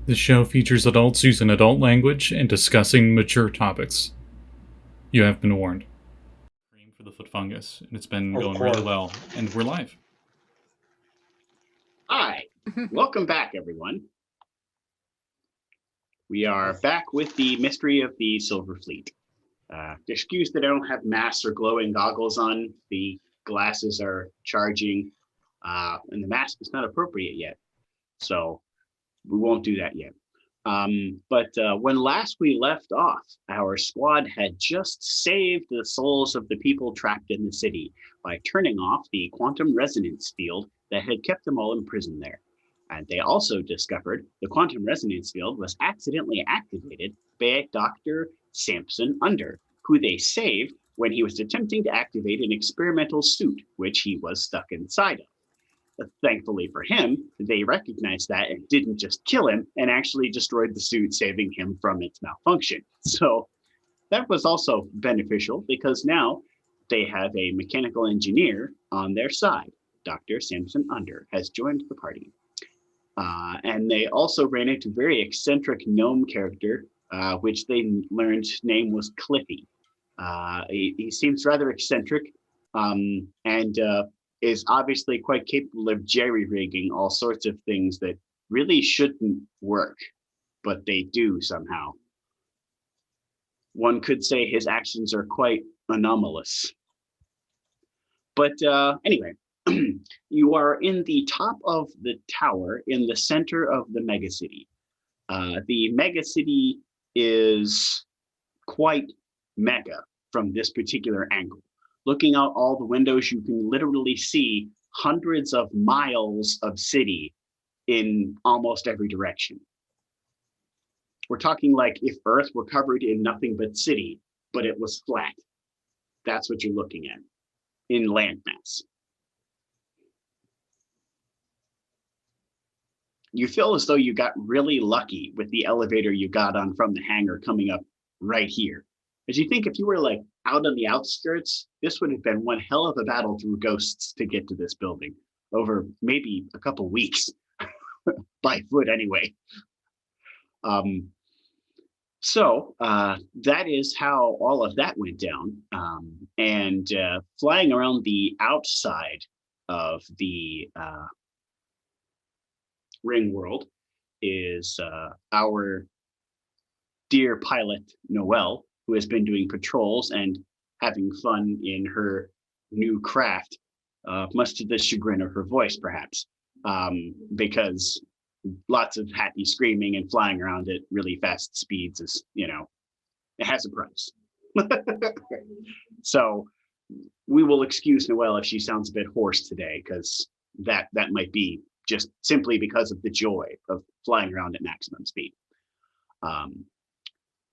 The show features adults using adult language and discussing mature topics. You have been warned. Cream for the foot fungus, and it's been Of going course. really well, and we're live. Hi, welcome back, everyone. We are back with the mystery of the Silver Fleet. Excuse that I don't have masks or glowing goggles on. The glasses are charging, and the mask is not appropriate yet. So we won't do that yet. But when last we left off, our squad had just saved the souls of the people trapped in the city by turning off the quantum resonance field that had kept them all imprisoned there. And they also discovered the quantum resonance field was accidentally activated by Dr. Samson Under, who they saved when he was attempting to activate an experimental suit, which he was stuck inside of. Thankfully for him, they recognized that and didn't just kill him and actually destroyed the suit, saving him from its malfunction. So that was also beneficial because now they have a mechanical engineer on their side. Dr. Samson Under has joined the party. And they also ran into a very eccentric gnome character, which they learned name was Cliffy. He seems rather eccentric and is obviously quite capable of jerry-rigging all sorts of things that really shouldn't work, but they do somehow. One could say his actions are quite anomalous. But anyway, you are in the top of the tower in the center of the megacity. The megacity is quite mega from this particular angle. Looking out all the windows, you can literally see hundreds of miles of city in almost every direction. We're talking like if Earth were covered in nothing but city, but it was flat. That's what you're looking at in landmass. You feel as though you got really lucky with the elevator you got on from the hangar coming up right here. As you think if you were like out on the outskirts, this would have been one hell of a battle through ghosts to get to this building over maybe a couple weeks by foot anyway. So that is how all of that went down. And flying around the outside of the ring world is our dear pilot, Noelle, who has been doing patrols and having fun in her new craft, much to the chagrin of her voice, perhaps, because lots of happy screaming and flying around at really fast speeds is, it has a price. So we will excuse Noelle if she sounds a bit hoarse today, because that might be just simply because of the joy of flying around at maximum speed.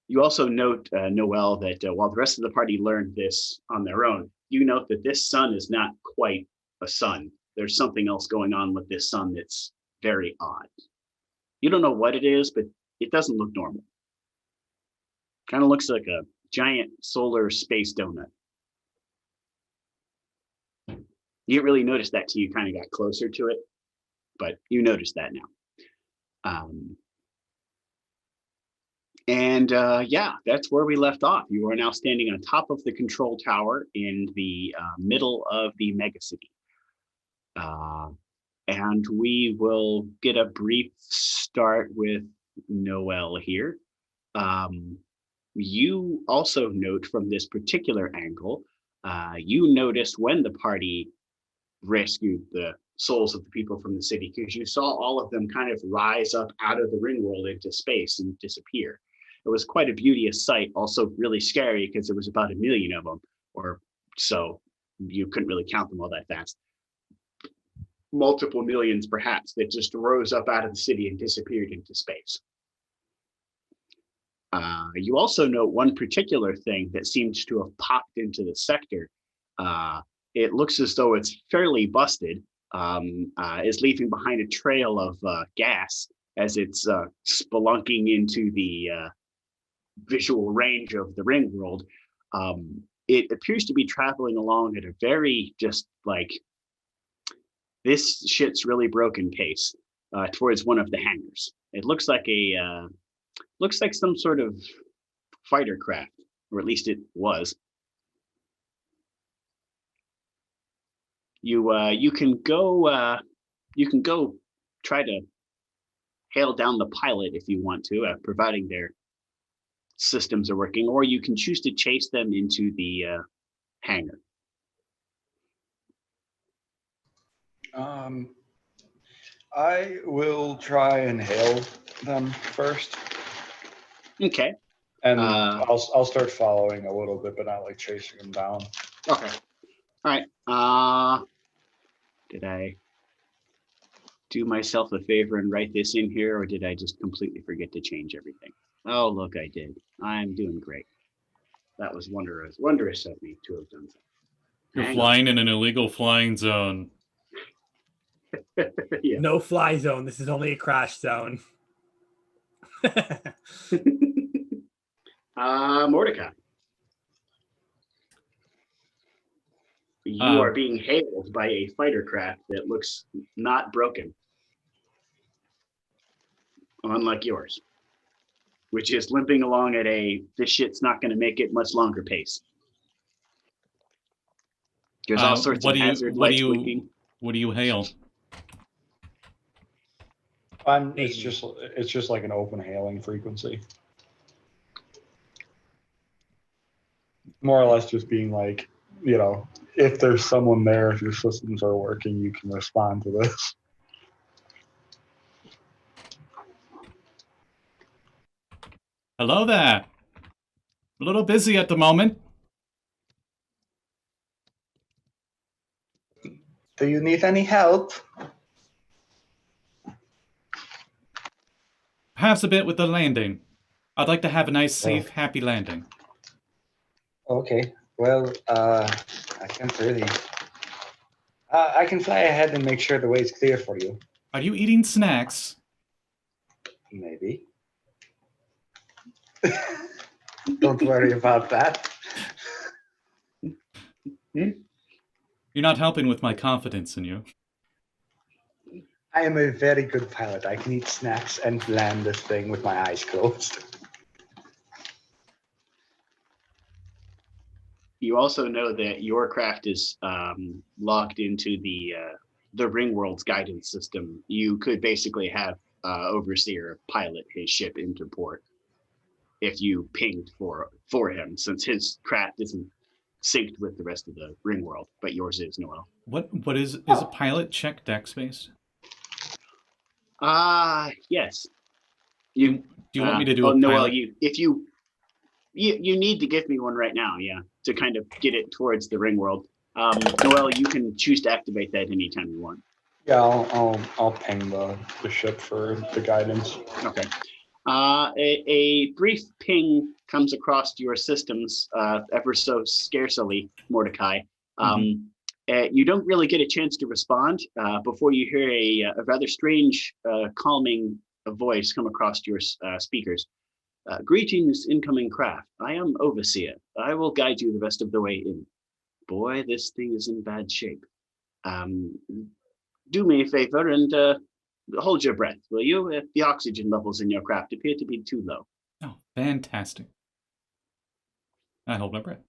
You also note, Noelle, that while the rest of the party learned this on their own, you note that this sun is not quite a sun. There's something else going on with this sun that's very odd. You don't know what it is, but it doesn't look normal. Kind of looks like a giant solar space donut. You didn't really notice that till you kind of got closer to it, but you notice that now. Yeah, that's where we left off. You are now standing on top of the control tower in the middle of the megacity. And we will get a brief start with Noelle here. You also note from this particular angle, you noticed when the party rescued the souls of the people from the city, because you saw all of them kind of rise up out of the ring world into space and disappear. It was quite a beauteous sight, also really scary because there was about 1 million of them, or so. You couldn't really count them all that fast. Multiple millions, perhaps, that just rose up out of the city and disappeared into space. You also note one particular thing that seems to have popped into the sector. It looks as though it's fairly busted, is leaving behind a trail of gas as it's spelunking into the visual range of the ring world. It appears to be traveling along at a very just like, this shit's really broken pace towards one of the hangars. It looks like some sort of fighter craft, or at least it was. You can go try to hail down the pilot if you want to, providing their systems are working, or you can choose to chase them into the hangar. I will try and hail them first. Okay. And I'll start following a little bit, but not like chasing them down. Okay. All right. Did I do myself a favor and write this in here, or did I just completely forget to change everything? Oh, look, I did. I'm doing great. That was wondrous of me to have done so. You're flying in an illegal flying zone. Yeah. No fly zone. This is only a crash zone. Mordakai. You are being hailed by a fighter craft that looks not broken. Unlike yours, which is limping along at this shit's not going to make it much longer pace. There's all sorts of hazard lights blinking. What do you hail? It's just like an open hailing frequency. More or less just being like, if there's someone there, if your systems are working, you can respond to this. Hello there. A little busy at the moment. Do you need any help? Perhaps a bit with the landing. I'd like to have a nice, safe, happy landing. Okay. Well, I can't really. I can fly ahead and make sure the way's clear for you. Are you eating snacks? Maybe. Don't worry about that. You're not helping with my confidence in you. I am a very good pilot. I can eat snacks and land this thing with my eyes closed. You also know that your craft is locked into the Ringworld's guidance system. You could basically have Overseer pilot his ship into port if you pinged for him, since his craft isn't synced with the rest of the Ringworld, but yours is, Noelle. What is a pilot check deck space? Yes. Do you want me to do a Noelle, pilot? you need to give me one right now, yeah, to kind of get it towards the Ringworld. Noelle, you can choose to activate that anytime you want. Yeah, I'll ping the ship for the guidance. Okay. A brief ping comes across your systems ever so scarcely, Mordakai. You don't really get a chance to respond before you hear a rather strange, calming voice come across your speakers. Greetings, incoming craft. I am Overseer. I will guide you the rest of the way in. Boy, this thing is in bad shape. Do me a favor and hold your breath, will you? The oxygen levels in your craft appear to be too low. Oh, fantastic. I hold my breath.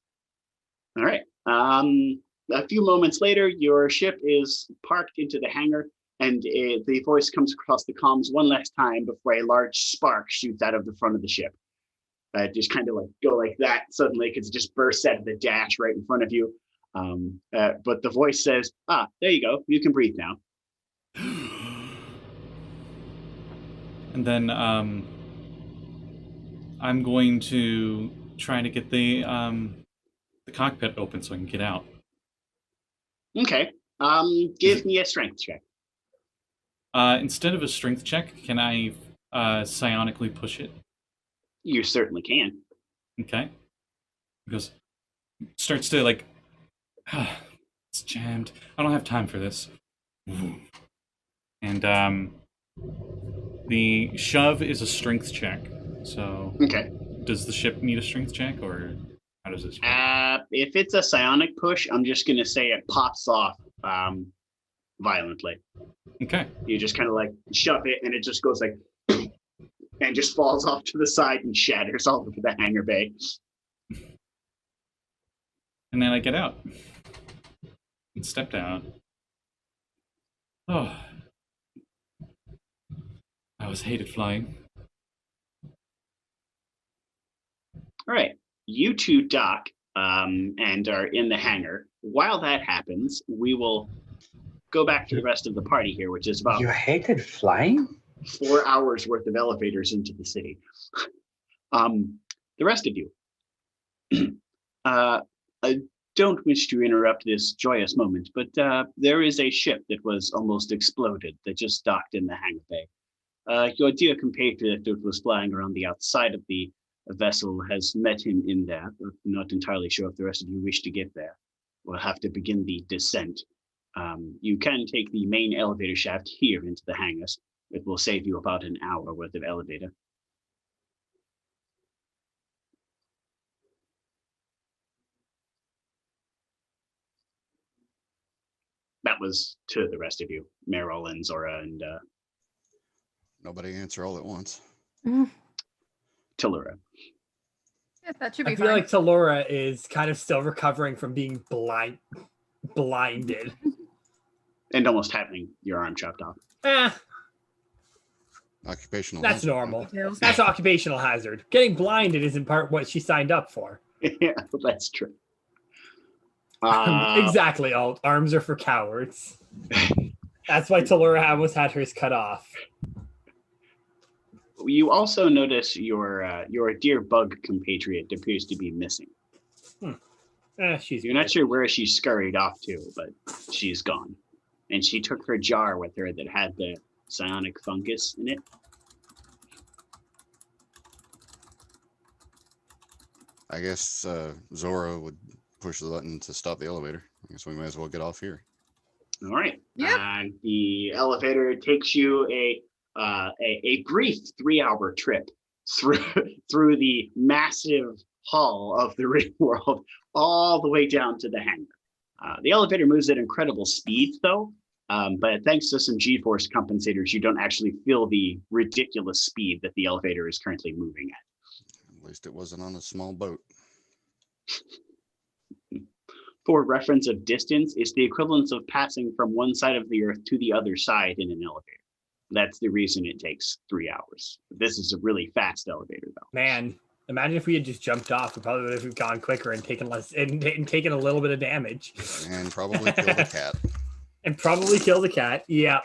All right. A few moments later, your ship is parked into the hangar, and the voice comes across the comms one last time before a large spark shoots out of the front of the ship. Just kind of like go like that suddenly, because it just bursts out of the dash right in front of you. But the voice says, there you go. You can breathe now. And then I'm going to try to get the cockpit open so I can get out. Okay. Give me a strength check. Instead of a strength check, can I psionically push it? You certainly can. Okay. Because it starts to like, it's jammed. I don't have time for this. And the shove is a strength check. So okay. Does the ship need a strength check, or how does this work? If it's a psionic push, I'm just going to say it pops off violently. Okay. You just kind of like shove it, and it just goes like and just falls off to the side and shatters all over the hangar bay. And then I get out and step down. Oh, I always hated flying. All right, you two dock and are in the hangar. While that happens, we will go back to the rest of the party here, which is about You hated flying? 4 hours worth of elevators into the city. The rest of you, I don't wish to interrupt this joyous moment, but there is a ship that was almost exploded that just docked in the hangar bay. Your dear compatriot that was flying around the outside of the vessel has met him in there. I'm not entirely sure if the rest of you wish to get there. We'll have to begin the descent. You can take the main elevator shaft here into the hangars. It will save you about an hour worth of elevator. That was to the rest of you, Meriel and Zora and Nobody answer all at once. Talurra. Yeah, that should I be feel fine. like Talurra is kind of still recovering from being blinded. And almost having your arm chopped off. Occupational. That's hazard. normal. Details. That's occupational hazard. Getting blinded isn't part what she signed up for. Yeah, that's true. Exactly, Alt. Arms are for cowards. That's why Talurra almost had hers cut off. You also notice your dear bug compatriot appears to be missing. She's You're not sure where she scurried off to, but she's gone. And she took her jar with her that had the psionic fungus in it. I guess Zora would push the button to stop the elevator. I guess we might as well get off here. All right. Yeah. The elevator takes you a brief 3-hour trip through the massive hall of the real world, all the way down to the hangar. The elevator moves at incredible speed, though. But thanks to some G-force compensators, you don't actually feel the ridiculous speed that the elevator is currently moving at. At least it wasn't on a small boat. For reference of distance, it's the equivalence of passing from one side of the earth to the other side in an elevator. That's the reason it takes 3 hours. This is a really fast elevator, though. Man, imagine if we had just jumped off. We probably would have gone quicker and taken less and taken a little bit of damage. And probably killed a cat. And probably killed a cat. Yeah.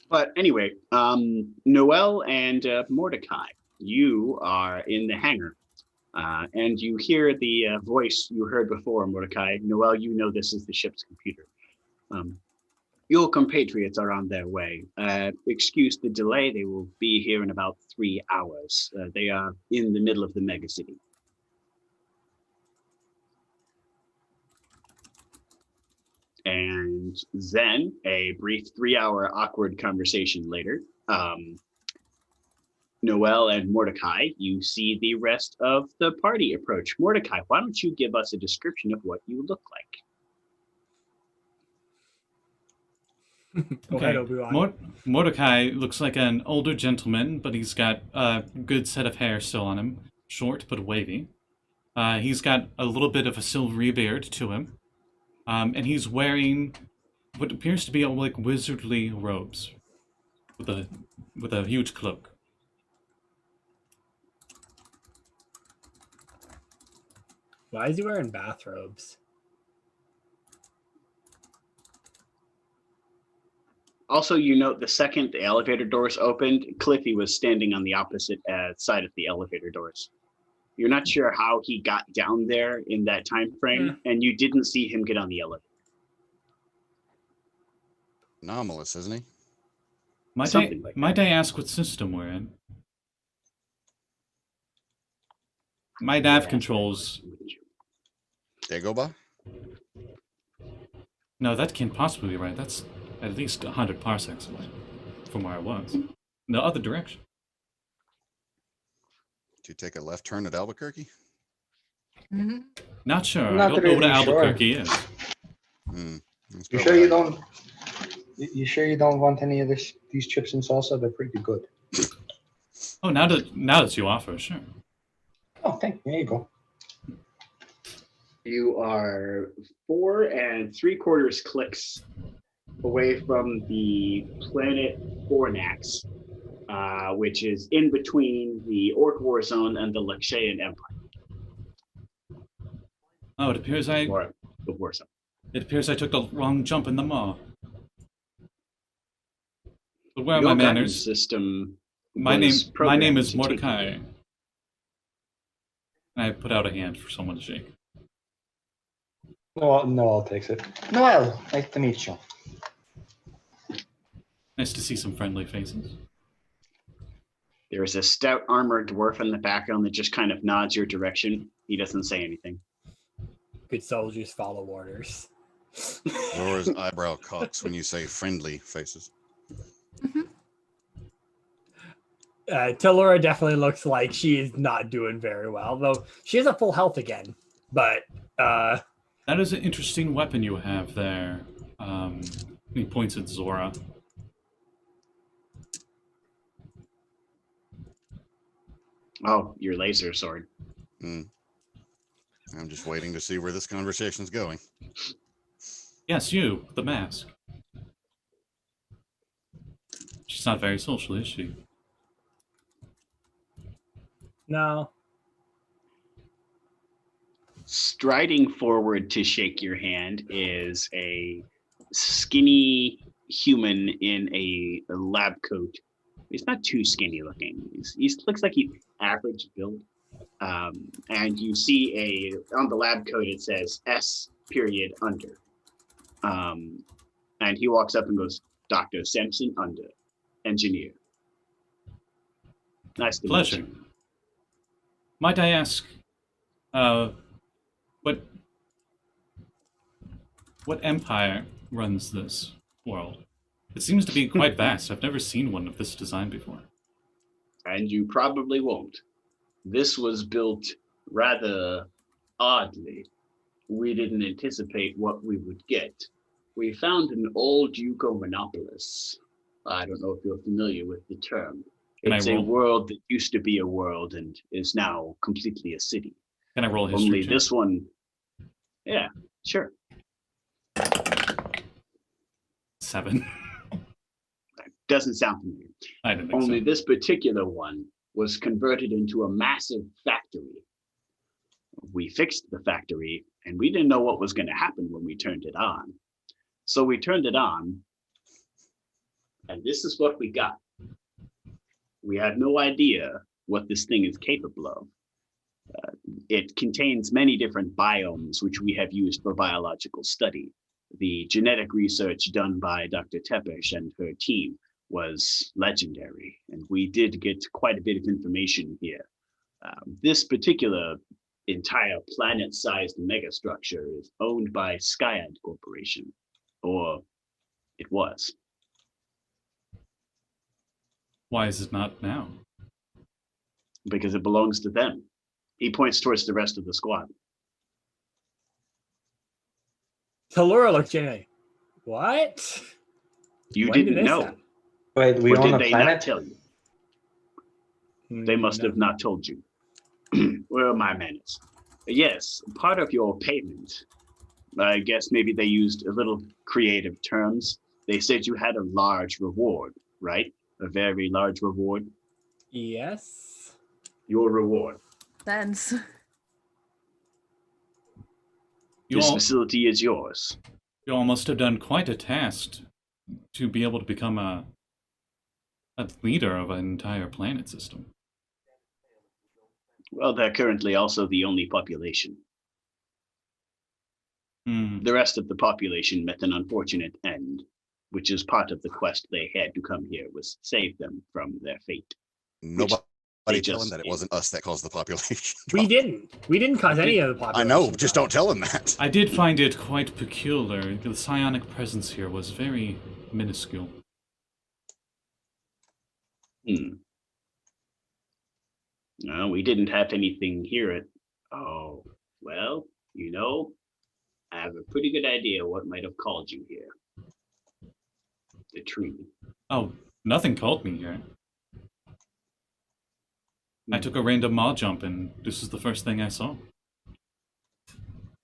But anyway, Noelle and Mordakai, you are in the hangar. And you hear the voice you heard before, Mordakai. Noelle, you know this is the ship's computer. Your compatriots are on their way. Excuse the delay. They will be here in about 3 hours. They are in the middle of the megacity. And then a brief 3-hour awkward conversation later, Noelle and Mordakai, you see the rest of the party approach. Mordakai, why don't you give us a description of what you look like? Go ahead, Obi-Wan. Mordecai looks like an older gentleman, but he's got a good set of hair still on him. Short, but wavy. He's got a little bit of a silvery beard to him. And he's wearing what appears to be like wizardly robes with a huge cloak. Why is he wearing bathrobes? Also, you note the second the elevator doors opened, Cliffy was standing on the opposite side of the elevator doors. You're not sure how he got down there in that time frame, and you didn't see him get on the elevator. Anomalous, isn't he? Might I ask what system we're in? My nav controls. Dagobah? No, that can't possibly be right. That's at least 100 parsecs away from where I was. The other direction. Do you take a left turn at Albuquerque? Mm-hmm. Not sure. Not I don't know what really sure. Albuquerque is. That's You probably sure you right. You sure you don't want any of these chips and salsa? They're pretty good. Oh, now that you offer, sure. Oh, thank you. There you go. You are 4 3/4 clicks away from the planet Fornax, which is in between the Orc War Zone and the Lakshayan Empire. Oh, it appears I Or the War Zone. took the wrong jump in the maw. But where are Your my guidance manners? system. My was name is programmed to take Mordakai. you. I put out a hand for someone to shake. Noelle takes it. Noelle, nice to meet you. Nice to see some friendly faces. There's a stout armored dwarf in the background that just kind of nods your direction. He doesn't say anything. Good soldiers follow orders. Zora's eyebrow cocks when you say friendly faces. Talurra definitely looks like she is not doing very well, though she has a full health again. But That is an interesting weapon you have there. He points at Zora. Oh, your laser sword. I'm just waiting to see where this conversation's going. Yes, you, the mask. She's not very social, is she? no. Striding forward to shake your hand is a skinny human in a lab coat. He's not too skinny looking. He looks like he's average build. And you see on the lab coat it says S period under. And he walks up and goes, Dr. Sampson under, engineer. Nice to Pleasure. meet you. Might I ask, what empire runs this world? It seems to be quite vast. I've never seen one of this design before. And you probably won't. This was built rather oddly. We didn't anticipate what we would get. We found an old Euco-monopolis. I don't know if you're familiar with the term. Can I It's a roll? world that used to be a world and is now completely a city. Can I roll a history Only check? this one, yeah, sure. 7. Doesn't sound familiar. I didn't think Only so. this particular one was converted into a massive factory. We fixed the factory, and we didn't know what was going to happen when we turned it on. So we turned it on, and this is what we got. We had no idea what this thing is capable of. It contains many different biomes, which we have used for biological study. The genetic research done by Dr. Tepesh and her team was legendary, and we did get quite a bit of information here. This particular entire planet-sized megastructure is owned by Skyad Corporation, or it was. Why is it not now? Because it belongs to them. He points towards the rest of the squad. Talurra looked at what? You When did didn't this know. happen? Wait, we Or own did a they not planet? tell you? They must have not told you. Where are my manners? Yes, part of your payment. I guess maybe they used a little creative terms. They said you had a large reward, right? A very large reward. Yes. Your reward. Sense. This facility is yours. You all must have done quite a task to be able to become a leader of an entire planet system. Well, they're currently also the only population. The rest of the population met an unfortunate end, which is part of the quest they had to come here, was save them from their fate. Nobody they tell him just that it did. wasn't us that caused the population. We drop. didn't cause any of the I population. know, just don't tell him that. I did find it quite peculiar. The psionic presence here was very minuscule. No, we didn't have anything here at... Oh, well, you know, I have a pretty good idea what might have called you here. the tree. Oh, nothing called me here. I took a random maw jump, and this is the first thing I saw.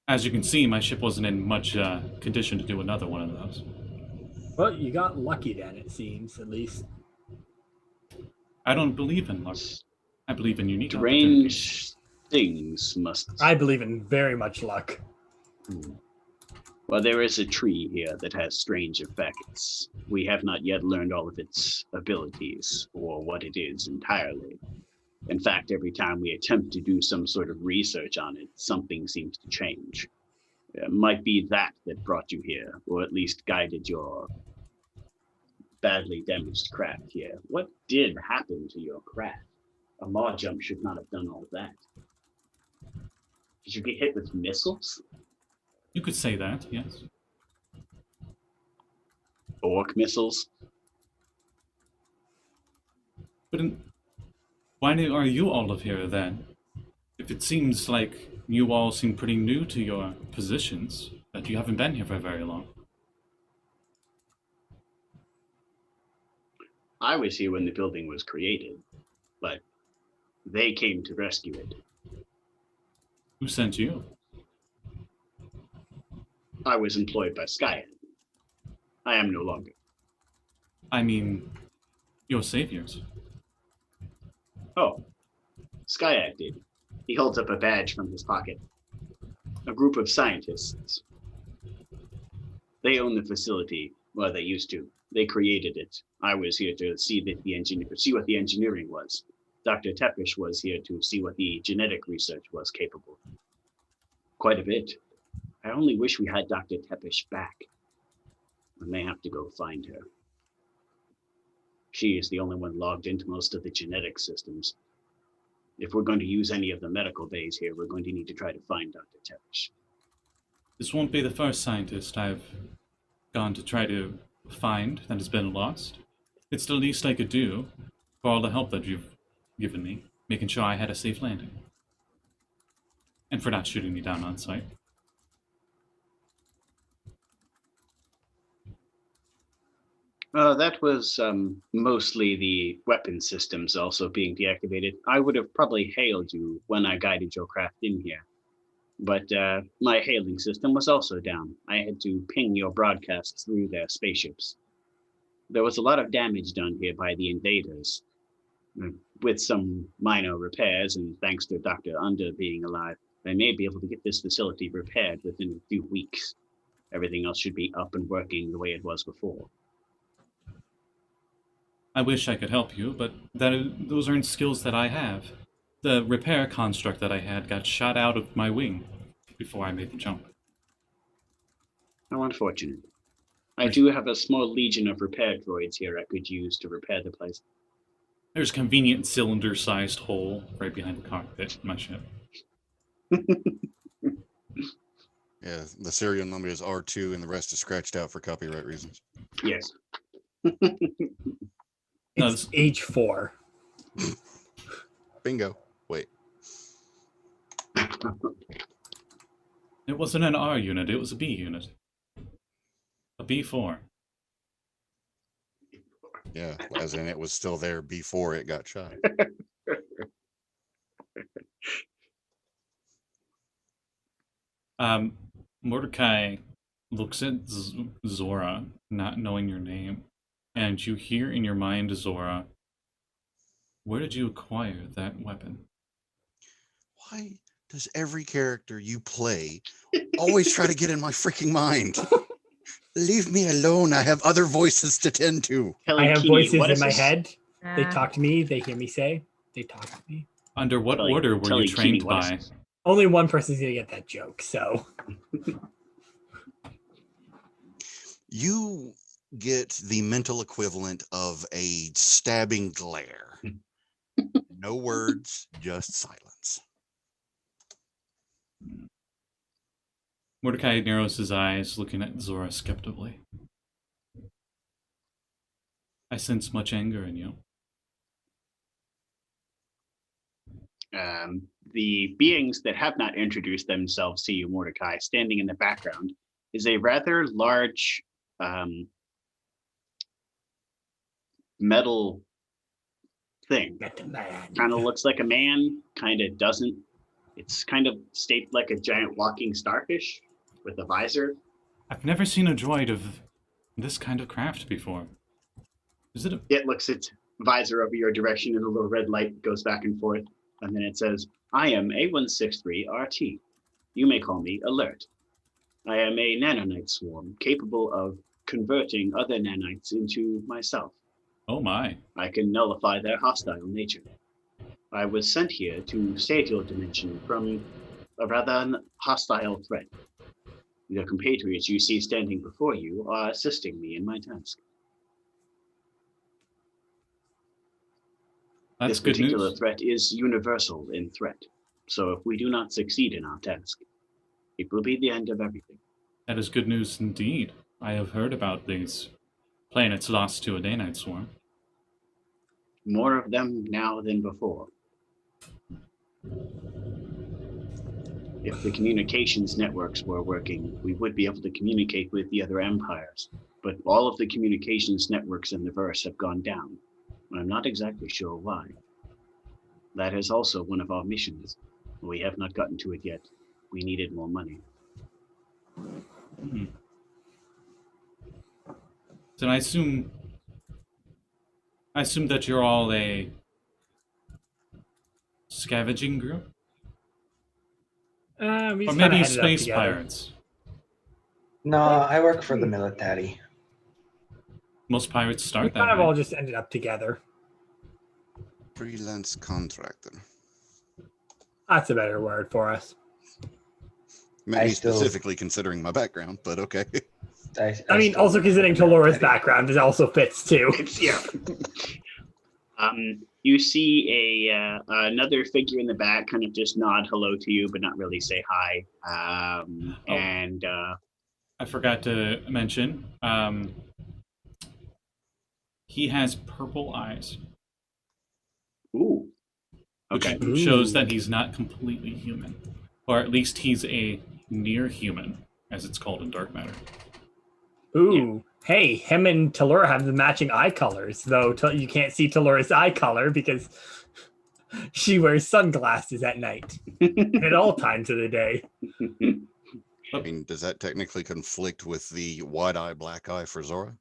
As you can see, my ship wasn't in much condition to do another one of those. Well, you got lucky then, it seems, at least. I don't believe in luck. I believe in unique opportunities. Strange things must. I believe in very much luck. Well, there is a tree here that has strange effects. We have not yet learned all of its abilities or what it is entirely. In fact, every time we attempt to do some sort of research on it, something seems to change. It might be that brought you here, or at least guided your badly damaged craft here. What did happen to your craft? A maw jump should not have done all that. Did you get hit with missiles? You could say that, yes. Orc missiles? But why are you all of here then? If it seems like you all seem pretty new to your positions, that you haven't been here for very long. I was here when the building was created, but they came to rescue it. Who sent you? I was employed by Skyhead. I am no longer. I mean, your saviors. Oh, Skyhead did. He holds up a badge from his pocket. A group of scientists. They own the facility. Well, they used to. They created it. I was here to see what the engineering was. Dr. Tepish was here to see what the genetic research was capable. Quite a bit. I only wish we had Dr. Tepish back. I may have to go find her. She is the only one logged into most of the genetic systems. If we're going to use any of the medical bays here, we're going to need to try to find Dr. Tepish. This won't be the first scientist I've gone to try to find that has been lost. It's the least I could do for all the help that you've given me, making sure I had a safe landing. And for not shooting me down on sight. That was mostly the weapon systems also being deactivated. I would have probably hailed you when I guided your craft in here. But my hailing system was also down. I had to ping your broadcasts through their spaceships. There was a lot of damage done here by the invaders. With some minor repairs, and thanks to Dr. Under being alive, I may be able to get this facility repaired within a few weeks. Everything else should be up and working the way it was before. I wish I could help you, but those aren't skills that I have. The repair construct that I had got shot out of my wing before I made the jump. How unfortunate. I do have a small legion of repair droids here I could use to repair the place. There's a convenient cylinder-sized hole right behind the cockpit of my ship. Yeah, the serial number is R2 and the rest is scratched out for copyright reasons. Yes. It's H4. Bingo. Wait. It wasn't an R unit, it was a B unit. A B4. Yeah, as in it was still there before it got shot. Mordakai looks at Zora, not knowing your name, and you hear in your mind, Zora, where did you acquire that weapon? Why does every character you play always try to get in my freaking mind? Leave me alone. I have other voices to tend to. I have voices in my head. They Ah. talk to me. They hear me say. They talk to me. Under what Telling- order were telling you trained Kimi what by? is this? Only one person's gonna get that joke. So You get the mental equivalent of a stabbing glare. No words, just silence. Mordakai narrows his eyes, looking at Zora skeptically. I sense much anger in you. The beings that have not introduced themselves to you, Mordecai, standing in the background, is a rather large metal thing. Kind of looks like a man, kind of doesn't. It's kind of shaped like a giant walking starfish with a visor. I've never seen a droid of this kind of craft before. Is it a... It looks its visor over your direction and a little red light goes back and forth. And then it says, I am A163RT. You may call me Alert. I am a nanonite swarm capable of converting other nanites into myself. Oh my. I can nullify their hostile nature. I was sent here to save your dimension from a rather hostile threat. The compatriots you see standing before you are assisting me in my task. That's This good particular news. threat is universal in threat. So if we do not succeed in our task, it will be the end of everything. That is good news indeed. I have heard about these planets lost to a Danite swarm. More of them now than before. If the communications networks were working, we would be able to communicate with the other empires. But all of the communications networks in the verse have gone down. I'm not exactly sure why. That is also one of our missions. We have not gotten to it yet. We needed more money. Hmm. Then I assume that you're all a scavenging group? We Or just kinda maybe ended up space together. pirates. No, I work for the military. Most pirates We start kind that of way. all just ended up together. Freelance contractor. That's a better word for us. Maybe I still- specifically considering my background, but okay. I mean, still also work considering for the Talurra's military. background, it also fits too. Yeah. You see another figure in the back kind of just nod hello to you, but not really say hi. And I forgot to mention, he has purple eyes, ooh, which okay. shows Ooh. that he's not completely human. Or at least he's a near human, as it's called in Dark Matter. Ooh, hey, him and Talurra have the matching eye colors, though you can't see Talurra's eye color because she wears sunglasses at night and at all times of the day. I mean, does that technically conflict with the wide eye, black eye for Zora?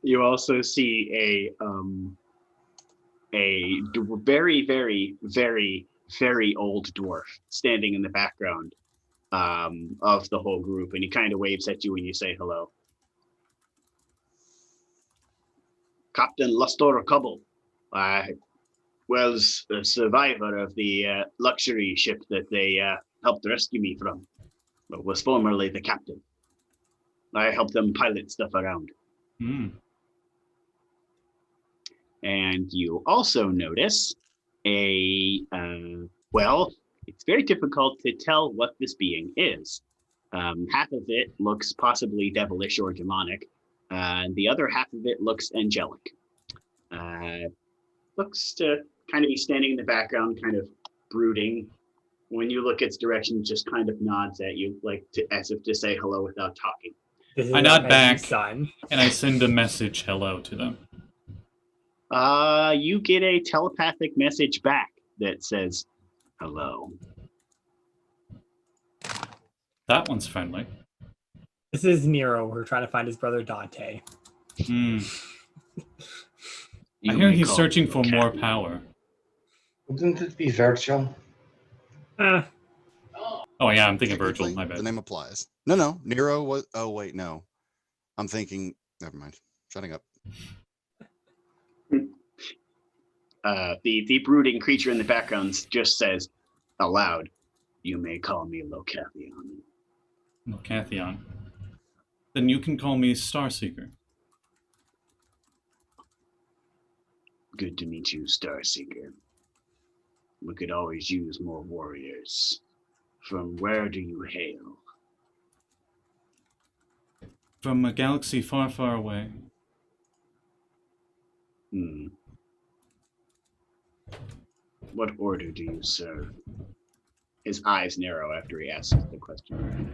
You also see very, very, very, very old dwarf standing in the background of the whole group, and he kind of waves at you when you say hello. Captain Lustor Cubble. I was a survivor of the luxury ship that they helped rescue me from, but was formerly the captain. I helped them pilot stuff around. Hmm. And you also notice well, it's very difficult to tell what this being is. Half of it looks possibly devilish or demonic, and the other half of it looks angelic. Looks to kind of be standing in the background, kind of brooding. When you look its direction, just kind of nods at you, like as if to say hello without talking. This is I nod our back. son. And I send a message hello to them. You get a telepathic message back that says, hello. That one's friendly. This is Nero. We're trying to find his brother Dante. Hmm. I You hear may he's call searching me for more Captain. power. Wouldn't it be virtual? Eh, Oh yeah, I'm thinking Virgil, Technically, my the bad. name applies. No, Nero was. Oh wait, no. I'm thinking. Never mind. Shutting up. The brooding creature in the background just says aloud, you may call me Locathion. Cathion. Then you can call me Starseeker. Good to meet you, Starseeker. We could always use more warriors. From where do you hail? From a galaxy far, far away. What order do you serve? His eyes narrow after he asks the question.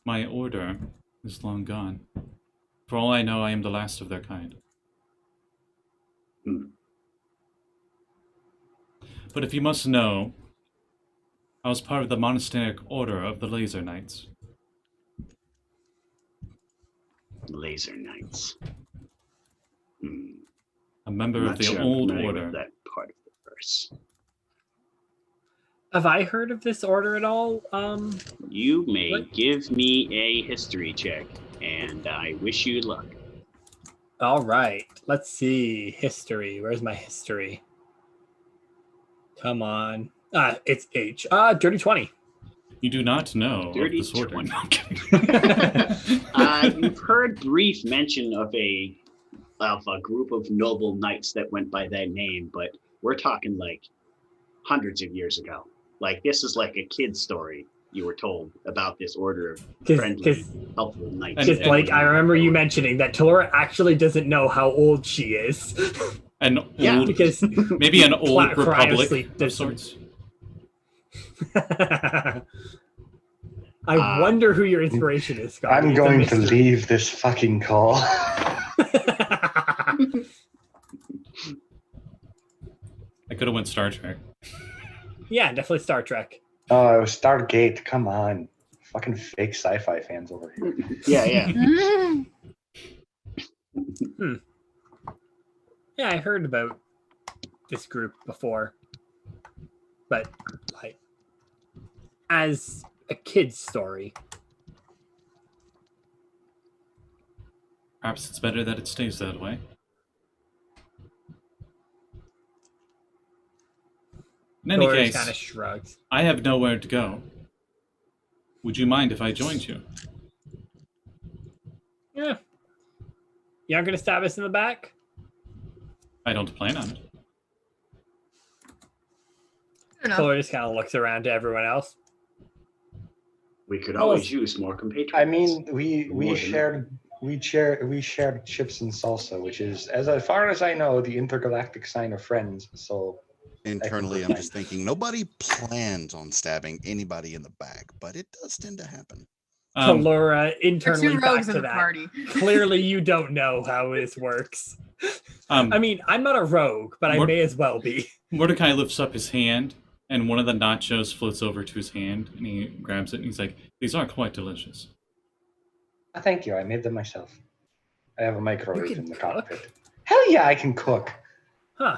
My order is long gone. For all I know, I am the last of their kind. Hmm. But if you must know, I was part of the monastic order of the Laser Knights. Laser Knights. Hmm. A member I'm of not the sure I'm old familiar order. with that part of the verse. Have I heard of this order at all? You may What? give me a history check, and I wish you luck. All right. Let's see. History. Where's my history? Come on. It's H. Dirty 20. You do not know Dirty of this order. 20. No, I'm kidding. You've heard brief mention of a group of noble knights that went by that name, but we're talking like hundreds of years ago. Like this is like a kid's story you were told about this order of friendly, helpful knights. Because, like, I remember you mentioning that Talurra actually doesn't know how old she is. An Yeah, old, because maybe an old republic cryonisleep of sorts. I wonder who your inspiration is, Scotty. I'm It's a going to mystery. leave this fucking call. I could have went Star Trek. Yeah, definitely Star Trek. Oh, it was Stargate. Come on. Fucking fake sci-fi fans over here. Yeah. Yeah, I heard about this group before. But, like, as a kid's story. Perhaps it's better that it stays that way. In any Talurra case, kind of shrugs. I have nowhere to go. Would you mind if I joined you? Yeah. You aren't going to stab us in the back? I don't plan on it. Fair enough. Talurra just kind of looks around to everyone else. We could Well, always use more compatriots. I mean, we More than shared chips and salsa, which is, as far as I know, the intergalactic sign of friends. So Internally, I'm just thinking nobody plans on stabbing anybody in the back, but it does tend to happen. Talurra We're internally two back rogues to in the that. party. Clearly, you don't know how this works. I mean, I'm not a rogue, but I Mor- may as well be. Mordecai lifts up his hand, and one of the nachos floats over to his hand, and he grabs it, and he's like, "These are quite delicious." thank you. I made them myself. I have a microwave can in the cook? cockpit. Hell yeah, I can cook. Huh.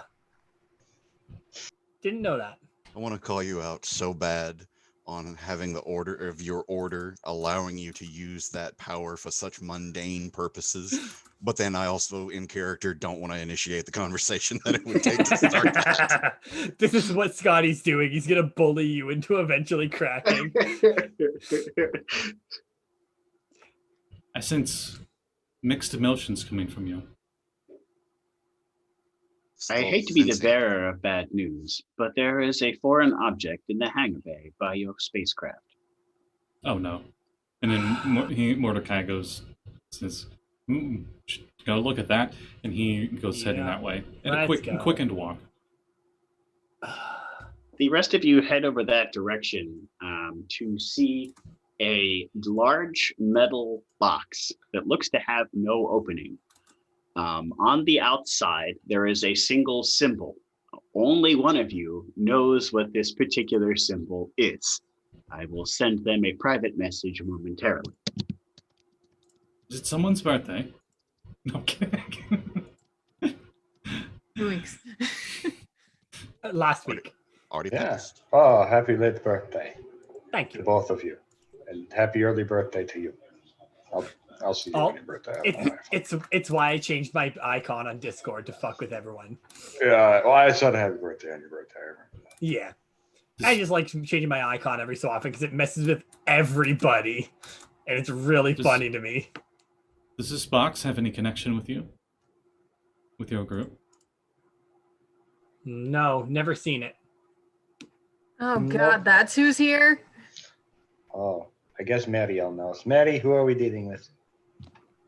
Didn't know that. I want to call you out so bad on having the order of your order allowing you to use that power for such mundane purposes. But then I also, in character, don't want to initiate the conversation that it would take to start that. This is what Scotty's doing. He's going to bully you into eventually cracking. I sense mixed emotions coming from you. I Still hate to be the sensing. bearer of bad news, but there is a foreign object in the hangar bay by your spacecraft. Oh no! And then Mordecai says, "Go look at that," and he goes heading Yeah. that way in Let's a go. quickened walk. The rest of you head over that direction to see a large metal box that looks to have no opening. On the outside, there is a single symbol. Only one of you knows what this particular symbol is. I will send them a private message momentarily. Is it someone's birthday? No, I'm kidding. 2 weeks. Last week. Already Yeah. passed. Oh, happy late birthday Thank to you. both of you, and happy early birthday to you. I'll see you Oh, on your birthday. I don't know. It's why I changed my icon on Discord to fuck with everyone. Yeah, well, I said happy birthday on your birthday. I remember that. Yeah. I just like changing my icon every so often because it messes with everybody. And it's really Just- funny to me. Does this box have any connection with you? With your group? No, never seen it. Oh Nope. god, that's who's here? Oh, I guess Meriel knows. Mary, who are we dealing with?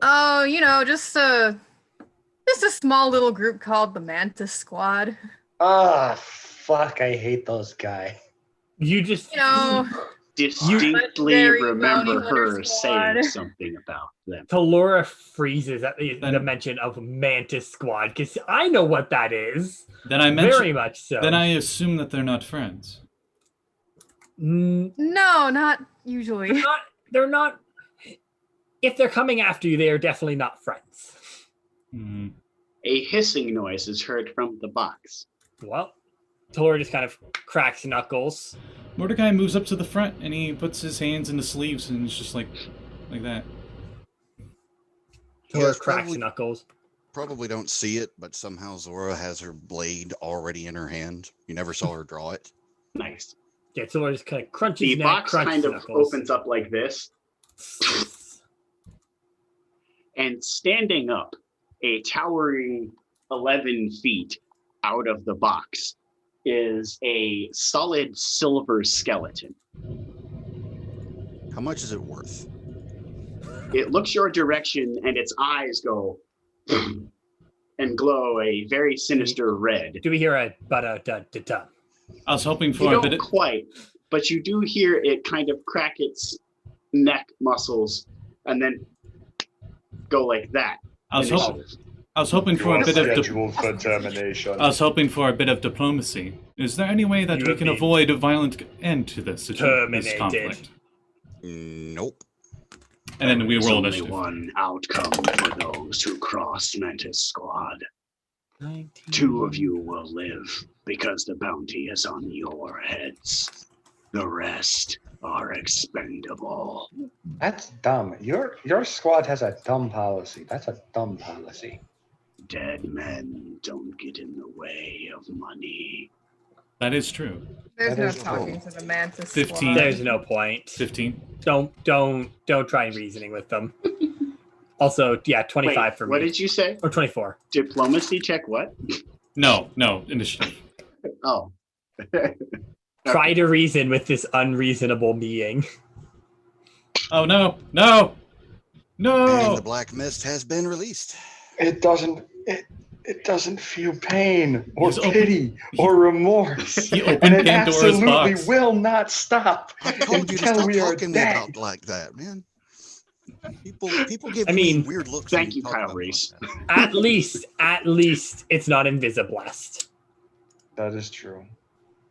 Oh, just a small little group called the Mantis Squad. Ah, fuck! I hate those guys. You just distinctly Legendary remember bounty hunter her squad. saying something about them. Talurra freezes at the Then- mention of Mantis Squad because I know what that is. Then I Very mentioned. much so. Then I assume that they're not friends. N- No, not usually. they're not. If they're coming after you, they are definitely not friends. Hmm. A hissing noise is heard from the box. Well, Talurra just kind of cracks knuckles. Mordakai moves up to the front and he puts his hands in the sleeves and it's just like that. Talurra Yes, cracks probably- knuckles. Probably don't see it, but somehow Zora has her blade already in her hand. You never saw her draw it. Nice. Yeah, Talurra just kind of crunches The neck, box crunches kind of knuckles. opens up like this, and standing up, a towering 11 feet out of the box, is a solid silver skeleton. How much is it worth? It looks your direction, and its eyes go and glow a very sinister red. Do we hear a ba-da-da-da-da? I was hoping You for a don't bit of. quite, but you do hear it kind of crack its neck muscles and then go like that. I was Initiative. hoping You for a want bit of. scheduled for termination. I was hoping for a bit of diplomacy. Is there any way that You we have can been avoid a violent end to this terminated. conflict? Nope. And then we There's roll only initiative. one outcome for those who cross Mantis Squad. 2 of you will live because the bounty is on your heads. The rest are expendable. That's dumb. Your squad has a dumb policy. That's a dumb policy. Dead men don't get in the way of money. That is true. There's That no is talking to the Mantis 15. squad. There's no point. 15. Don't try reasoning with them. Also, yeah, 25 Wait, for me. what did you say? Or 24. Diplomacy check what? No, initiative. Oh. Try to reason with this unreasonable being. Oh no! And the No! black mist has been released. It doesn't feel pain or He's open- pity or remorse. He opened And it Pandora's absolutely box. will not stop I told you to until stop we are talking to me dead. about like that, man. People give I me mean, weird looks. thank when you, talk Kyle about me Reese. like that. At least, it's not Invisiblast. That is true.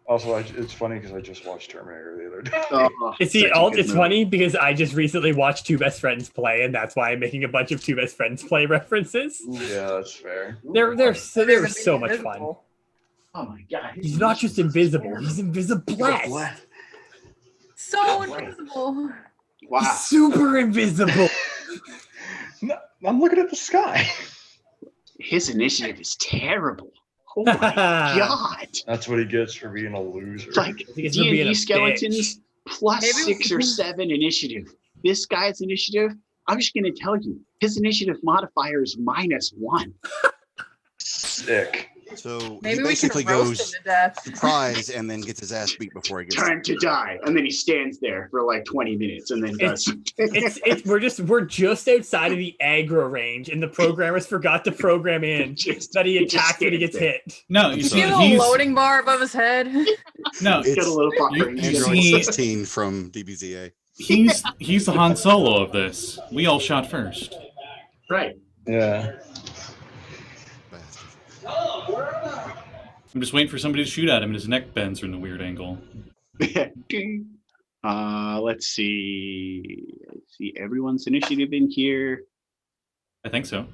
Also, it's funny because I just watched Terminator the other day. Oh, It's such a good it's movie. funny because I just recently watched Two Best Friends Play, and that's why I'm making a bunch of Two Best Friends Play references. Yeah, that's fair. They're Better so than being much fun. invisible. Oh my god. He's not just invisible; he's Invisiblast. So invisible. Wow. He's super invisible. No, I'm looking at the sky. His initiative is terrible. Oh my god. That's what he gets for being a loser. Like He's for being a D&D skeletons plus Maybe- 6 or 7 initiative. This guy's initiative, I'm just going to tell you, his initiative modifier is -1. Sick. So Maybe he we can basically roast goes him to death. surprise and then gets his ass beat before he gets. Time to die. And then he stands there for like 20 minutes and then does. We're just outside of the aggro range, and the programmers forgot to program in Just- that he he just attacks when he stands gets there. hit. No, you You see, see a little he's loading bar above his head? no, It's- Get a little you buffering. Android see- 16 from DBZA. he's the Han Solo of this. We all shot first. Right. Yeah. Bastard. I'm just waiting for somebody to shoot at him, and his neck bends in a weird angle. Let's see. I see everyone's initiative in here. I think so.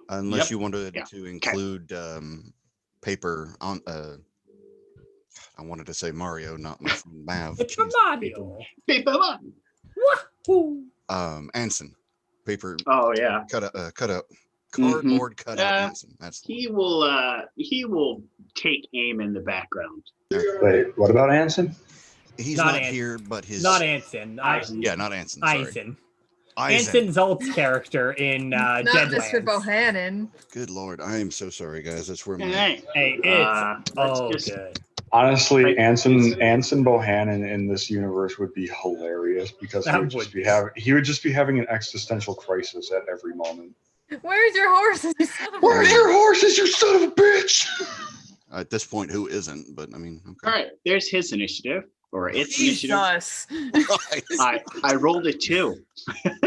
Unless Yep. you wanted Yeah. to include paper on. I wanted to say Mario, not my friend Mav. It's Jeez. Mario. Paper one. Wahoo! Anson, paper Oh yeah. cut out cardboard cut out. Uh, Anson. That's He will take aim in the background. Wait, what about Anson? he's Not not Anson. here, but his Not Anson. Eisen. yeah, not Anson. Sorry. Eisen. Eisen. Anson Zolt's character in Not Deadlands. Mr. Bohannon. Good lord, I am so sorry, guys. That's where my Hey, Hey, it's let's oh just- good. Honestly, Like- Anson Bohannon in this universe would be hilarious because That he would just be having an existential crisis at every moment. Where's your horses, you son of a Where's bitch? your horses, you son of a bitch? at this point, who isn't? But I mean, okay. All right, there's his initiative. or its initiative. Jesus. I rolled a 2. Fucking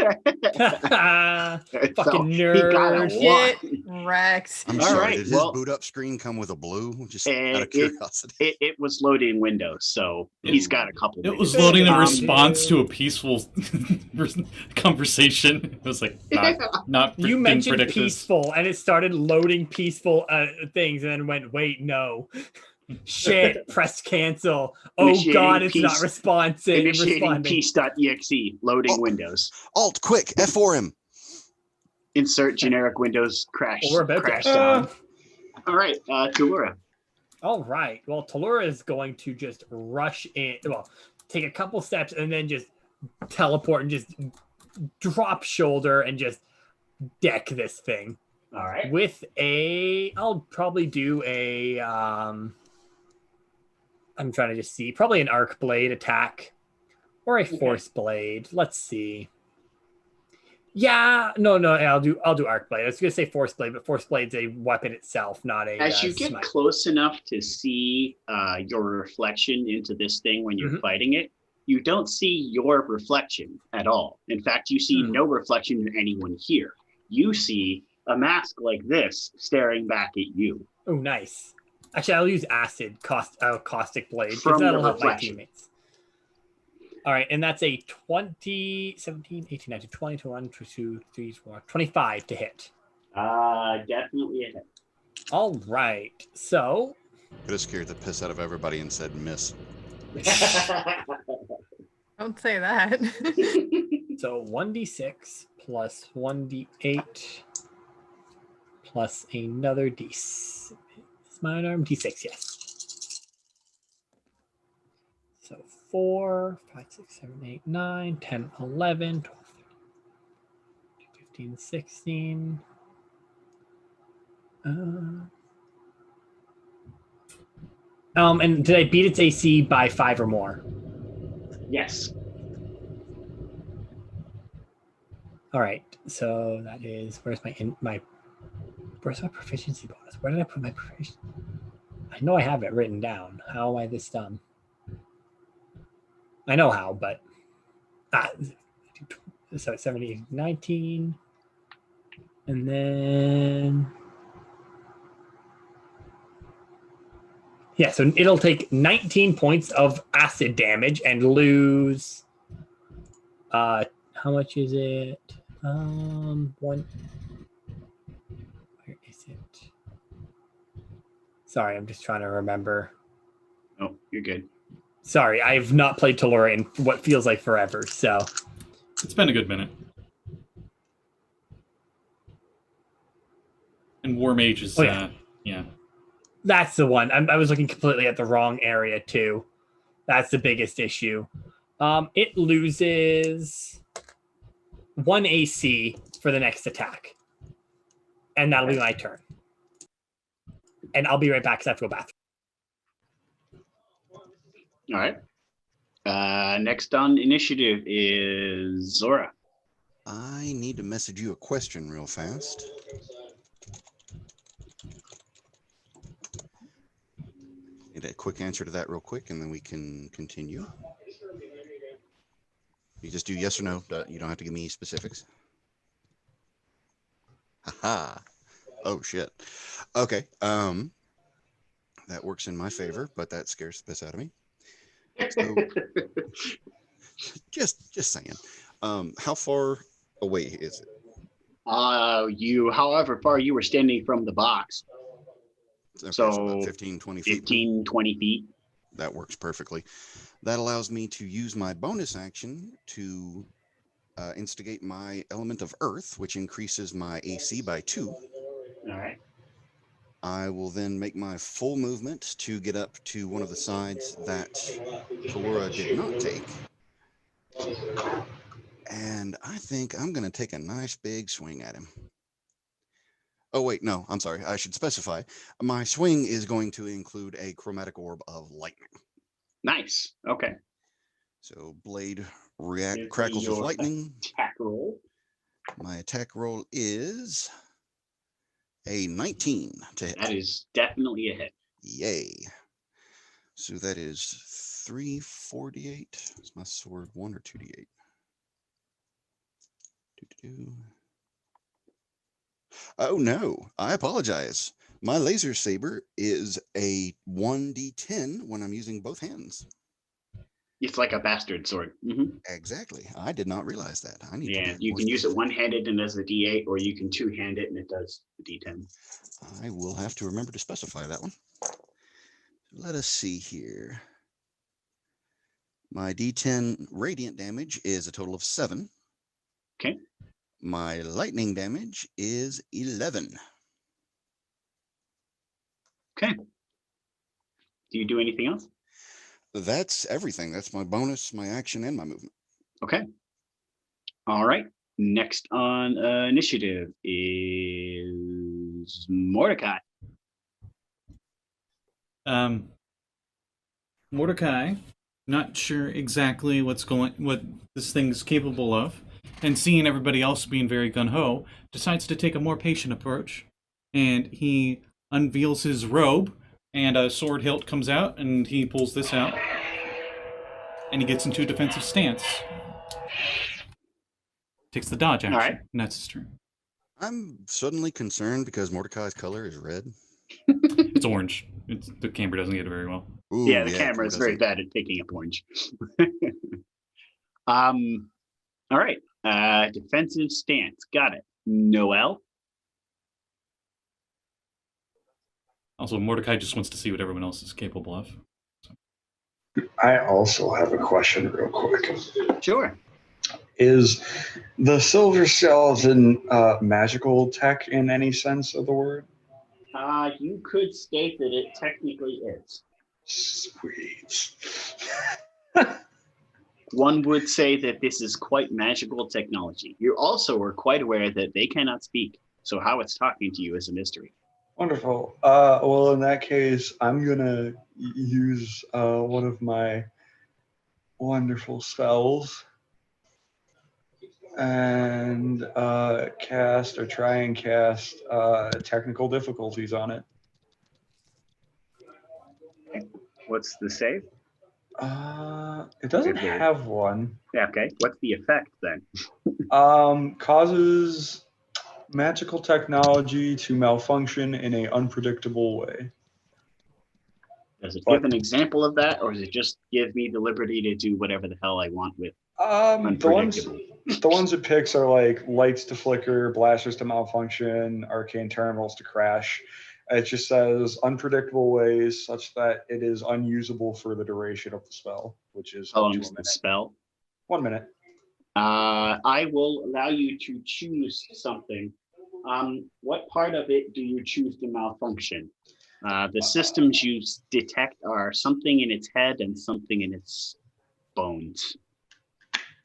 He got a nerd. lot. Get wrecked. I'm All sorry. right, Did his well- boot up screen come with a blue? Just out of It- curiosity. It was loading Windows, so he's got a couple. It was Windows. loading a Um, response to a peaceful conversation. It was like not You didn't mentioned predict this. peaceful, and it started loading peaceful things, and then went, wait, no. Shit, press cancel. Oh Initiating God, it's not peace- responsive. Initiating Responding. peace.exe, loading Oh. Windows. Alt, quick, F4 him. Insert generic Windows crash. Well, we're about to crash F4 sound. him. All right, Talurra. All right. Well, Talurra is going to just rush in. Well, take a couple steps and then just teleport and just drop shoulder and just deck this thing All right. with a. I'll probably do a. I'm trying to just see. Probably an arc blade attack or a force blade. Let's see. Yeah, no, I'll do arc blade. I was gonna say force blade, but force blade's a weapon itself, not a. As you get smite. close enough to see your reflection into this thing when you're fighting it, you don't see your reflection at all. In fact, you see no reflection in anyone here. You see a mask like this staring back at you. Oh, nice. Actually, I'll use acid caustic blade because From the that'll help my reflection. teammates. All right, and that's a 20, 17, 18, 19, 20, 21, 22, 23, 24, 25 to hit. Definitely a hit. All right, so Could have scared the piss out of everybody and said miss. Don't say that. 1d6 plus 1d8 plus another d6. Is my arm d6? Yes. So 4, 5, 6, 7, 8, 9, 10, 11, 12, 13, 15, 16. And did I beat its AC by 5 or more? Yes. All right. So that is where's my proficiency bonus? Where did I put my proficiency? I know I have it written down. How am I this dumb? I know how, but so 70, 19, and then yeah, so it'll take 19 points of acid damage and lose. How much is it? One. Where is it? Sorry, I'm just trying to remember. Oh, you're good. Sorry, I've not played Talurra in what feels like forever, so. It's been a good minute. And Warmage is, yeah. That's the one. I was looking completely at the wrong area, too. That's the biggest issue. It loses 1 AC for the next attack. And that'll be my turn. And I'll be right back because I have to go bathroom. All right. Next on initiative is Zora. I need to message you a question real fast. Need a quick answer to that real quick, and then we can continue. You just do yes or no. You don't have to give me specifics. Haha. Oh, shit. Okay. That works in my favor, but that scares the piss out of me. So, just saying. How far away is it? However far you were standing from the box, Okay, So, about 15, 20 feet. 15, 20 feet. That works perfectly. That allows me to use my bonus action to instigate my element of earth, which increases my AC by 2. All right. I will then make my full movement to get up to one of the sides that Talurra did not take. And I think I'm going to take a nice big swing at him. Oh, wait, no, I'm sorry. I should specify. My swing is going to include a chromatic orb of lightning. Nice. Okay. So blade Give me crackles with your lightning. Attack roll. My attack roll is a 19 to hit. That is definitely a hit. Yay. So that is 348. Is my sword 1 or 2d8? Doo-doo-doo. Oh no, I apologize. My laser saber is a 1d10 when I'm using both hands. It's like a bastard sword. Hmm. Exactly. I did not realize that. I need to Yeah, be you more can use it specific. one-handed and does the D8, or you can two-hand it and it does the D10. I will have to remember to specify that one. Let us see here. My d10 radiant damage is a total of 7. Okay. My lightning damage is 11. Okay. Do you do anything else? That's everything. That's my bonus, my action, and my movement. Okay. All right. Next on initiative is Mordakai. Mordakai, not sure exactly what this thing's capable of, and seeing everybody else being very gung-ho, decides to take a more patient approach, and he unveils his robe, and a sword hilt comes out, and he pulls this out, and he gets into a defensive stance. Takes the dodge action, All right. and that's his turn. I'm suddenly concerned because Mordecai's color is red. It's orange. The camera doesn't get it very well. Ooh, Yeah, the camera is very doesn't. bad at picking up orange. All right. Defensive stance. Got it. Noelle. Also, Mordecai just wants to see what everyone else is capable of. I also have a question real quick. Sure. Is the silver skeleton magical tech in any sense of the word? You could state that it technically is. Sweet. One would say that this is quite magical technology. You also are quite aware that they cannot speak, so how it's talking to you is a mystery. Wonderful. Well, in that case, I'm gonna use one of my wonderful spells and try and cast technical difficulties on it. What's the save? It doesn't Is it- have one. Yeah, okay. What's the effect then? Causes magical technology to malfunction in an unpredictable way. Does it give an example of that, or does it just give me the liberty to do whatever the hell I want with unpredictable? The ones it picks are like lights to flicker, blasters to malfunction, arcane terminals to crash. It just says unpredictable ways such that it is unusable for the duration of the spell, which is How up long to is a the minute. spell? 1 minute. I will allow you to choose something. What part of it do you choose to malfunction? The systems you detect are something in its head and something in its bones.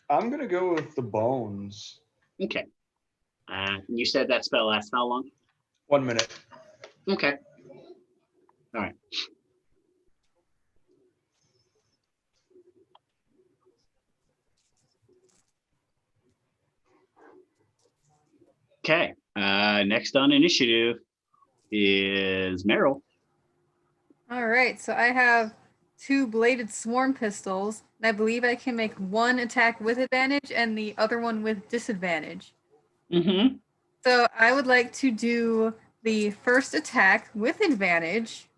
I'm gonna go with the bones. Okay. You said that spell lasts how long? 1 minute. Okay. All right. Okay. Next on initiative is Meriel. All right, so I have 2 bladed swarm pistols. And I believe I can make one attack with advantage and the other one with disadvantage. Mm-hmm. So I would like to do the first attack with advantage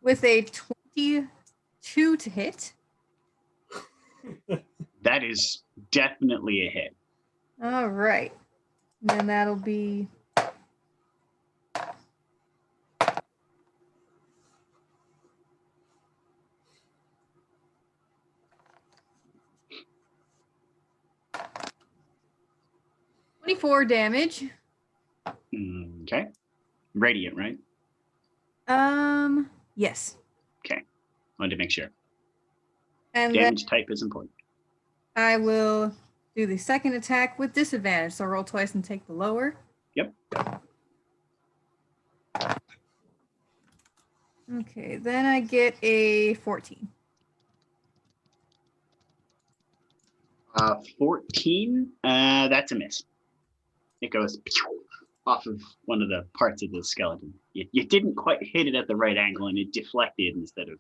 with a 22 to hit. That is definitely a hit. All right. And then that'll be .24 damage. Okay. Radiant, right? Yes. Okay. Wanted to make sure. And Damage type is important. then I will do the second attack with disadvantage. So roll twice and take the lower. Yep. Okay, then I get a 14. 14. That's a miss. It goes off of one of the parts of the skeleton. You didn't quite hit it at the right angle, and it deflected instead of.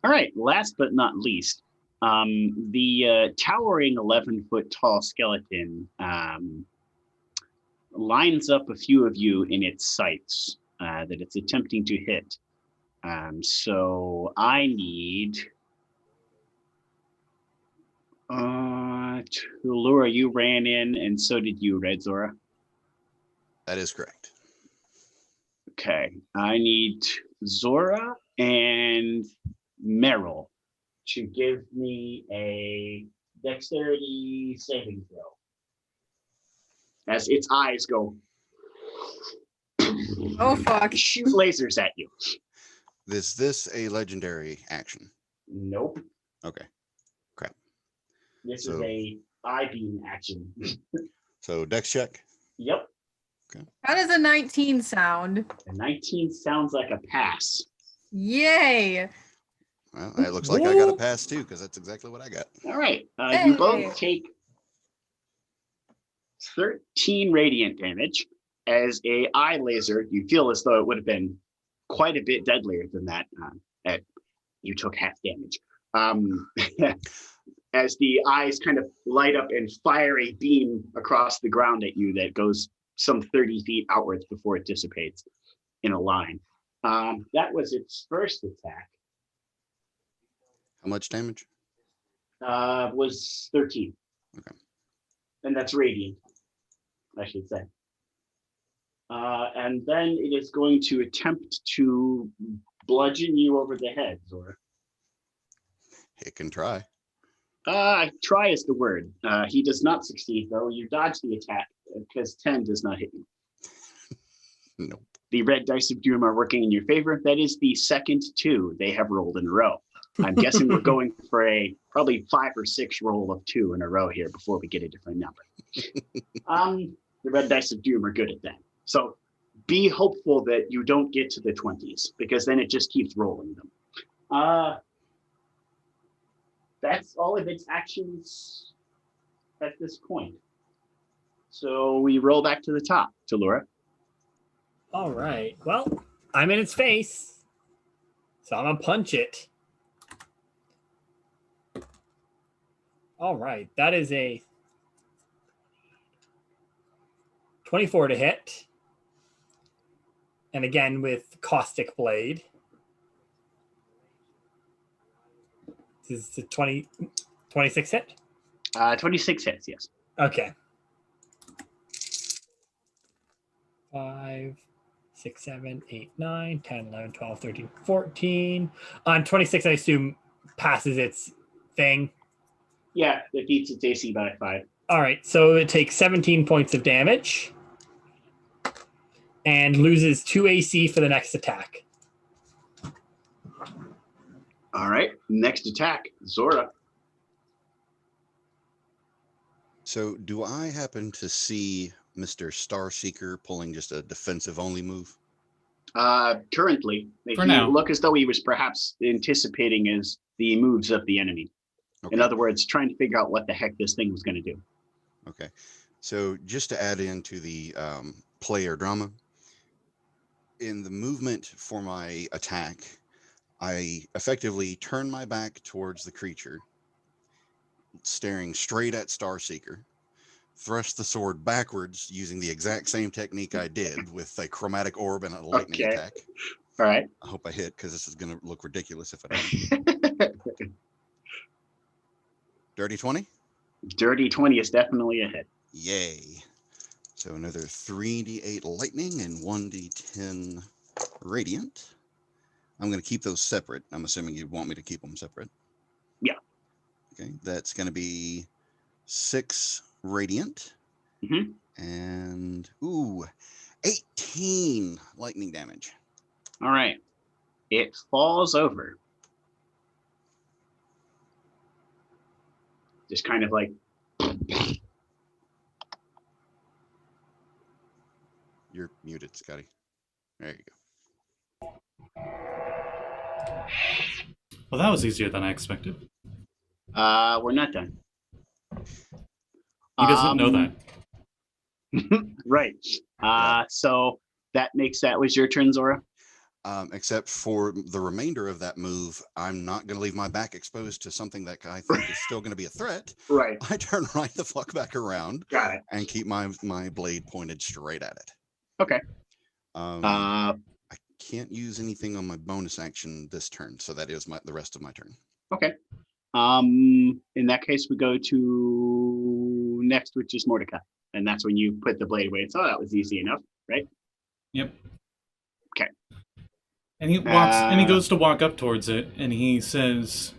All right. Last but not least, the towering 11-foot tall skeleton lines up a few of you in its sights that it's attempting to hit. So I need. Talurra, you ran in, and so did you, right, Zora? That is correct. Okay, I need Zora and Meriel to give me a dexterity saving throw. As its eyes go. Oh fuck! Shoot lasers at you. Is this a legendary action? Nope. Okay. Crap. This is So- a eye beam action. So dex check. Yep. How does a 19 sound? A 19 sounds like a pass. Yay! Well, it looks like I got a pass too, because that's exactly what I got. All right. Hey. You both take 13 radiant damage. As a eye laser, you feel as though it would have been quite a bit deadlier than that. You took half damage. As the eyes kind of light up and fire a beam across the ground at you that goes some 30 feet outwards before it dissipates in a line. That was its first attack. How much damage? Was 13. Okay. And that's radiant, I should say. And then it is going to attempt to bludgeon you over the head, Zora. It can try. Try is the word. He does not succeed, though. You dodge the attack because 10 does not hit you. Nope. The red dice of doom are working in your favor. That is the second 2 they have rolled in a row. I'm guessing we're going for a probably 5 or 6 roll of 2 in a row here before we get a different number. The red dice of doom are good at that. So be hopeful that you don't get to the 20s, because then it just keeps rolling them. That's all of its actions at this point. So we roll back to the top, Talurra. All right. Well, I'm in its face, so I'm gonna punch it. All right. That is a 24 to hit. And again with Caustic Blade. This is a 26 hit? 26 hits, yes. Okay. 5, 6, 7, 8, 9, 10, 11, 12, 13, 14. On 26, I assume passes its thing. Yeah, it beats its AC by 5. All right, so it takes 17 points of damage and loses 2 AC for the next attack. All right, next attack, Zora. So do I happen to see Mr. Starseeker pulling just a defensive only move? Currently, For he now. look as though he was perhaps anticipating as the moves of the enemy. Okay. In other words, trying to figure out what the heck this thing was going to do. Okay. So just to add into the player drama, in the movement for my attack, I effectively turn my back towards the creature, staring straight at Starseeker, thrust the sword backwards using the exact same technique I did with a chromatic orb and a lightning Okay. attack. All right. I hope I hit, because this is going to look ridiculous if I don't. Dirty 20? Dirty 20 is definitely a hit. Yay. So another 3d8 lightning and 1d10 radiant. I'm going to keep those separate. I'm assuming you want me to keep them separate. Yeah. Okay, that's going to be 6 radiant. Mhm. And, 18 lightning damage. All right. It falls over. Just kind of like, You're muted, Scotty. There you go. Well, that was easier than I expected. we're not done. He doesn't know that. Right. So that was your turn, Zora. Except for the remainder of that move, I'm not going to leave my back exposed to something that I think is still going to be a threat. Right. I turn right the fuck back around. Got it. And keep my blade pointed straight at it. Okay. I can't use anything on my bonus action this turn, so that is the rest of my turn. Okay. In that case, we go to next, which is Mordakai, and that's when you put the blade away. So that was easy enough, right? Yep. Okay. And he walks, and he goes to walk up towards it, and he says,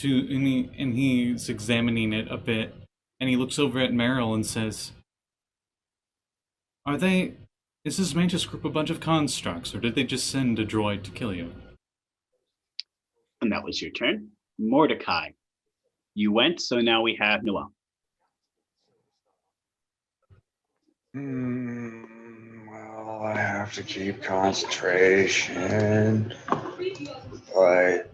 and he's examining it a bit, and he looks over at Meriel and says, is this Mantis group a bunch of constructs, or did they just send a droid to kill you? And that was your turn. Mordakai, you went, so now we have Noelle. Well, I have to keep concentration, but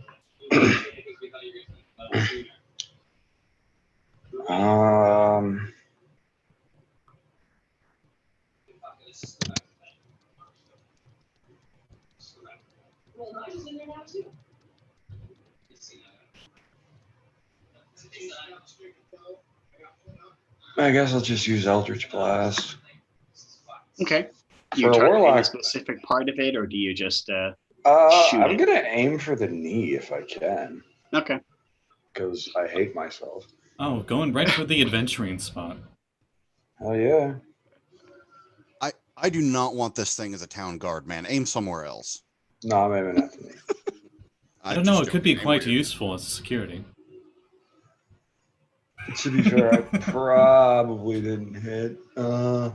I guess I'll just use Eldritch Blast. Okay. Do you For a target warlock, a specific part of it, or do you just shoot I'm it? gonna aim for the knee if I can, Okay. because I hate myself. Oh, going right for the adventuring spot. Hell yeah! I do not want this thing as a town guard, man. Aim somewhere else. No, I'm aiming at the knee. I don't know, it could be Aim quite weird. useful as security. To be fair, I probably didn't hit. I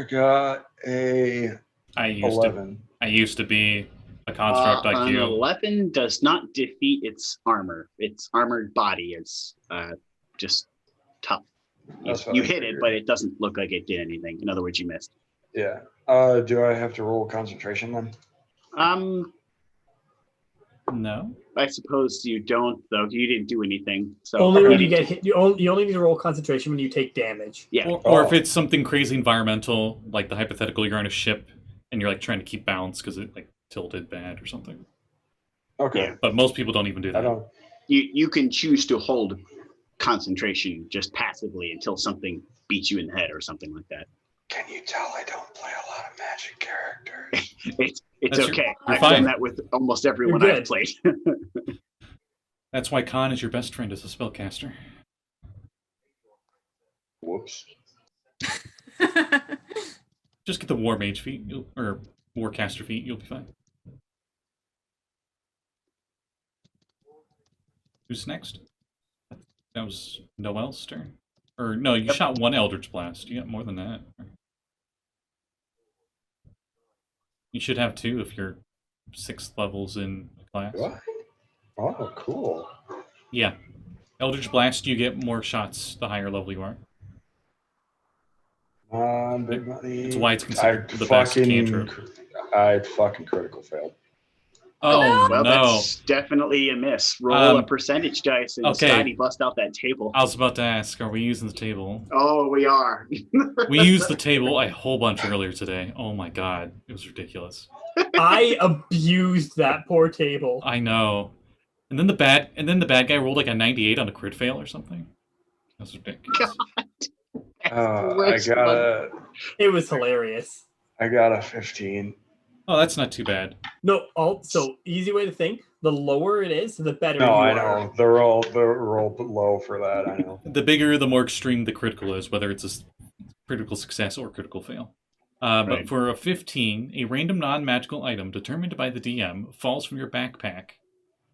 got a I used 11. I used to be a construct like An you. 11 does not defeat its armor. Its armored body is just tough. That's what You I hit it, figured. but it doesn't look like it did anything. In other words, you missed. Yeah. Do I have to roll concentration then? No? I suppose you don't, though. You didn't do anything. So Only when you you get hit. You only need to roll concentration when you take damage. Yeah. Or if Oh. it's something crazy environmental, like the hypothetical you're on a ship and you're like trying to keep balance because it like tilted bad or something. Okay. Yeah. But most people don't even do I that. don't. You can choose to hold concentration just passively until something beats you in the head or something like that. Can you tell I don't play a lot of magic characters? It's That's your- okay. you're I've fine. done that with almost everyone You're I've good. played. That's why Khan is your best friend as a spellcaster. Whoops. Just get the Warmage feat, or Warcaster feat, you'll be fine. Who's next? That was Noelle's turn. Or no, you shot one Eldritch Blast. You got more than that. You should have two if you're 6 levels in a class. What? Oh, cool. Yeah. Eldritch Blast, you get more shots the higher level you are. Big money. It's why it's considered the best cantrip. I fucking critical failed. Oh, Well, no. that's definitely a miss. Roll a percentage dice and okay. Scotty bust out that table. I was about to ask, are we using the table? Oh, we are. We used the table a whole bunch earlier today. Oh my god. It was ridiculous. I abused that poor table. I know. And then the bad guy rolled like a 98 on a crit fail or something. That's ridiculous. It was hilarious. I got a 15. Oh, that's not too bad. No, so easy way to think. The lower it is, the better No, you I are. know. They're all low for that. I know. The bigger, the more extreme the critical is, whether it's a critical success or critical fail. But Right. for a 15, a random non-magical item determined by the DM falls from your backpack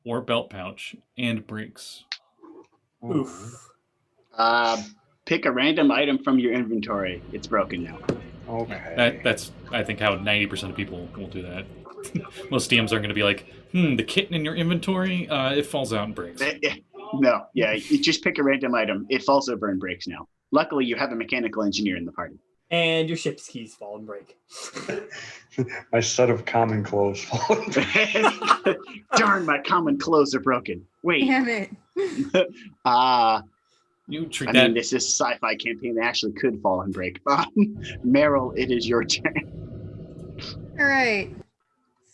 or belt pouch and breaks. Oof. Pick a random item from your inventory. It's broken now. Okay. That's I think how 90% of people will do that. Most DMs aren't going to be like, the kitten in your inventory, it falls out and breaks. No, yeah, you just pick a random item. It falls over and breaks now. Luckily, you have a mechanical engineer in the party. And your ship's keys fall and break. My set of common clothes fallen. Darn, my common clothes are broken. Wait. Damn it. You treat I that. mean, this is a sci-fi campaign that actually could fall and break. Meriel, it is your turn. All right.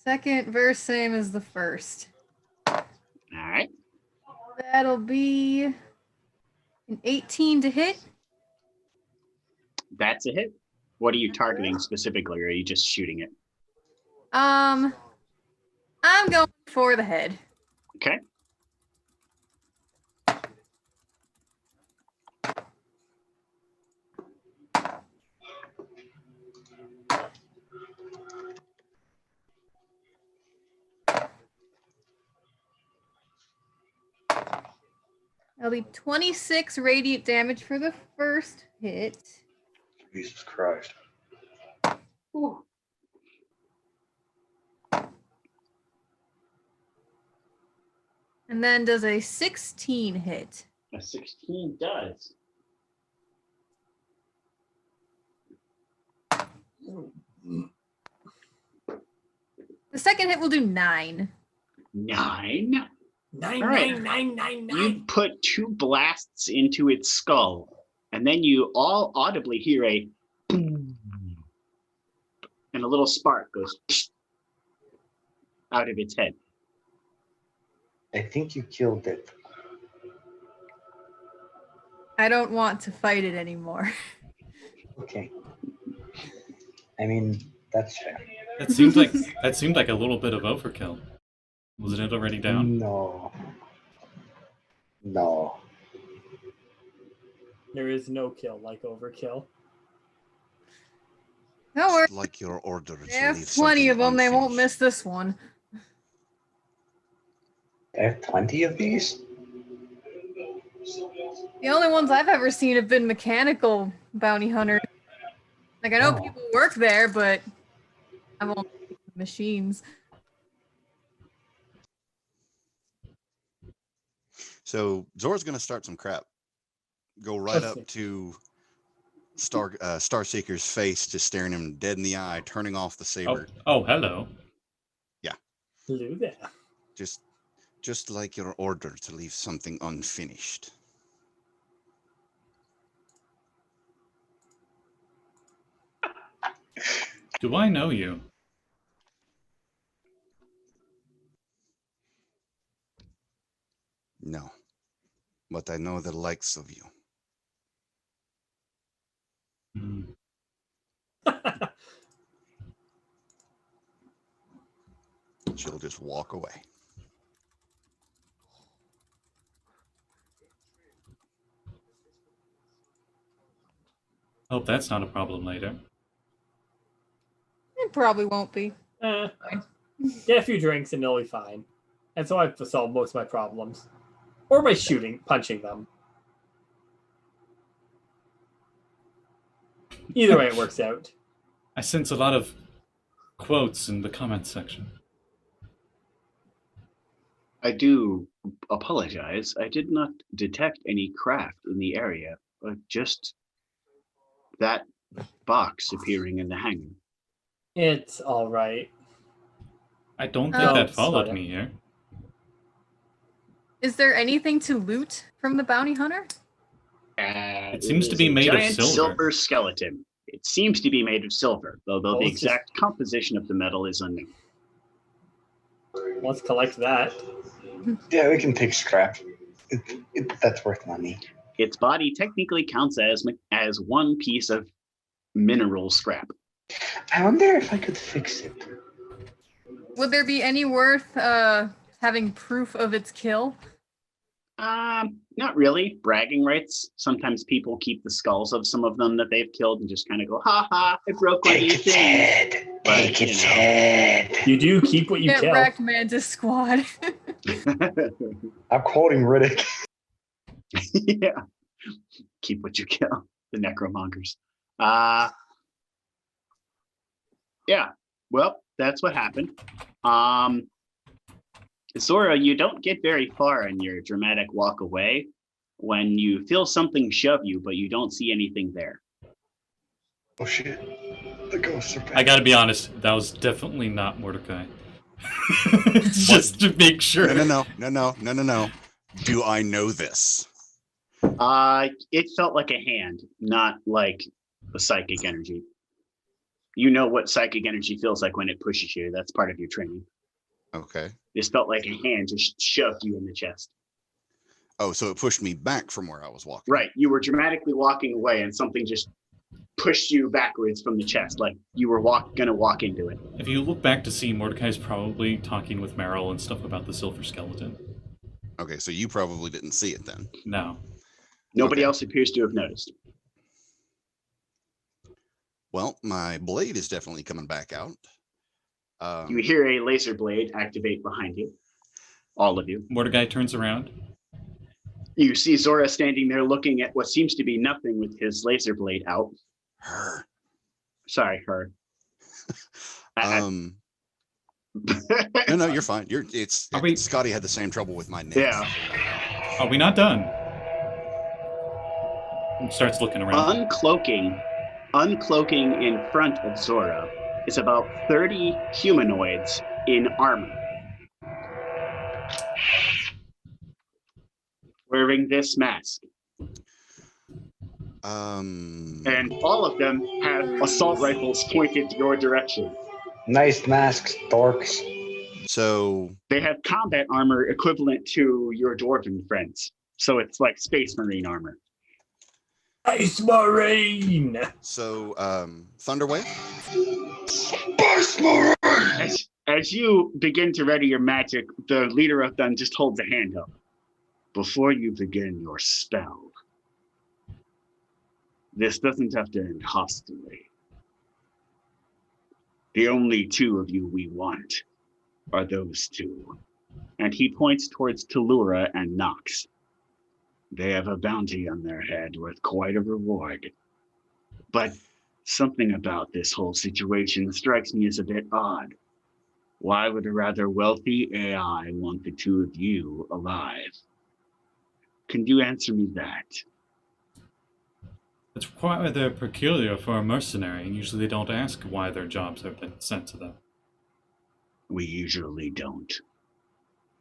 Second verse, same as the first. All right. That'll be an 18 to hit. That's a hit. What are you targeting specifically, or are you just shooting it? I'm going for the head. Okay. That'll be 26 radiant damage for the first hit. Jesus Christ. Ooh. And then does a 16 hit. A 16 does. The second hit will do 9. 9. Nine, All right. nine. You put 2 blasts into its skull, and then you all audibly hear a boom, and a little spark goes out of its head. I think you killed it. I don't want to fight it anymore. Okay. I mean, that's fair. That seemed like a little bit of overkill. Wasn't it already down? No. No. There is no kill like overkill. Don't worry. Like your order to They have leave 20 of them. something They won't unfinished. miss this one. I have 20 of these? The only ones I've ever seen have been mechanical bounty hunters. Like, I know Oh. people work there, but I've only seen machines. So Zora's going to start some crap. Go right Let's see. up to Starseeker's face, just staring him dead in the eye, turning off the saber. Oh, hello. Hello there. Just like your order to leave something unfinished. Do I know you? No, but I know the likes of you. Hmm. She'll just walk away. Hope that's not a problem later. It probably won't be. Get a few drinks and they'll be fine. And so I've solved most of my problems. Or by punching them. Either way, it works out. I sense a lot of quotes in the comments section. I do apologize. I did not detect any craft in the area, but just that box appearing in the hangar. It's all right. I don't think Oh, that followed sorry. me here. Is there anything to loot from the bounty hunter? It seems to is be a made of giant silver. skeleton. It seems to be made of silver, though Oh, the it's just- exact composition of the metal is unknown. Let's collect that. Yeah, we can take scrap. That's worth money. Its body technically counts as one piece of mineral scrap. I wonder if I could fix it. Would there be any worth having proof of its kill? Not really. Bragging rights. Sometimes people keep the skulls of some of them that they've killed and just kind of go, ha ha, I broke one of Take these its things. head. But, Take its you know. head. You do keep what you Get kill. wrecked, Mantis Squad. I'm quoting Riddick. Yeah. Keep what you kill. The necromongers. Yeah. Well, that's what happened. Zora, you don't get very far in your dramatic walk away when you feel something shove you, but you don't see anything there. Oh shit. The ghosts are back. I gotta be honest, that was definitely not Mordakai. Just to make sure. No. Do I know this? It felt like a hand, not like a psychic energy. You know what psychic energy feels like when it pushes you. That's part of your training. Okay. This felt like a hand just shoved you in the chest. Oh, so it pushed me back from where I was walking. Right. You were dramatically walking away and something just pushed you backwards from the chest, like you were gonna walk into it. If you look back to see, Mordecai's probably talking with Meriel and stuff about the silver skeleton. Okay, so you probably didn't see it then. No. Nobody Okay. else appears to have noticed. Well, my blade is definitely coming back out. You hear a laser blade activate behind you. All of you. Mordecai turns around. You see Zora standing there looking at what seems to be nothing with his laser blade out. Her. Sorry, her. No, you're fine. Scotty had the same trouble with my name. Yeah. Are we not done? He starts looking around. Uncloaking in front of Zora is about 30 humanoids in armor. Wearing this mask. And all of them have assault rifles pointed your direction. Nice masks, dorks. So they have combat armor equivalent to your dwarven friends. So it's like Space Marine armor. Ice Marine! So, Thunderwave? Space Marine! As you begin to ready your magic, the leader of them just holds a hand up. Before you begin your spell, this doesn't have to end hostilely. The only two of you we want are those two. And he points towards Talurra and Nox. They have a bounty on their head worth quite a reward. But something about this whole situation strikes me as a bit odd. Why would a rather wealthy AI want the two of you alive? Can you answer me that? It's rather peculiar for a mercenary. Usually they don't ask why their jobs have been sent to them. We usually don't.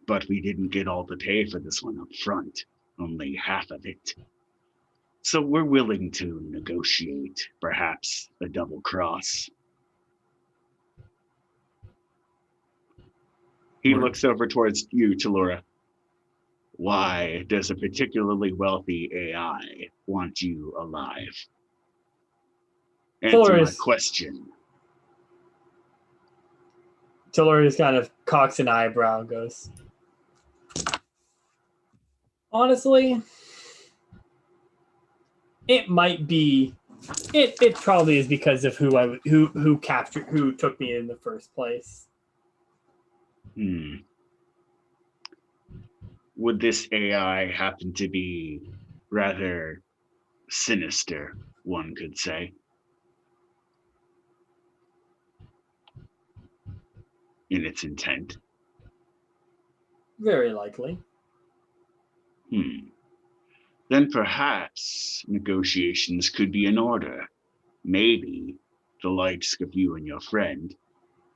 But we didn't get all the pay for this one up front. Only half of it. So we're willing to negotiate, perhaps a double cross. He looks over towards you, Talurra. Why does a particularly wealthy AI want you alive? Answer my question. Talurra just kind of cocks an eyebrow and goes, honestly, it might be. It probably is because of who took me in the first place. Would this AI happen to be rather sinister, one could say? In its intent? Very likely. Then perhaps negotiations could be in order. Maybe the likes of you and your friend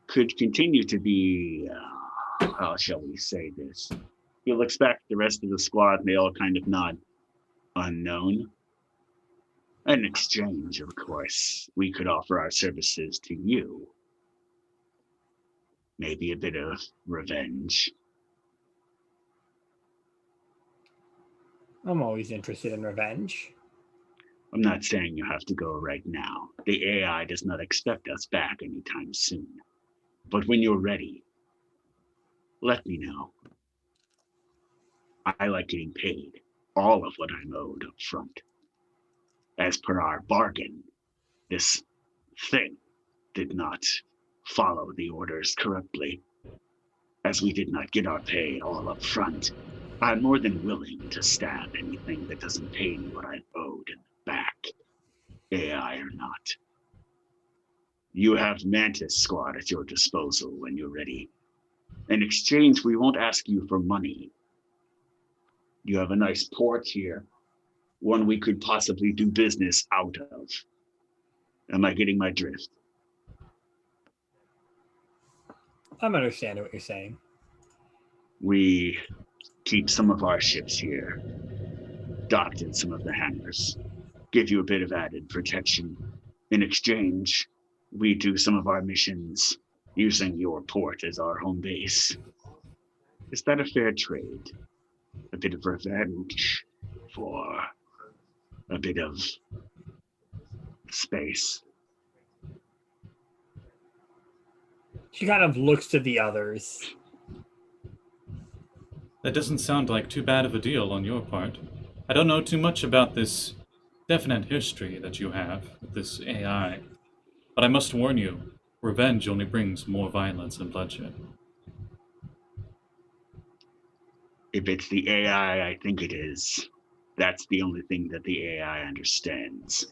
could continue to be, how shall we say this? He looks back at the rest of the squad and they all kind of nod. Unknown. In exchange, of course, we could offer our services to you. Maybe a bit of revenge. I'm always interested in revenge. I'm not saying you have to go right now. The AI does not expect us back anytime soon. But when you're ready, let me know. I like getting paid all of what I'm owed up front. As per our bargain, this thing did not follow the orders correctly. As we did not get our pay all up front, I'm more than willing to stab anything that doesn't pay me what I've owed in the back, AI or not. You have Mantis Squad at your disposal when you're ready. In exchange, we won't ask you for money. You have a nice port here, one we could possibly do business out of. Am I getting my drift? I'm understanding what you're saying. We keep some of our ships here. adopted some of the hammers, give you a bit of added protection. In exchange, we do some of our missions using your port as our home base. Is that a fair trade? A bit of revenge for a bit of space. She kind of looks to the others. That doesn't sound like too bad of a deal on your part. I don't know too much about this definite history that you have with this AI, but I must warn you, revenge only brings more violence and bloodshed. If it's the AI I think it is, that's the only thing that the AI understands.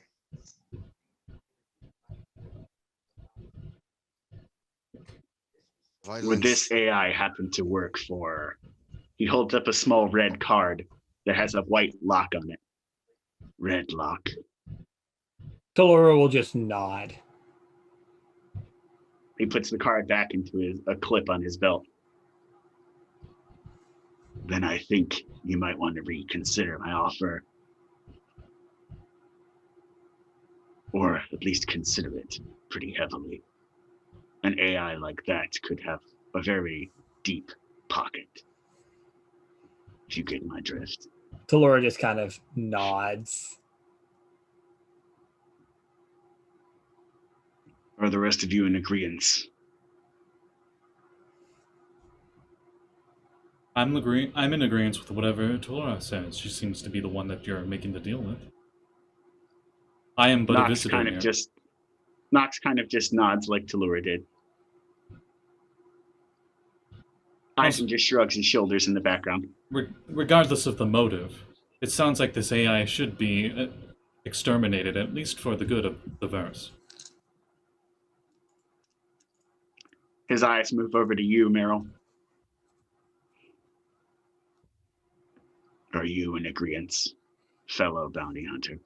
Would this AI happen to work for... He holds up a small red card that has a white lock on it. Red lock. Talurra will just nod. He puts the card back into a clip on his belt. Then I think you might want to reconsider my offer. Or at least consider it pretty heavily. An AI like that could have a very deep pocket. If you get my drift. Talurra just kind of nods. Are the rest of you in agreement? I'm in agreement with whatever Talurra says. She seems to be the one that you're making the deal with. I am but a visitor here. Nox kind of just nods like Talurra did. Eisen just shrugs his shoulders in the background. Regardless of the motive, it sounds like this AI should be exterminated, at least for the good of the verse. His eyes move over to you, Meriel. Are you in agreement, fellow bounty hunter?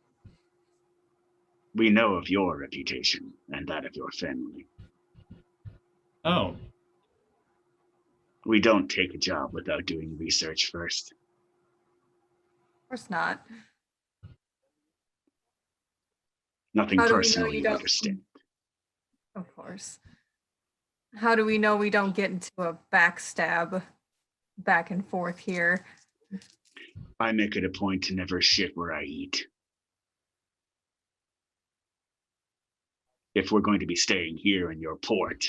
We know of your reputation and that of your family. Oh. We don't take a job without doing research first. Of course not. Nothing How do we know personal, you don't- understand. Of course. How do we know we don't get into a backstab back and forth here? I make it a point to never shit where I eat. If we're going to be staying here in your port,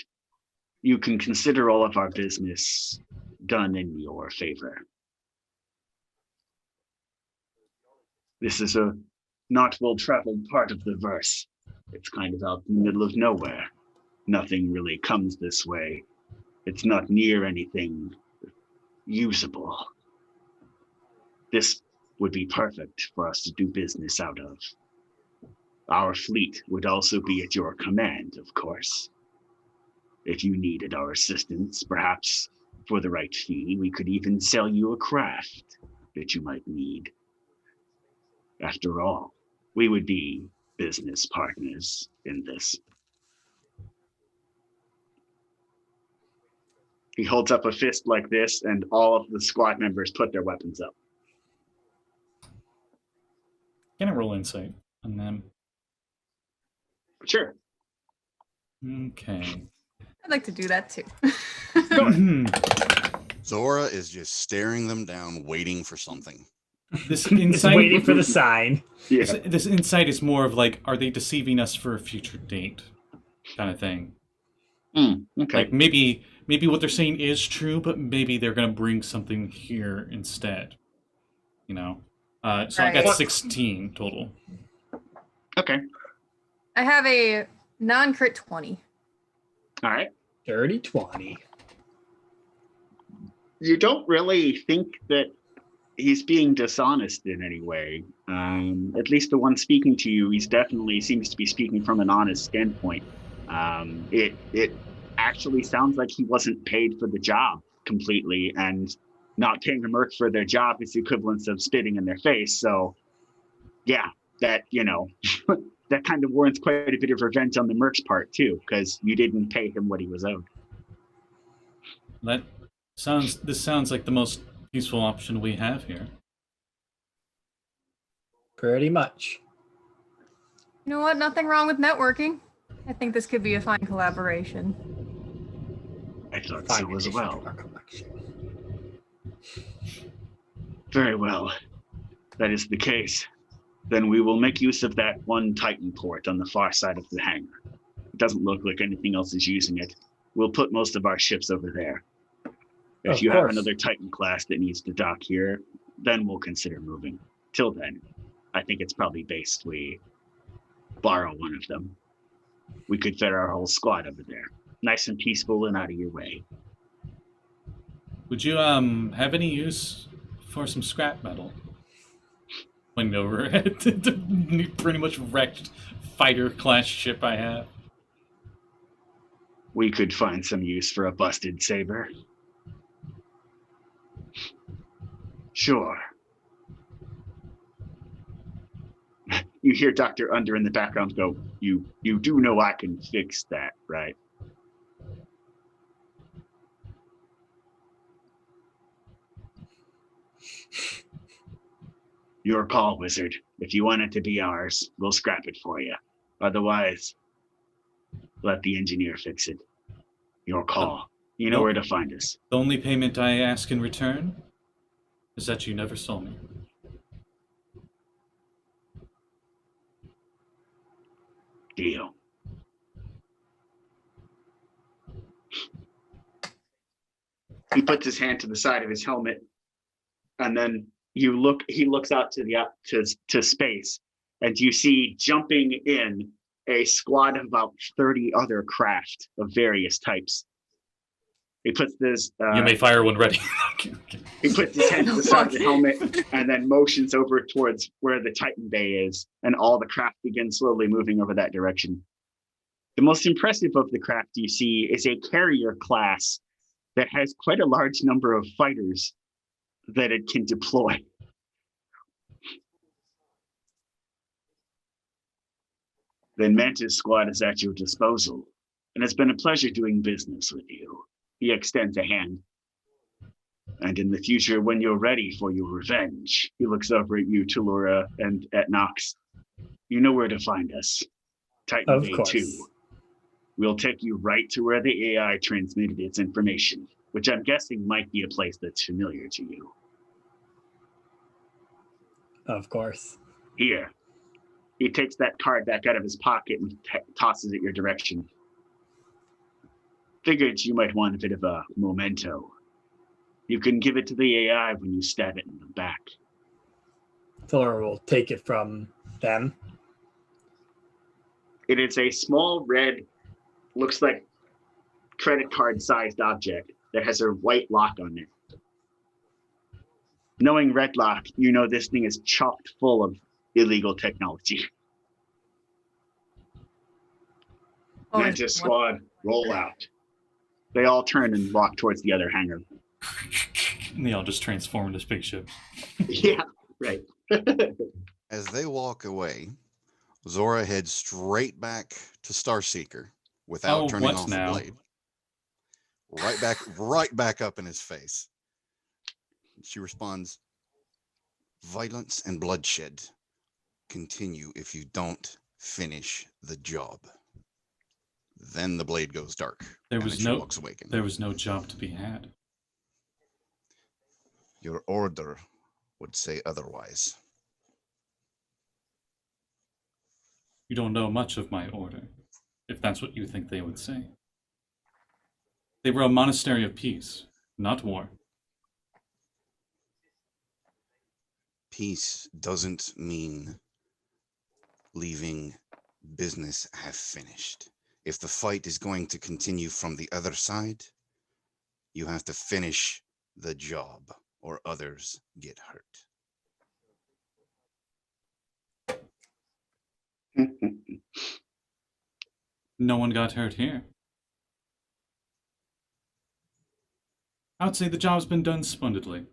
you can consider all of our business done in your favor. This is a not well-traveled part of the verse. It's kind of out in the middle of nowhere. Nothing really comes this way. It's not near anything usable. This would be perfect for us to do business out of. Our fleet would also be at your command, of course. If you needed our assistance, perhaps for the right fee, we could even sell you a craft that you might need. After all, we would be business partners in this. He holds up a fist like this, and all of the squad members put their weapons up. Can I roll insight on them? Sure. Okay. I'd like to do that too. Zora is just staring them down, waiting for something. This Just insight, waiting for the sign. Yeah. this insight is more of like, are they deceiving us for a future date, kind of thing. Okay. Like maybe what they're saying is true, but maybe they're gonna bring something here instead. You know. So I got Right. 16 total. Okay. I have a non-crit 20. All right. Dirty 20. You don't really think that he's being dishonest in any way. At least the one speaking to you, he's definitely seems to be speaking from an honest standpoint. It actually sounds like he wasn't paid for the job completely, and not paying a merc for their job is the equivalent of spitting in their face. So, yeah, that, you know, that kind of warrants quite a bit of revenge on the merc's part too, because you didn't pay him what he was owed. This sounds like the most peaceful option we have here. Pretty much. You know what? Nothing wrong with networking. I think this could be a fine collaboration. I thought Fine so as addition well. to our collection. Very well. That is the case. Then we will make use of that one Titan port on the far side of the hangar. It doesn't look like anything else is using it. We'll put most of our ships over there. If Of you have course. another Titan class that needs to dock here, then we'll consider moving. Till then, I think it's probably best we borrow one of them. We could fit our whole squad over there. Nice and peaceful and out of your way. Would you have any use for some scrap metal? Pointing over at the pretty much wrecked fighter class ship I have. We could find some use for a busted saber. Sure. You hear Dr. Under in the background go, you do know I can fix that, right? Your call, wizard. If you want it to be ours, we'll scrap it for you. Otherwise, let the engineer fix it. Your call. You know where to find us. The only payment I ask in return is that you never saw me. Deal. He puts his hand to the side of his helmet, and then he looks out to space, and you see jumping in a squad of about 30 other craft of various types. He puts this You may fire when ready. he puts his hand to the side of the helmet and then motions over towards where the Titan Bay is, and all the craft begin slowly moving over that direction. The most impressive of the craft you see is a carrier class that has quite a large number of fighters that it can deploy. The Mantis squad is at your disposal, and it's been a pleasure doing business with you. He extends a hand. And in the future, when you're ready for your revenge, he looks over at you, Talurra, and at Nox. You know where to find us. Titan Of Bay course. 2. We'll take you right to where the AI transmitted its information, which I'm guessing might be a place that's familiar to you. Of course. Here. He takes that card back out of his pocket and tosses it your direction. Figured you might want a bit of a memento. You can give it to the AI when you stab it in the back. Talurra will take it from them. It is a small red, looks like credit card sized object that has a white lock on it. Knowing Red Lock, you know this thing is chocked full of illegal technology. Oh, Mantis squad, roll out. They all turn and walk towards the other hangar. And they all just transform into spaceships. Yeah, right. As they walk away, Zora heads straight back to Starseeker without turning what off now? the blade. Right back up in his face. She responds, "Violence and bloodshed continue if you don't finish the job." Then the blade goes dark. There and was then she walks away again. There was no job to be had. Your order would say otherwise. You don't know much of my order, if that's what you think they would say. They were a monastery of peace, not war. Peace doesn't mean leaving business half finished. If the fight is going to continue from the other side, you have to finish the job or others get hurt. No one got hurt here. I would say the job's been done splendidly.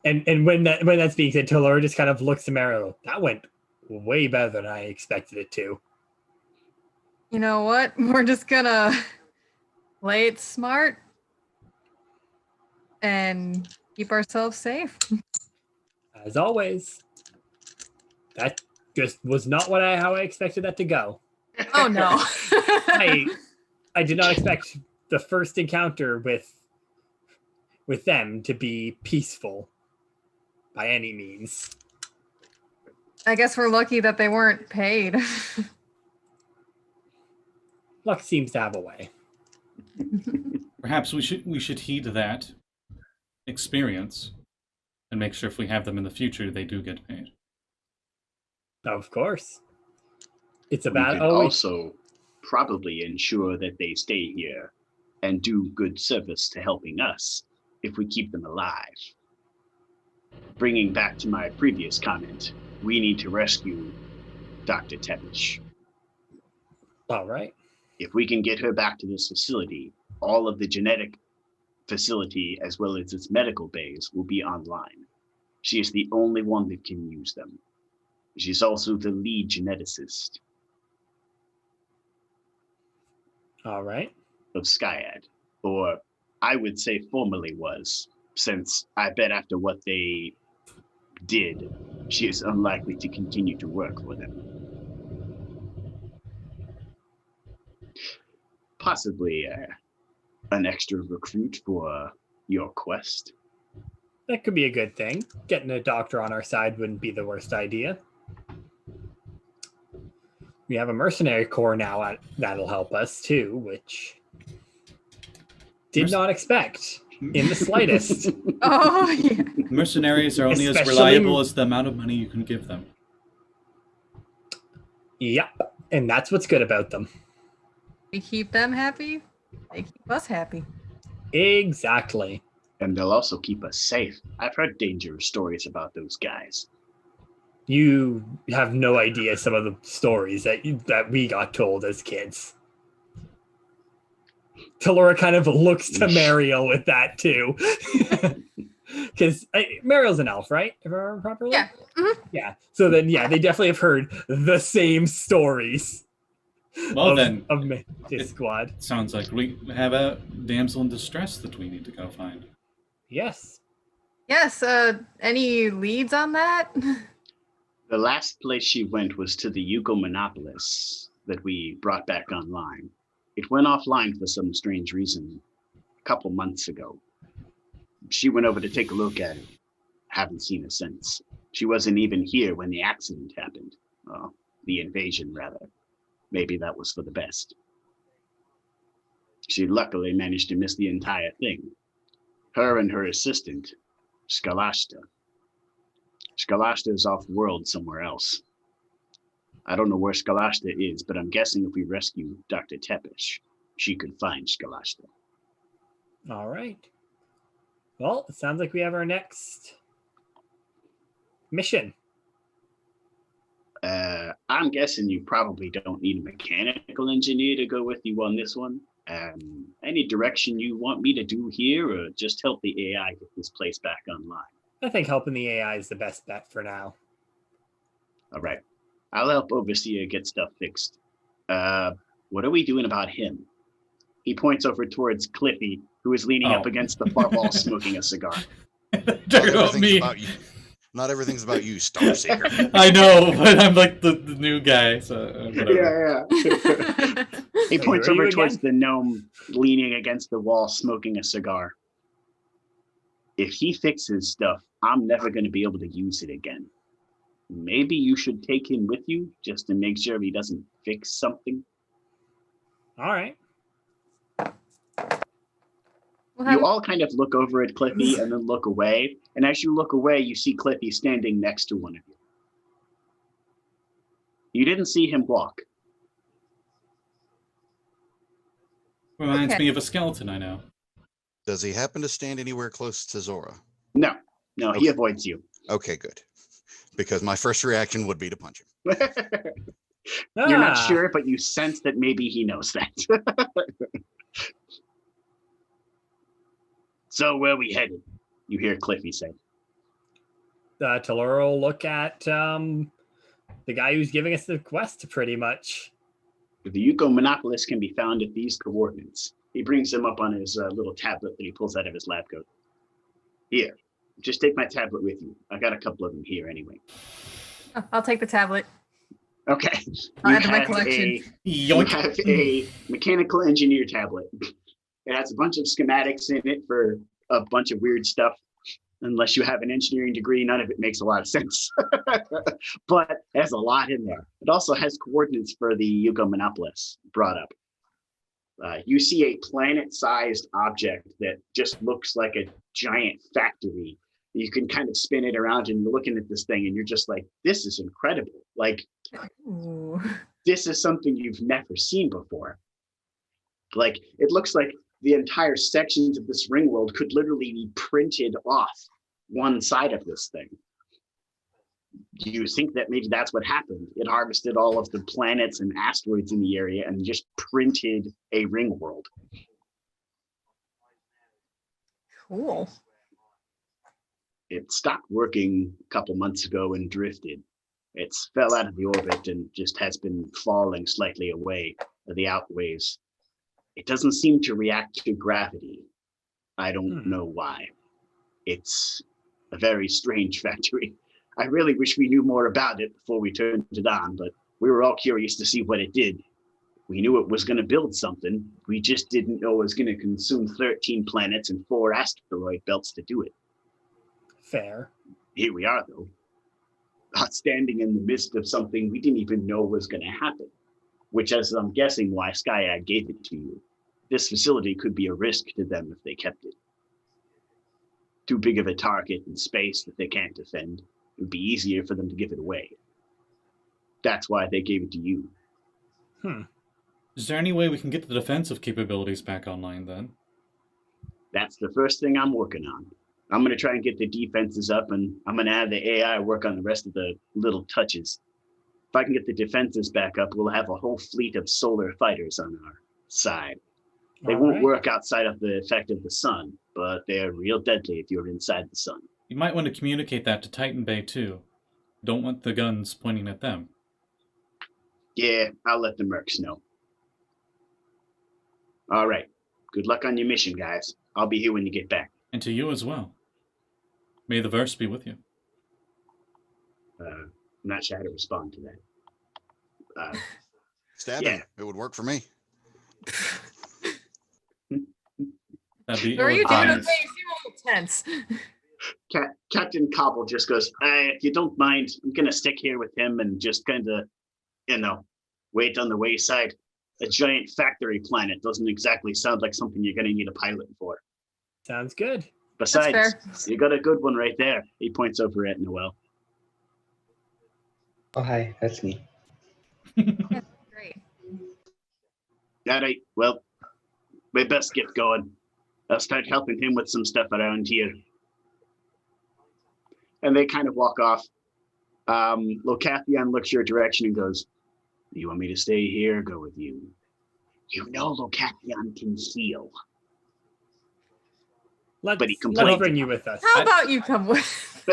And when that's being said, Talurra just kind of looks at Meriel. That went way better than I expected it to. You know what? We're just gonna play it smart and keep ourselves safe. As always, that just was not how I expected that to go. Oh no. I did not expect the first encounter with them to be peaceful by any means. I guess we're lucky that they weren't paid. Luck seems to have a way. Perhaps we should heed that experience and make sure if we have them in the future, they do get paid. Of course. It's We about could also probably ensure that they stay here and do good service to helping us if we keep them alive. Bringing back to my previous comment, we need to rescue Dr. Tepish. all right. If we can get her back to this facility, all of the genetic facility as well as its medical bays will be online. She is the only one that can use them. She's also the lead geneticist All right. of Skyad, or I would say formerly was, since I bet after what they did, she is unlikely to continue to work for them. Possibly an extra recruit for your quest. That could be a good thing. Getting a doctor on our side wouldn't be the worst idea. We have a mercenary corps now that'll help us too, which did not expect in the slightest. Oh yeah. Mercenaries are only as Especially- reliable as the amount of money you can give them. Yep. And that's what's good about them. We keep them happy, they keep us happy. Exactly. And they'll also keep us safe. I've heard dangerous stories about those guys. You have no idea some of the stories that we got told as kids. Talurra kind of looks to Meriel with that too. Because Meriel's an elf, right? If I remember properly? Yeah. Mhm. Yeah. So then, yeah, they definitely have heard the same stories. Well, then, of this squad. sounds like we have a damsel in distress that we need to go find. Yes. Yes, any leads on that? The last place she went was to the Yugo Monopolis that we brought back online. It went offline for some strange reason a couple months ago. She went over to take a look at it. Haven't seen her since. She wasn't even here when the accident happened. The invasion, rather. Maybe that was for the best. She luckily managed to miss the entire thing. Her and her assistant, Kalashtar. Kalashtar's off-world somewhere else. I don't know where Kalashtar is, but I'm guessing if we rescue Dr. Tepish, she could find Kalashtar. All right. Well, it sounds like we have our next mission. I'm guessing you probably don't need a mechanical engineer to go with you on this one. Any direction you want me to do here, or just help the AI get this place back online? I think helping the AI is the best bet for now. All right. I'll help Overseer get stuff fixed. What are we doing about him? He points over towards Cliffy, who is leaning up against the far wall smoking a cigar. Talk about me. Not everything's about you, Starseeker. I know, but I'm like the new guy, so whatever. Yeah. He points Where are over you towards again? the gnome leaning against the wall smoking a cigar. If he fixes stuff, I'm never going to be able to use it again. Maybe you should take him with you just to make sure he doesn't fix something. All right. We'll have You all kind of look over at Cliffy and then look away. And as you look away, you see Cliffy standing next to one of you. You didn't see him walk. Reminds Okay. me of a skeleton I know. Does he happen to stand anywhere close to Zora? No, he Okay. avoids you. Okay, good. Because my first reaction would be to punch him. You're not Ah, sure, but you sense that maybe he knows that. So where we headed? You hear Cliffy say. Talurra will look at the guy who's giving us the quest, pretty much. The Yuko Monopolis can be found at these coordinates. He brings them up on his little tablet that he pulls out of his lab coat. Here, just take my tablet with you. I got a couple of them here anyway. Oh, I'll take the tablet. Okay. I'll You add to my have collection. you have a mechanical engineer tablet. It has a bunch of schematics in it for a bunch of weird stuff. Unless you have an engineering degree, none of it makes a lot of sense. But it has a lot in there. It also has coordinates for the Yugo Monopolis brought up. You see a planet-sized object that just looks like a giant factory. You can kind of spin it around and you're looking at this thing and you're just like, this is incredible. Like, Ooh. this is something you've never seen before. Like, it looks like the entire sections of this ring world could literally be printed off one side of this thing. Do you think that maybe that's what happened? It harvested all of the planets and asteroids in the area and just printed a ring world. Cool. It stopped working a couple months ago and drifted. It's fell out of the orbit and just has been falling slightly away the outways. It doesn't seem to react to gravity. I don't know why. It's a very strange factory. I really wish we knew more about it before we turned it on, but we were all curious to see what it did. We knew it was going to build something. We just didn't know it was going to consume 13 planets and 4 asteroid belts to do it. Fair. Here we are, though, standing in the midst of something we didn't even know was going to happen, which is, I'm guessing, why Skyak gave it to you. This facility could be a risk to them if they kept it. Too big of a target in space that they can't defend. It would be easier for them to give it away. That's why they gave it to you. Is there any way we can get the defensive capabilities back online then? That's the first thing I'm working on. I'm going to try and get the defenses up, and I'm going to have the AI work on the rest of the little touches. If I can get the defenses back up, we'll have a whole fleet of solar fighters on our side. They won't work outside of the effect of the sun, but they're real deadly if you're inside the sun. You might want to communicate that to Titan Bay too. Don't want the guns pointing at them. Yeah, I'll let the mercs know. All right. Good luck on your mission, guys. I'll be here when you get back. And to you as well. May the verse be with you. I'm not sure how to respond to that. Stabbing. Yeah. It would work for me. That'd be What are you doing ill-advised. up there? You seem a little tense. Captain Cobble just goes, if you don't mind, I'm going to stick here with him and just kind of, wait on the wayside. A giant factory planet doesn't exactly sound like something you're going to need a pilot for. Sounds good. Besides, you got a good one right there. He points over at Noelle. Oh, hi, that's me. Great. All right, well, we best get going. I'll start helping him with some stuff around here. And they kind of walk off. Locathion looks your direction and goes, you want me to stay here or go with you? You know Locathion can heal. Let's But he complains bring you with us. How about you come with?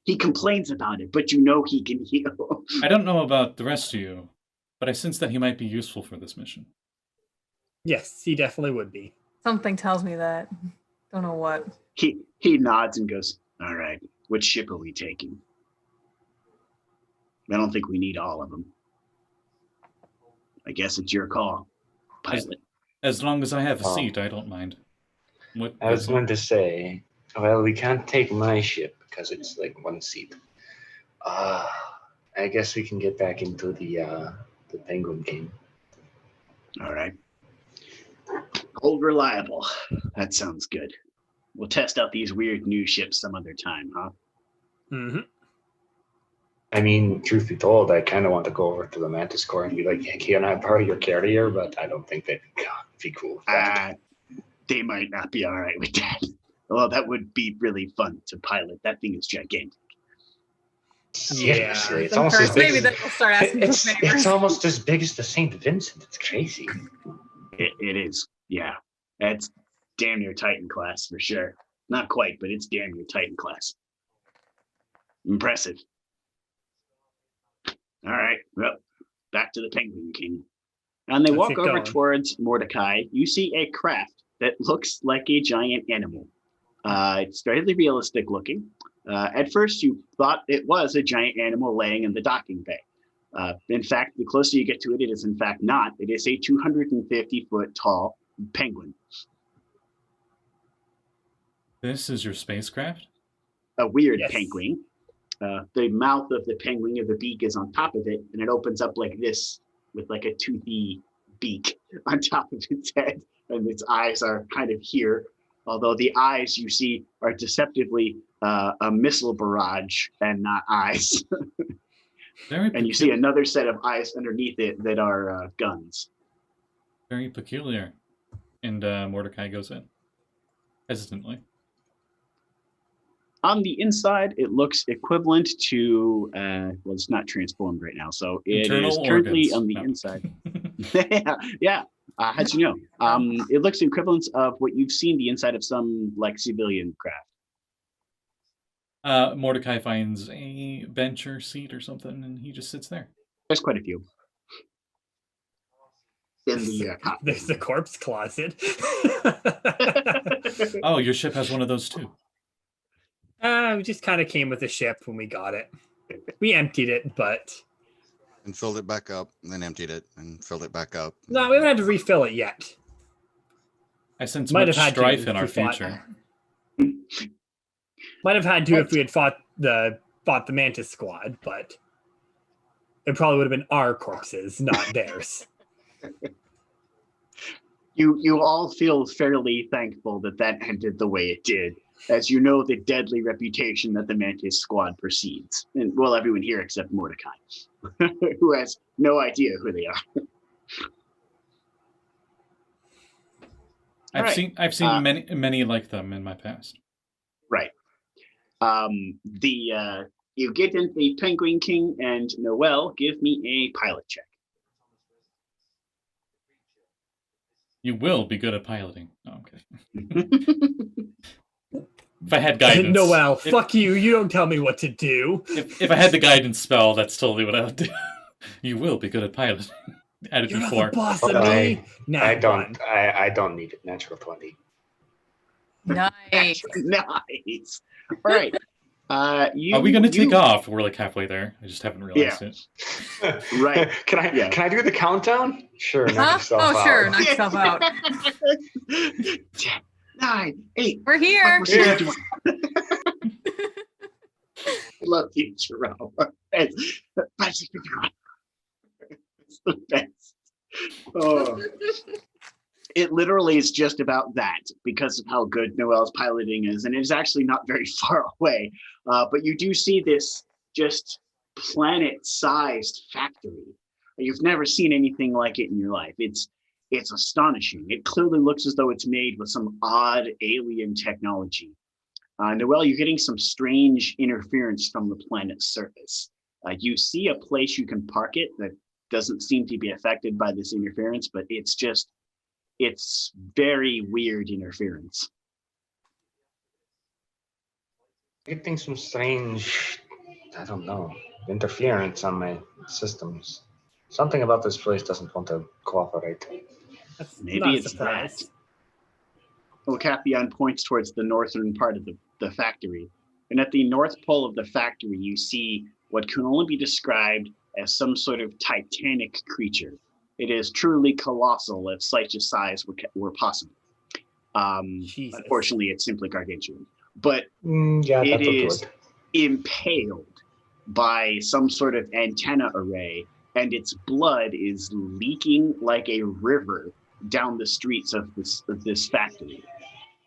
He complains about it, but you know he can heal. I don't know about the rest of you, but I sense that he might be useful for this mission. Yes, he definitely would be. Something tells me that. Don't know what. He nods and goes, all right, which ship are we taking? I don't think we need all of them. I guess it's your call, pilot. As long as I have a Oh. seat, I don't mind. What I was going to say, well, we can't take my ship because it's like one seat. I guess we can get back into the Penguin game. All right. Old reliable. That sounds good. We'll test out these weird new ships some other time, huh? Mm-hmm. I mean, truth be told, I kind of want to go over to the Mantis Corps and be like, yeah, can I borrow your carrier? But I don't think they'd be cool with that. They might not be all right with that. Well, that would be really fun to pilot. That thing is gigantic. Seriously, it's Then almost as first, big maybe as, then we'll start asking for favors. it's almost as big as the St. Vincent. It's crazy. It is. Yeah. That's damn near Titan class for sure. Not quite, but it's damn near Titan class. Impressive. All right. Well, back to the Penguin King. And they Let's walk get over going. towards Mordakai. You see a craft that looks like a giant animal. It's fairly realistic looking. At first, you thought it was a giant animal laying in the docking bay. In fact, the closer you get to it, it is in fact not. It is a 250-foot tall penguin. This is your spacecraft? A weird Yes. penguin. The mouth of the penguin, or the beak, is on top of it, and it opens up like this with like a toothy beak on top of its head, and its eyes are kind of here. Although the eyes you see are deceptively a missile barrage and not eyes. Very And you see another set of eyes underneath it that are guns. Very peculiar. And Mordakai goes in. Hesitantly. On the inside, it looks equivalent to, well, it's not transformed right now, so it Internal is currently organs. on the No. inside. Yeah. How'd you know? It looks equivalent of what you've seen the inside of some like civilian craft. Mordecai finds a bench or seat or something, and he just sits there. There's quite a few. In the cockpit. There's the corpse closet. Oh, your ship has one of those too. We just kind of came with the ship when we got it. We emptied it, but And filled it back up, and then emptied it, and filled it back up. no, we haven't had to refill it yet. I sense Might much have had to strife if in our we fought- future. Might have had to if we had fought the Mantis squad, but it probably would have been our corpses, not theirs. You all feel fairly thankful that ended the way it did, as you know the deadly reputation that the Mantis squad precedes. And well, everyone here except Mordecai, who has no idea who they are. I've Right. seen many like them in my past. Right. You get into the Penguin King and Noelle. Give me a pilot check. You will be good at piloting. Oh, okay. If I had guidance. Noelle, fuck you. You don't tell me what to do. If I had the guidance spell, that's totally what I would do. You will be good at piloting. Added You're not before. the boss of Okay. me. Nah, I don't need it. Natural 20. Nice. Nice. All right. Are we going to take off? We're like halfway there. I just haven't realized it. Right. Can I do the countdown? Sure. knock Huh? yourself Oh, out. sure. Knock yourself out. 10, 9, 8. We're here. I love you, Jerome. It's the best. Oh. It literally is just about that because of how good Noelle's piloting is, and it's actually not very far away. But you do see this just planet-sized factory. You've never seen anything like it in your life. It's astonishing. It clearly looks as though it's made with some odd alien technology. Noelle, you're getting some strange interference from the planet's surface. You see a place you can park it that doesn't seem to be affected by this interference, but it's very weird interference. Getting some strange, I don't know, interference on my systems. Something about this place doesn't want to cooperate. That's Maybe not a it's surprise. that. Capion points towards the northern part of the factory. And at the north pole of the factory, you see what can only be described as some sort of titanic creature. It is truly colossal if such a size were possible. Jesus. Unfortunately, it's simply gargantuan. But Yeah, it that would is work. impaled by some sort of antenna array, and its blood is leaking like a river down the streets of this factory.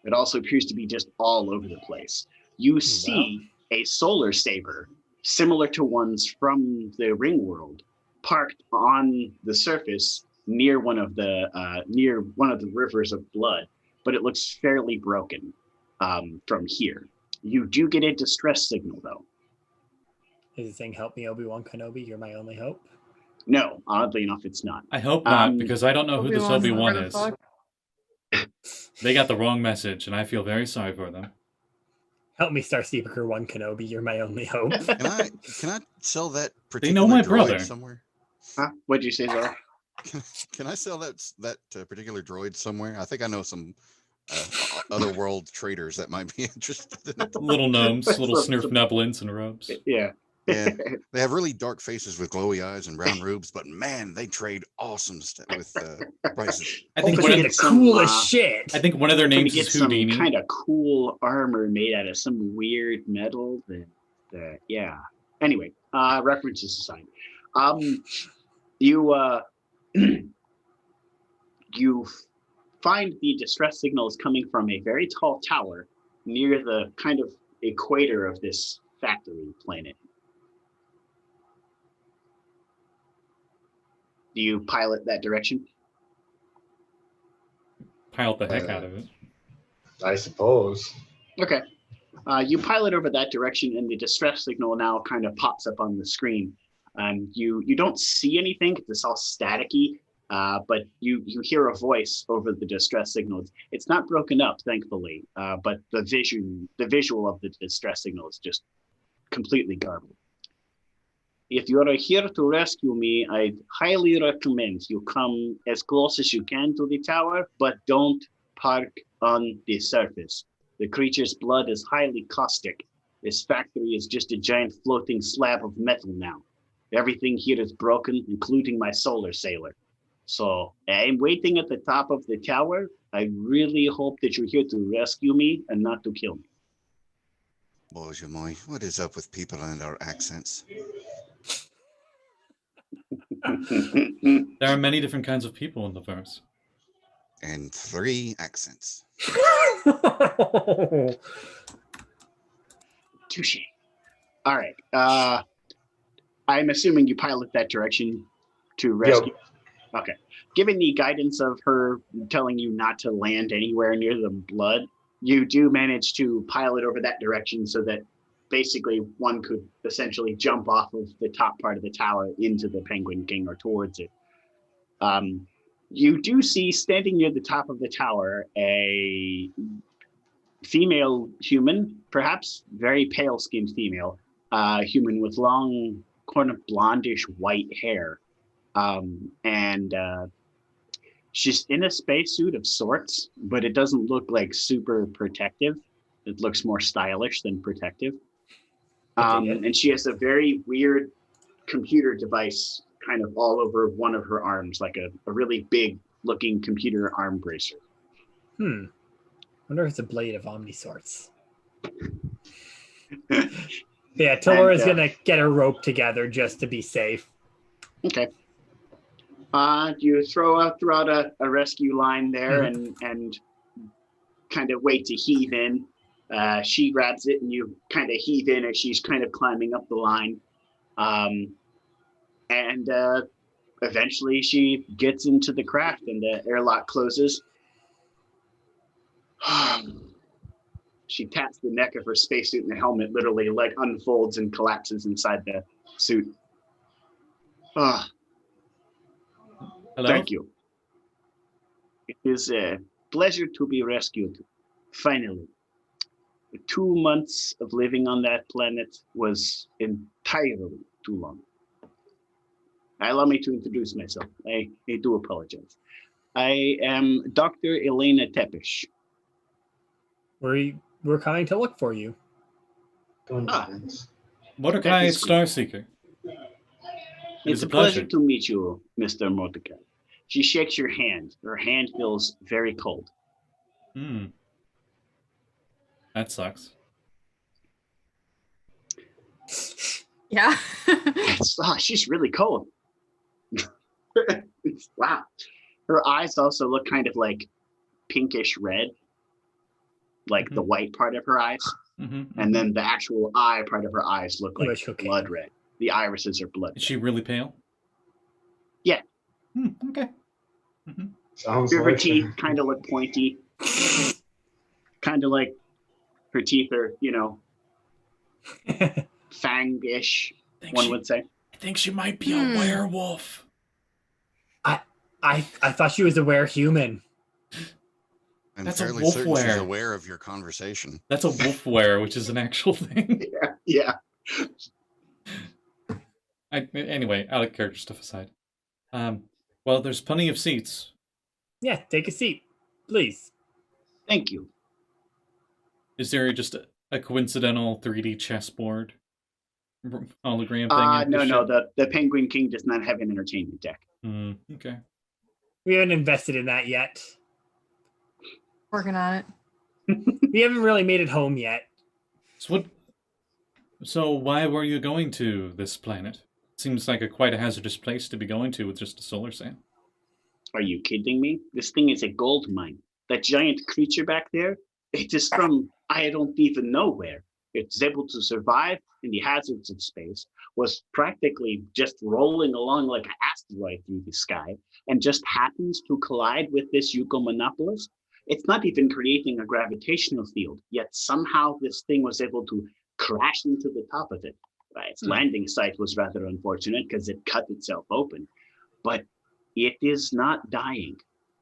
It also appears to be just all over the place. You see a solar saber, similar to ones from the Ring World, parked on the surface near one of the rivers of blood, but it looks fairly broken from here. You do get a distress signal, though. Is it saying, help me, Obi-Wan Kenobi? You're my only hope. No, oddly enough, it's not. I hope not, because I don't know who this Obi-Wan where the is. fuck? They got the wrong message, and I feel very sorry for them. Help me, Starseeker 1 Kenobi. You're my only hope. Can I sell that They particular know my droid brother. somewhere? Huh? What'd you say, Zora? Can I sell that particular droid somewhere? I think I know some otherworld traders that might be interested in it. Little gnomes, little snurfnublins in robes. Yeah. Yeah, they have really dark faces with glowy eyes and brown robes, but man, they trade awesome with prices. I think Hopefully one the of, coolest shit. I think one of their Trying to names get is some Houdini. kind of cool armor made out of some weird metal that yeah. Anyway, references aside. You you find the distress signals coming from a very tall tower near the kind of equator of this factory planet. Do you pilot that direction? Piled the heck out of it. I suppose. Okay. You pilot over that direction, and the distress signal now kind of pops up on the screen. You don't see anything because it's all staticky, but you hear a voice over the distress signal. It's not broken up, thankfully, but the visual of the distress signal is just completely garbled. If you are here to rescue me, I'd highly recommend you come as close as you can to the tower, but don't park on the surface. The creature's blood is highly caustic. This factory is just a giant floating slab of metal now. Everything here is broken, including my solar sailor. So I'm waiting at the top of the tower. I really hope that you're here to rescue me and not to kill me. Bonjour, moi. What is up with people and our accents? There are many different kinds of people in the verse. And 3 accents. Touche. All right. I'm assuming you pilot that direction to rescue. Yep. Okay. Given the guidance of her telling you not to land anywhere near the blood, you do manage to pilot over that direction so that basically one could essentially jump off of the top part of the tower into the Penguin King or towards it. You do see standing near the top of the tower a female human, perhaps very pale-skinned female, human with long, kind of blondish white hair. And she's in a spacesuit of sorts, but it doesn't look like super protective. It looks more stylish than protective. And she has a very weird computer device kind of all over one of her arms, like a really big looking computer arm bracer. I wonder if it's a blade of Omni sorts. Yeah, Talurra's gonna get a rope together just to be safe. Okay. You throw out a rescue line there and kind of wait to heave in. She grabs it and you kind of heave in as she's kind of climbing up the line. And eventually she gets into the craft and the airlock closes. She taps the neck of her spacesuit and the helmet literally like unfolds and collapses inside the suit. Hello? Thank you. It is a pleasure to be rescued. Finally. 2 months of living on that planet was entirely too long. Allow me to introduce myself. I do apologize. I am Dr. Elena Tepesh. We're coming to look for you. Mordakai Starseeker. It's a pleasure to meet you, Mr. Mordakai. She shakes your hand. Her hand feels very cold. That sucks. Yeah. She's really cold. Wow. Her eyes also look kind of like pinkish red, like the white part of her eyes. And then the actual eye part of her eyes look like blood red. The irises are blood red. Is she really pale? Yeah. Okay. Her teeth kind of look pointy. Kind of like her teeth are, fang-ish, one would say. I think she might be a werewolf. I thought she was a were-human. I'm That's fairly a wolf certain she's were. aware of your conversation. That's a wolf were, which is an actual thing. Yeah. Anyway, out of character stuff aside. Well, there's plenty of seats. Yeah, take a seat, please. Thank you. Is there just a coincidental 3D chessboard hologram thing? No. The Penguin King does not have an entertainment deck. Okay. We haven't invested in that yet. Working on it. We haven't really made it home yet. So why were you going to this planet? Seems like quite a hazardous place to be going to with just a solar sail. Are you kidding me? This thing is a gold mine. That giant creature back there, it is from I don't even know where. It's able to survive in the hazards of space, was practically just rolling along like an asteroid through the sky, and just happens to collide with this Monopolist. It's not even creating a gravitational field, yet somehow this thing was able to crash into the top of it. Its landing site was rather unfortunate because it cut itself open, but it is not dying.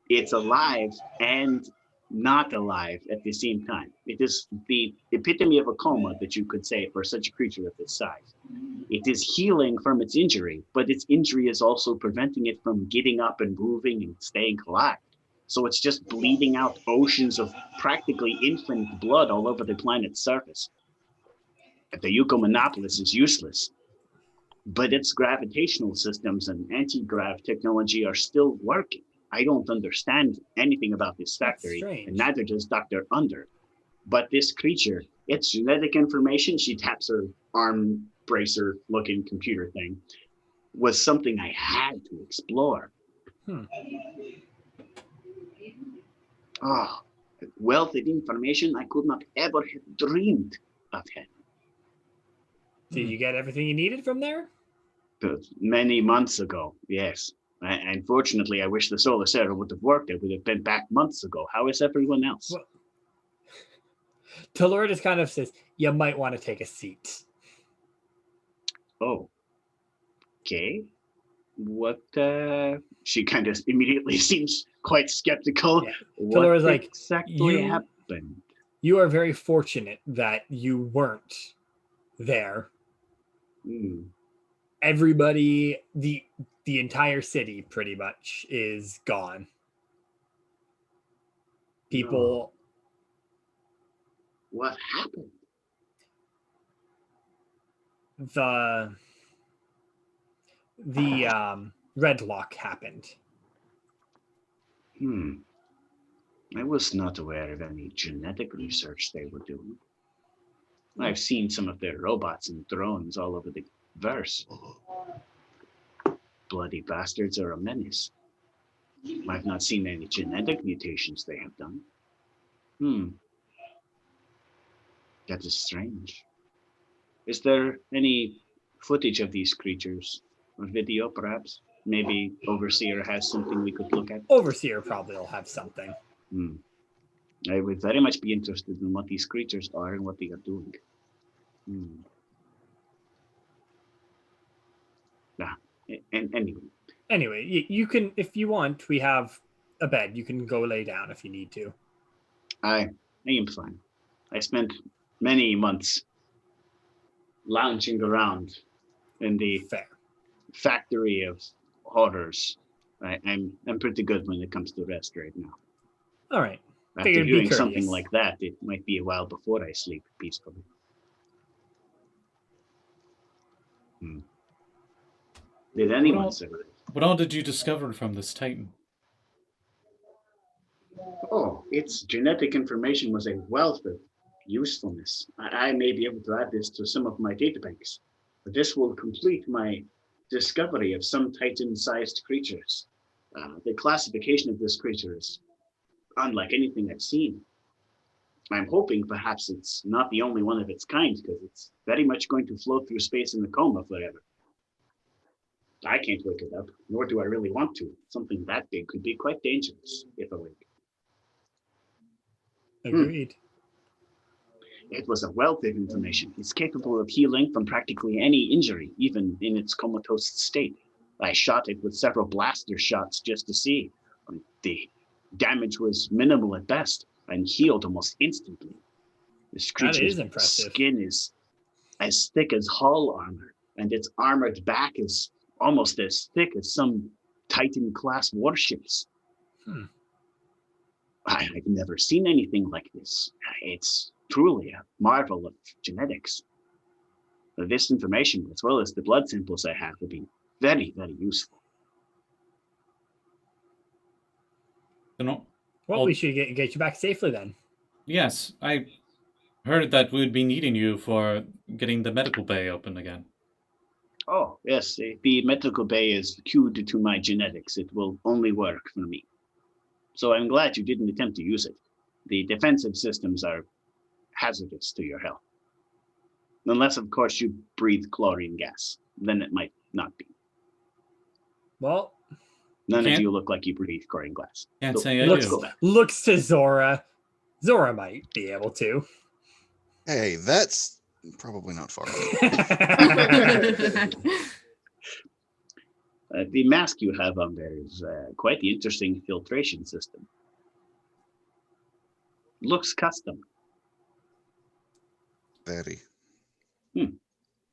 It's alive and not alive at the same time. It is the epitome of a coma that you could say for such a creature of this size. It is healing from its injury, but its injury is also preventing it from getting up and moving and staying alive. So it's just bleeding out oceans of practically infinite blood all over the planet's surface. The Monopolist is useless, but its gravitational systems and anti-grav technology are still working. I don't understand anything about this factory, and neither does Dr. Under. But this creature, its genetic information, she taps her arm bracer-looking computer thing, was something I had to explore. Oh, wealth of information I could not ever have dreamed of having. Did you get everything you needed from there? Many months ago, yes. Unfortunately, I wish the solar sail would have worked. It would have been back months ago. How is everyone else? Well, Talurra just kind of says, you might want to take a seat. Oh. Okay. What, she kind of immediately seems quite skeptical. Yeah. What Talurra's like, exactly happened? You are very fortunate that you weren't there. Everybody, the entire city pretty much is gone. People. What happened? The Redlock happened. I was not aware of any genetic research they were doing. I've seen some of their robots and drones all over the verse. Bloody bastards are a menace. I've not seen any genetic mutations they have done. That is strange. Is there any footage of these creatures? Or video, perhaps? Maybe Overseer has something we could look at? Overseer probably will have something. I would very much be interested in what these creatures are and what they are doing. And anyway, you can, if you want, we have a bed. You can go lay down if you need to. I am fine. I spent many months lounging around in the factory of horrors. I'm pretty good when it comes to rest right now. All right. After doing something like that, it might be a while before I sleep peacefully. Did anyone say that? What all did you discover from this Titan? Oh, its genetic information was a wealth of usefulness. I may be able to add this to some of my databanks, but this will complete my discovery of some Titan-sized creatures. The classification of this creature is unlike anything I've seen. I'm hoping perhaps it's not the only one of its kind, because it's very much going to float through space in a coma forever. I can't wake it up, nor do I really want to. Something that big could be quite dangerous if awake. Agreed. It was a wealth of information. It's capable of healing from practically any injury, even in its comatose state. I shot it with several blaster shots just to see. The damage was minimal at best and healed almost instantly. This creature's skin is as thick as hull armor, and its armored back is almost as thick as some Titan-class warships. I've never seen anything like this. It's truly a marvel of genetics. This information, as well as the blood samples I have, will be very, very useful. Well, Well, we should get you back safely then. yes, I heard that we would be needing you for getting the medical bay open again. Oh, yes, the medical bay is cued to my genetics. It will only work for me. So I'm glad you didn't attempt to use it. The defensive systems are hazardous to your health. Unless, of course, you breathe chlorine gas. Then it might not be. Well, None of you look like you breathe chlorine gas. Can't So say I let's do. go back. looks to Zora. Zora might be able to. Hey, that's probably not far. The mask you have on there is quite the interesting filtration system. Looks custom. Very.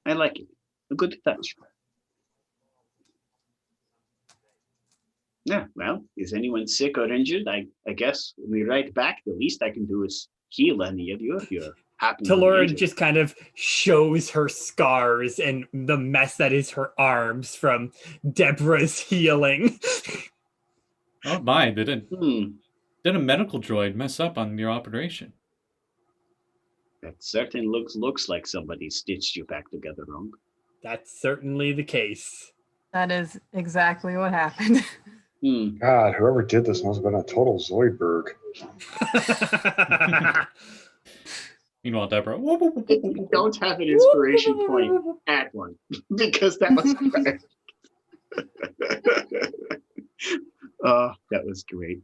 I like it. A good touch. Yeah, well, is anyone sick or injured? I guess when we write back, the least I can do is heal any of you if you're happy. Talurra just kind of shows her scars and the mess that is her arms from Deborah's healing. Oh my, did a medical droid mess up on your operation? That certainly looks like somebody stitched you back together wrong. That's certainly the case. That is exactly what happened. God, whoever did this must have been a total Zoidberg. Meanwhile, Deborah. You don't have an inspiration point, add one. Because that was great. Oh, that was great.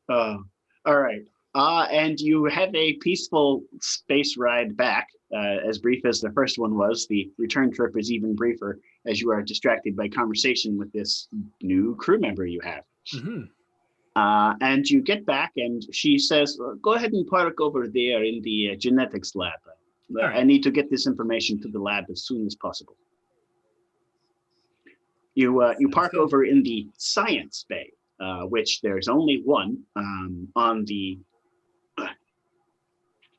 All right. And you have a peaceful space ride back. As brief as the first one was, the return trip is even briefer as you are distracted by conversation with this new crew member you have. Mm-hmm. And you get back and she says, go ahead and park over there in the genetics lab. Right. I need to get this information to the lab as soon as possible. You park over in the science bay, which there's only one on the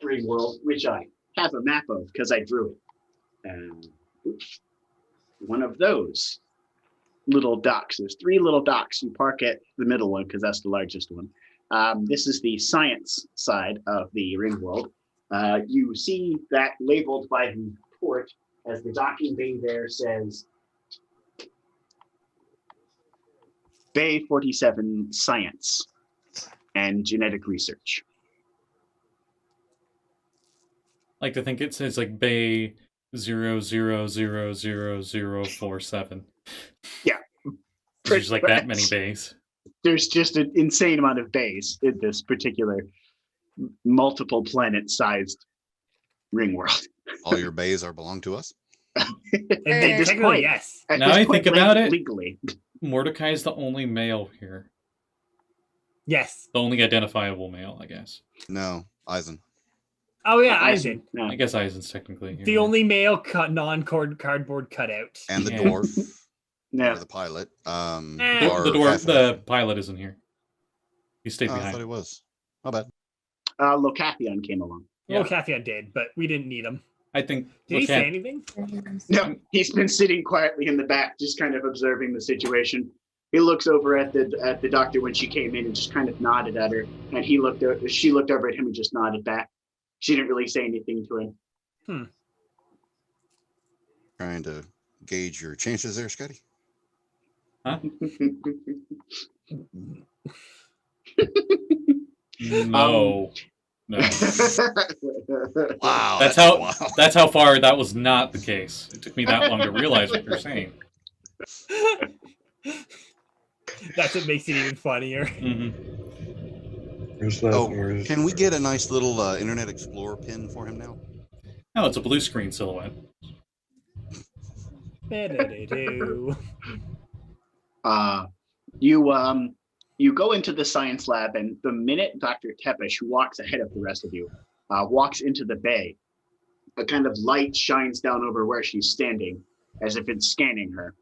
ring world, which I have a map of because I drew it. One of those little docks. There's 3 little docks. You park at the middle one because that's the largest one. This is the science side of the ring world. You see that labeled by the port as the docking bay there says Bay 47 Science and Genetic Research. Like to think it says like Bay 00000047. Yeah. There's just like that many bays. There's just an insane amount of bays in this particular multiple planet sized ring world. All your bays belong to us? Technically, yes. Now I think about it, legally. Mordakai is the only male here. Yes. The only identifiable male, I guess. No, Eisen. Oh yeah, Eisen. No. I guess Eisen's technically here. The only male cardboard cutout. And the Yeah. dwarf. No. Or the pilot. The dwarf, the pilot isn't here. He stayed I behind. thought he was. My bad. Locathion came along. Yeah. Well, Cathian did, but we didn't need him. I think. Did he Locat- say anything? No, he's been sitting quietly in the back, just kind of observing the situation. He looks over at the doctor when she came in and just kind of nodded at her, and she looked over at him and just nodded back. She didn't really say anything to him. Trying to gauge your chances there, Scotty. Huh? No. No. Wow. That's how far that was not the case. It took me that long to realize what you're saying. That's what makes it even funnier. Mm-hmm. Can we get a nice little Internet Explorer pin for him now? No, it's a blue screen silhouette. You go into the science lab, and the minute Dr. Tepesh, who walks ahead of the rest of you, walks into the bay, a kind of light shines down over where she's standing, as if it's scanning her.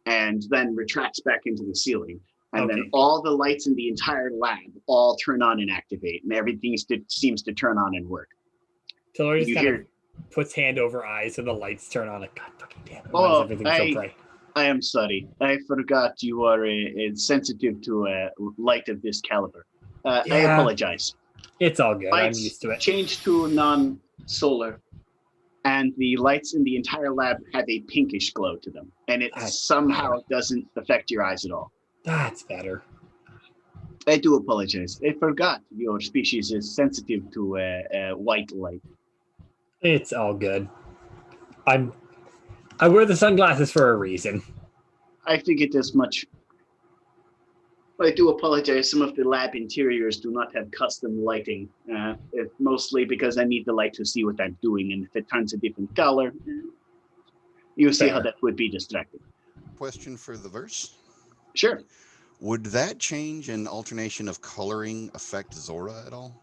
and then retracts back into the ceiling. And Okay. then all the lights in the entire lab all turn on and activate, and everything seems to turn on and work. Talurra just You kind hear- of puts hand over eyes and the lights turn on. Like, God fucking damn it! Why Oh, is everything so bright? I am sorry. I forgot you are sensitive to light of this caliber. I Yeah. apologize. It's all good. I'm Lights used to it. change to non-solar, and the lights in the entire lab have a pinkish glow to them, and it That's somehow doesn't affect your eyes at all. That's better. I do apologize. I forgot your species is sensitive to white light. It's all good. I wear the sunglasses for a reason. I figured as much. I do apologize. Some of the lab interiors do not have custom lighting. It's mostly because I need the light to see what I'm doing, and if it turns a different color, you see how Fair. that would be distracting. Question for the verse. Sure. Would that change and alternation of coloring affect Zora at all?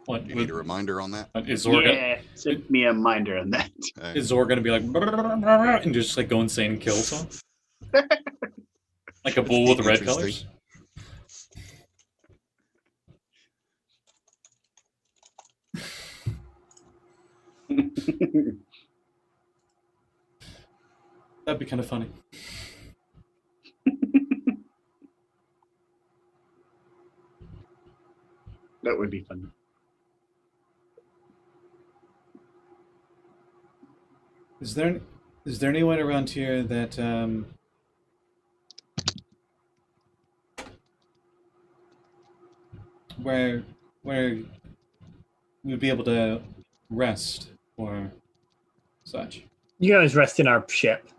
What Do you need a reminder on that? is Zora? Yeah, send me a reminder on that. Okay. Is Zora gonna be like and just like go insane and kill someone? Like a bull with red colors? That'd be kind of funny. That would be fun. Is there anyone around here that where we'd be able to rest or such You guys rest in our ship.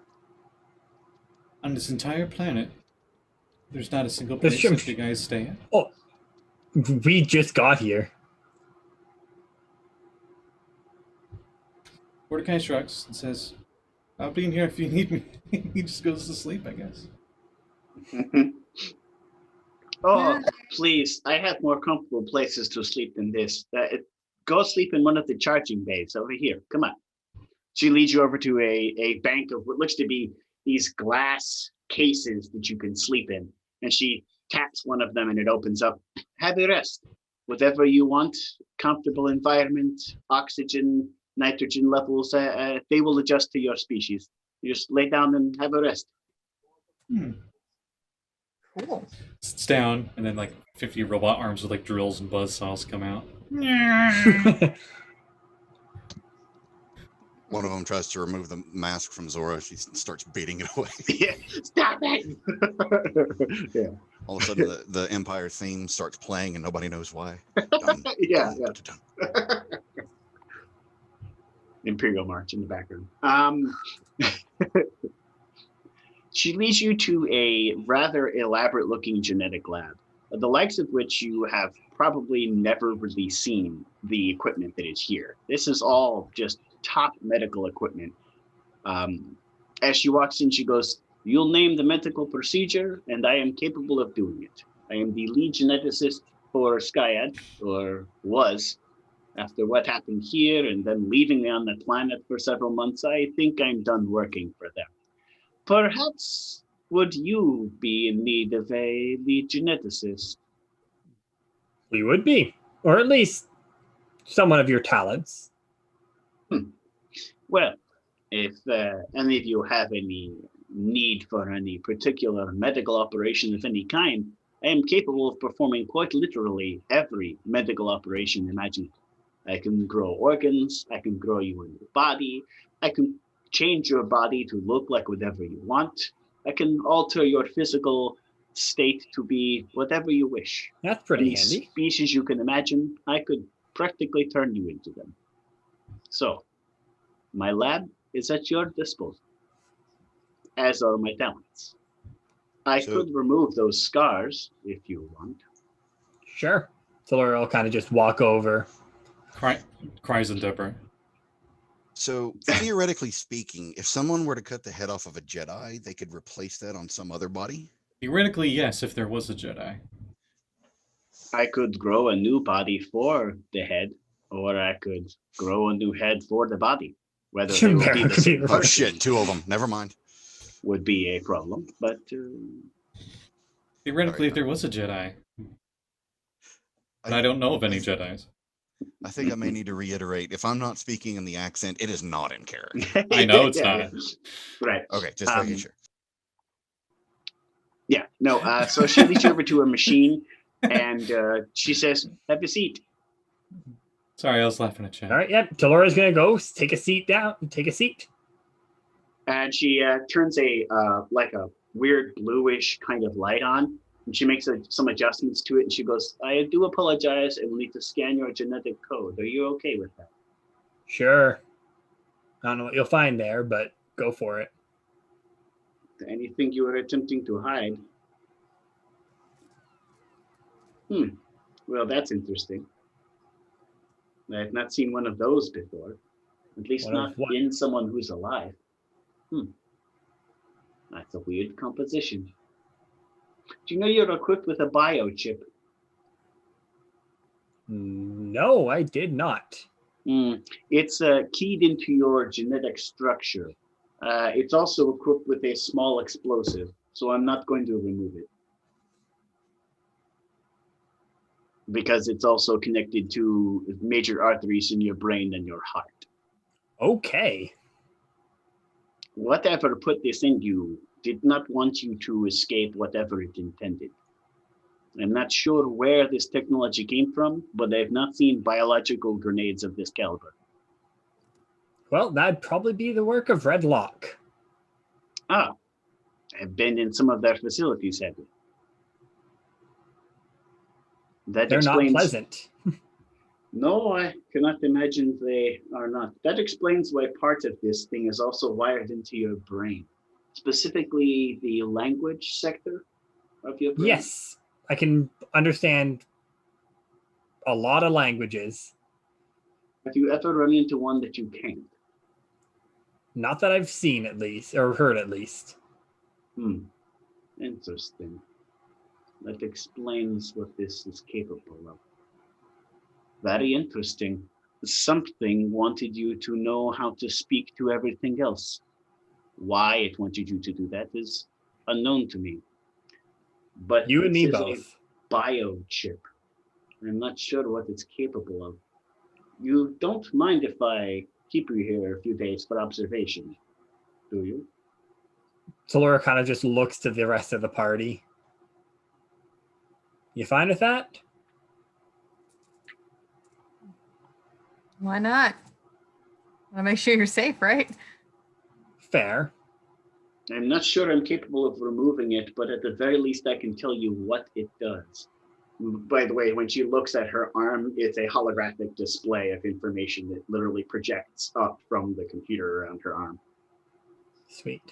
on this entire planet? There's not a single The place ship- that you guys stay at. Oh, we just got here. Mordakai shrugs and says, "I'll be in here if you need me." He just goes to sleep, I guess. Oh, please. I have more comfortable places to sleep than this. Go sleep in one of the charging bays over here. Come on. She leads you over to a bank of what looks to be these glass cases that you can sleep in. And she taps one of them and it opens up. Have a rest. Whatever you want, comfortable environment, oxygen, nitrogen levels, they will adjust to your species. You just lay down and have a rest. Cool. Sits down, and then like 50 robot arms with like drills and buzzsaws come out. One of them tries to remove the mask from Zora. She starts beating it away. Yeah, stop it! Yeah. All of a sudden, the Empire theme starts playing, and nobody knows why. Dun, Yeah, dun, yeah. dun. Imperial March in the background. She leads you to a rather elaborate looking genetic lab, the likes of which you have probably never really seen the equipment that is here. This is all just top medical equipment. As she walks in, she goes, "You'll name the medical procedure, and I am capable of doing it. I am the lead geneticist for Skyad, or was. After what happened here and then leaving me on the planet for several months, I think I'm done working for them. Perhaps would you be in need of a lead geneticist?" We would be, or at least someone of your talents. Well, if any of you have any need for any particular medical operation of any kind, I am capable of performing quite literally every medical operation imaginable. I can grow organs, I can grow you in your body, I can change your body to look like whatever you want, I can alter your physical state to be whatever you wish. That's pretty Any handy. species you can imagine, I could practically turn you into them. So, my lab is at your disposal, as are my talents. I So- could remove those scars if you want. Sure. Talurra will kind of just walk over. Cries in Dipper. So, theoretically speaking, if someone were to cut the head off of a Jedi, they could replace that on some other body? Theoretically, yes, if there was a Jedi. I could grow a new body for the head, or I could grow a new head for the body. Whether they will be the same Oh person shit, 2 of them. Never mind. would be a problem, but Theoretically, if there was a Jedi. But I don't know of any Jedis. I think I may need to reiterate, if I'm not speaking in the accent, it is not in character. I know it's Yeah, not. yeah. Right. Okay, just making sure. Yeah, no, so she leads you over to a machine, and she says, have a seat. Sorry, I was laughing at Chad. All right, yep. Talurra's gonna go take a seat down. Take a seat. And she turns like a weird bluish kind of light on, and she makes some adjustments to it, and she goes, I do apologize, I will need to scan your genetic code. Are you okay with that? Sure. I don't know what you'll find there, but go for it. Anything you are attempting to hide? Well, that's interesting. I've not seen one of those before. At least One not of what? in someone who's alive. That's a weird composition. Do you know you're equipped with a biochip? No, I did not. It's keyed into your genetic structure. It's also equipped with a small explosive, so I'm not going to remove it. Because it's also connected to major arteries in your brain and your heart. Okay. Whatever put this in you did not want you to escape whatever it intended. I'm not sure where this technology came from, but I've not seen biological grenades of this caliber. Well, that'd probably be the work of Red Lock. Ah, I've been in some of their facilities, have you? That They're explains, not pleasant. No, I cannot imagine they are not. That explains why part of this thing is also wired into your brain, specifically the language sector of your brain. Yes, I can understand a lot of languages. Have you ever run into one that you can't? Not that I've seen, at least, or heard at least. Interesting. That explains what this is capable of. Very interesting. Something wanted you to know how to speak to everything else. Why it wanted you to do that is unknown to me. But You and me this is both. a biochip. I'm not sure what it's capable of. You don't mind if I keep you here a few days for observation, do you? Talurra kind of just looks to the rest of the party. You fine with that? Why not? Want to make sure you're safe, right? Fair. I'm not sure I'm capable of removing it, but at the very least I can tell you what it does. By the way, when she looks at her arm, it's a holographic display of information that literally projects up from the computer around her arm. Sweet.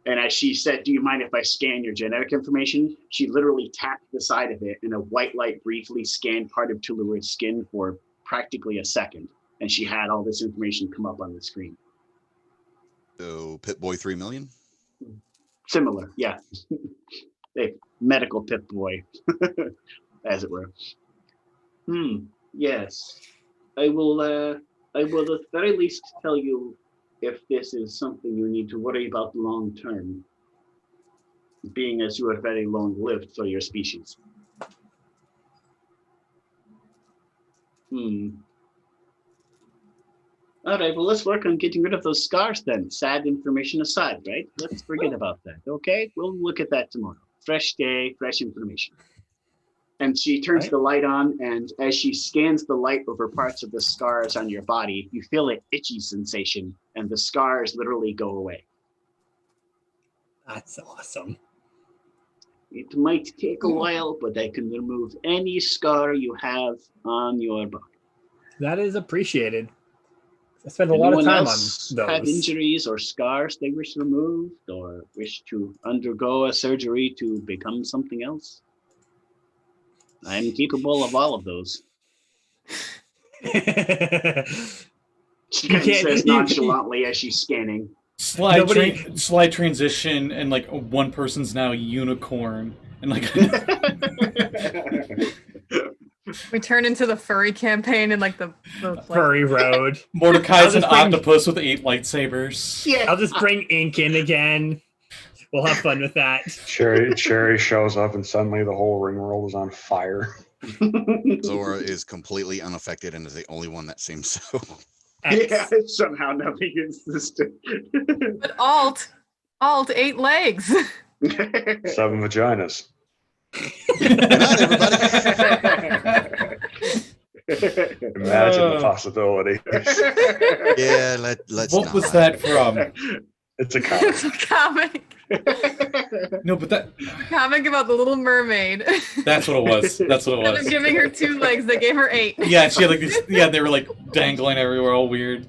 And as she said, do you mind if I scan your genetic information? She literally tapped the side of it, and a white light briefly scanned part of Talurra's skin for practically a second. And she had all this information come up on the screen. So, Pip-Boy 3 million? Similar, yeah. A medical Pip-Boy, as it were. Yes. I will at the very least tell you if this is something you need to worry about long term, being as you are very long lived for your species. All right, well, let's work on getting rid of those scars then. Sad information aside, right? Let's forget about that, okay? We'll look at that tomorrow. Fresh day, fresh information. And she turns the light on, and as she scans the light over parts of the scars on your body, you feel an itchy sensation, and the scars literally go away. That's awesome. It might take a while, but I can remove any scar you have on your body. That is appreciated. I spend a lot of time on those. Have injuries or scars they wish removed, or wish to undergo a surgery to become something else? I'm capable of all of those. She kind of says nonchalantly as she's scanning. Slide transition, and like one person's now a unicorn, and like We turn into the furry campaign and like the Furry road. Mordecai's an I'll just bring- octopus with 8 lightsabers. Yeah. I'll just bring ink in again. We'll have fun with that. Cherry shows up and suddenly the whole ring world is on fire. Zora is completely unaffected and is the only one that seems so. Yeah, somehow nothing is distinct. But Alt 8 legs. 7 vaginas. Good night, everybody. Imagine the possibilities. Yeah, let's What not. was that from? It's a comic. It's a comic. No, but that A comic about the Little Mermaid. that's what it was. That's what it Instead of was. giving her 2 legs, they gave her 8. Yeah, she had like these, they were like dangling everywhere, all weird.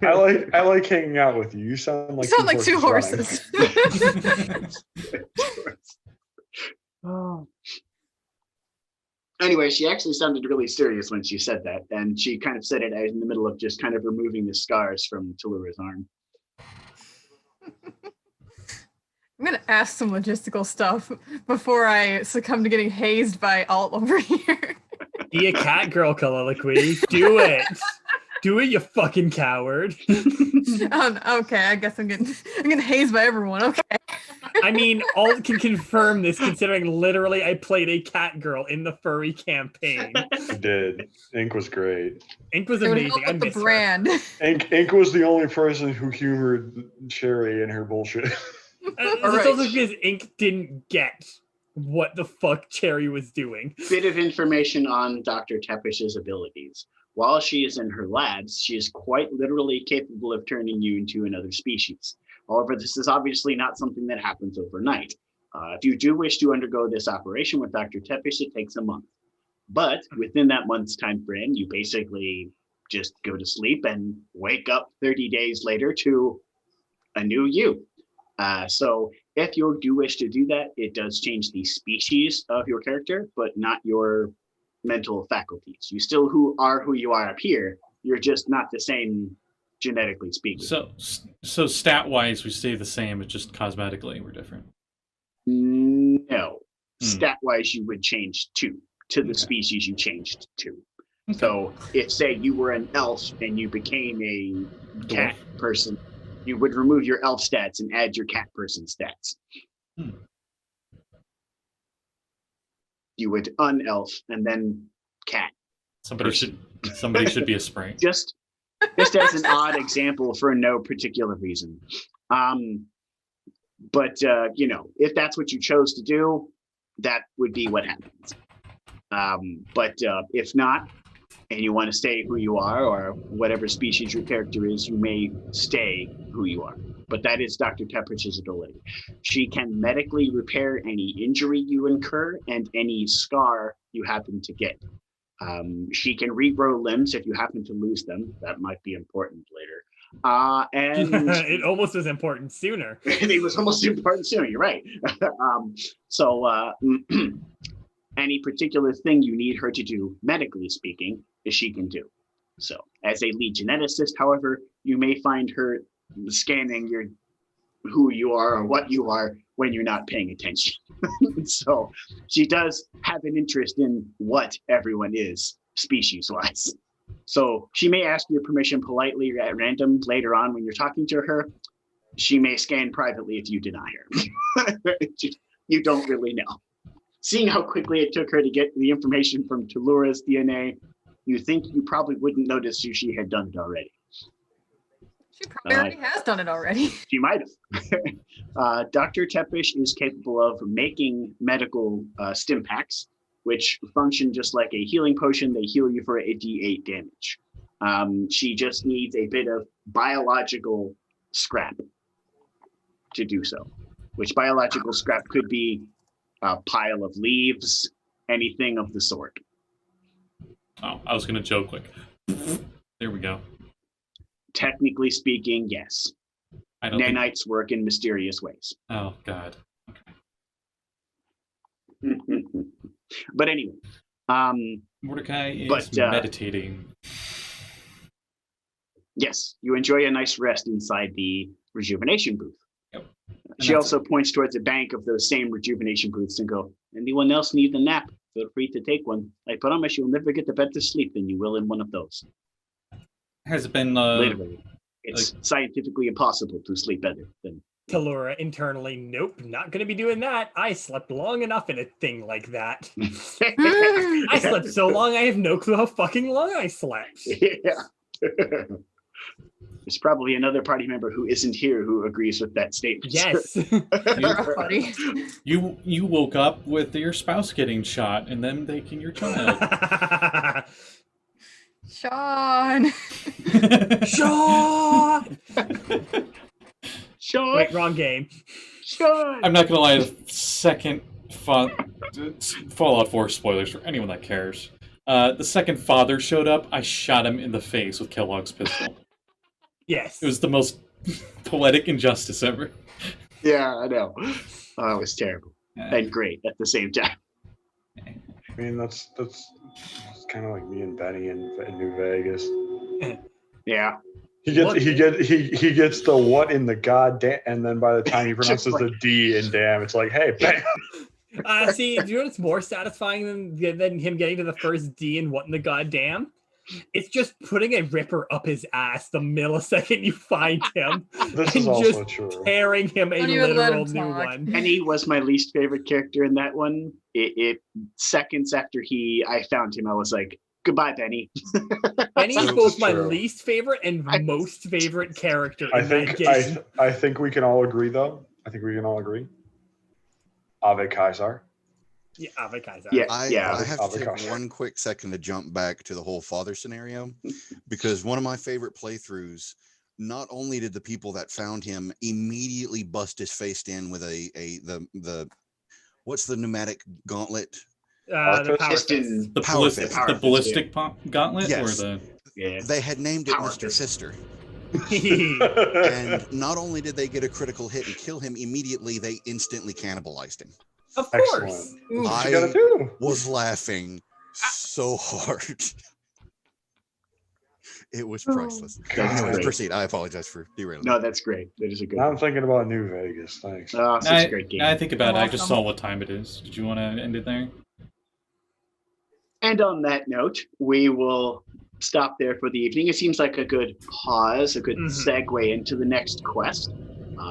I like hanging out with you. You sound like You sound like 2 running. horses. Oh. Anyway, she actually sounded really serious when she said that, and she kind of said it in the middle of just kind of removing the scars from Talurra's arm. I'm gonna ask some logistical stuff before I succumb to getting hazed by Alt over here. Be a cat girl, Colliloquie. Do it. Do it, you fucking coward. Okay, I guess I'm getting hazed by everyone. Okay. I mean, all can confirm this, considering literally I played a cat girl in the furry campaign. You did. Ink was great. Ink was It would amazing. help I with the miss her. brand. Ink was the only person who humored Cherry and her bullshit. All It's also right. because Ink didn't get what the fuck Cherry was doing. Bit of information on Dr. Tepish's abilities. While she is in her labs, she is quite literally capable of turning you into another species. However, this is obviously not something that happens overnight. If you do wish to undergo this operation with Dr. Tepish, it takes a month. But within that month's time frame, you basically just go to sleep and wake up 30 days later to a new you. So if you do wish to do that, it does change the species of your character, but not your mental faculties. You still are who you are up here. You're just not the same genetically speaking. So stat wise, we stay the same. It's just cosmetically we're different. No. Hmm. Stat wise, you would change to the Okay. species you changed to. So if, say, you were an elf and you became a cat person, you would remove your elf stats and add your cat person stats. Hmm. You would unelf and then cat. Somebody should be a spring. Just as an odd example for no particular reason. But if that's what you chose to do, that would be what happens. But if not, and you want to stay who you are, or whatever species your character is, you may stay who you are. But that is Dr. Tepish's ability. She can medically repair any injury you incur and any scar you happen to get. She can regrow limbs if you happen to lose them. That might be important later. And It almost was important sooner. it was almost important sooner. You're right. Any particular thing you need her to do, medically speaking, she can do. So, as a lead geneticist, however, you may find her scanning who you are or what you are when you're not paying attention. So, she does have an interest in what everyone is, species-wise. So, she may ask your permission politely at random later on when you're talking to her. She may scan privately if you deny her. You don't really know. Seeing how quickly it took her to get the information from Talurra's DNA, you think you probably wouldn't notice if she had done it already. She probably already has done it already. She might have. Dr. Tepish is capable of making medical stim packs, which function just like a healing potion. They heal you for a D8 damage. She just needs a bit of biological scrap to do so, which biological scrap could be a pile of leaves, anything of the sort. Oh, I was gonna joke quick. There we go. Technically speaking, yes. I don't think. Nanites work in mysterious ways. Oh God. But anyway, Mordecai is But, meditating. yes, you enjoy a nice rest inside the rejuvenation booth. Yep. She also points towards a bank of those same rejuvenation booths and go, anyone else need a nap? feel free to take one. I promise you'll never get a better sleep than you will in one of those. Has it been Literally. It's scientifically impossible to sleep better than Talurra internally, nope, not going to be doing that. I slept long enough in a thing like that. I slept so long, I have no clue how fucking long I slept. Yeah. There's probably another party member who isn't here who agrees with that statement. Yes. Buddy. You woke up with your spouse getting shot and them taking your child. Sean. Sean! Sean! Wait, wrong game. Sean! I'm not gonna lie, the second Fallout 4 spoilers for anyone that cares. The second father showed up, I shot him in the face with Kellogg's pistol. Yes. It was the most poetic injustice ever. Yeah, I know. Oh, it was terrible. Yeah. And great at the same time. I mean, that's kind of like me and Benny in New Vegas. Yeah. He gets the what in the goddamn, and then by the time he pronounces the D in damn, it's like, hey, bam. See, do you know what's more satisfying than him getting to the first D in what in the goddamn? It's just putting a ripper up his ass the millisecond you find him. This and is also just true. tearing him a Don't even let literal him new talk. one. Penny was my least favorite character in that one. It seconds after I found him, I was like, goodbye, Benny. Benny is That's both my true. least favorite and most favorite character I in that think game. I think we can all agree, though. I think we can all agree. Ave Kaisar. Yeah, Ave Kaiser. Yeah. I have to Avocado. take one quick second to jump back to the whole father scenario, because one of my favorite playthroughs, not only did the people that found him immediately bust his face in with the what's the pneumatic gauntlet? The power fist. Piston. The Power ballistic, fist. the ballistic gauntlet, Yes. or the Yeah. They had named it Power Mr. fist. Fister. Uh, And not only did they get a critical hit and kill him immediately, they instantly cannibalized him. Of Excellent. course. Ooh, What I- you gotta do? Was laughing so hard. It was priceless. That's Anyways, great. proceed. I apologize for derailing. No, that's great. That is a good Now one. I'm thinking about New Vegas. Thanks. Oh, such a great game. Now I think about it, I just Welcome. saw what time it is. Did you want to end it there? And on that note, we will stop there for the evening. It seems like a good pause, a good segue into the next quest,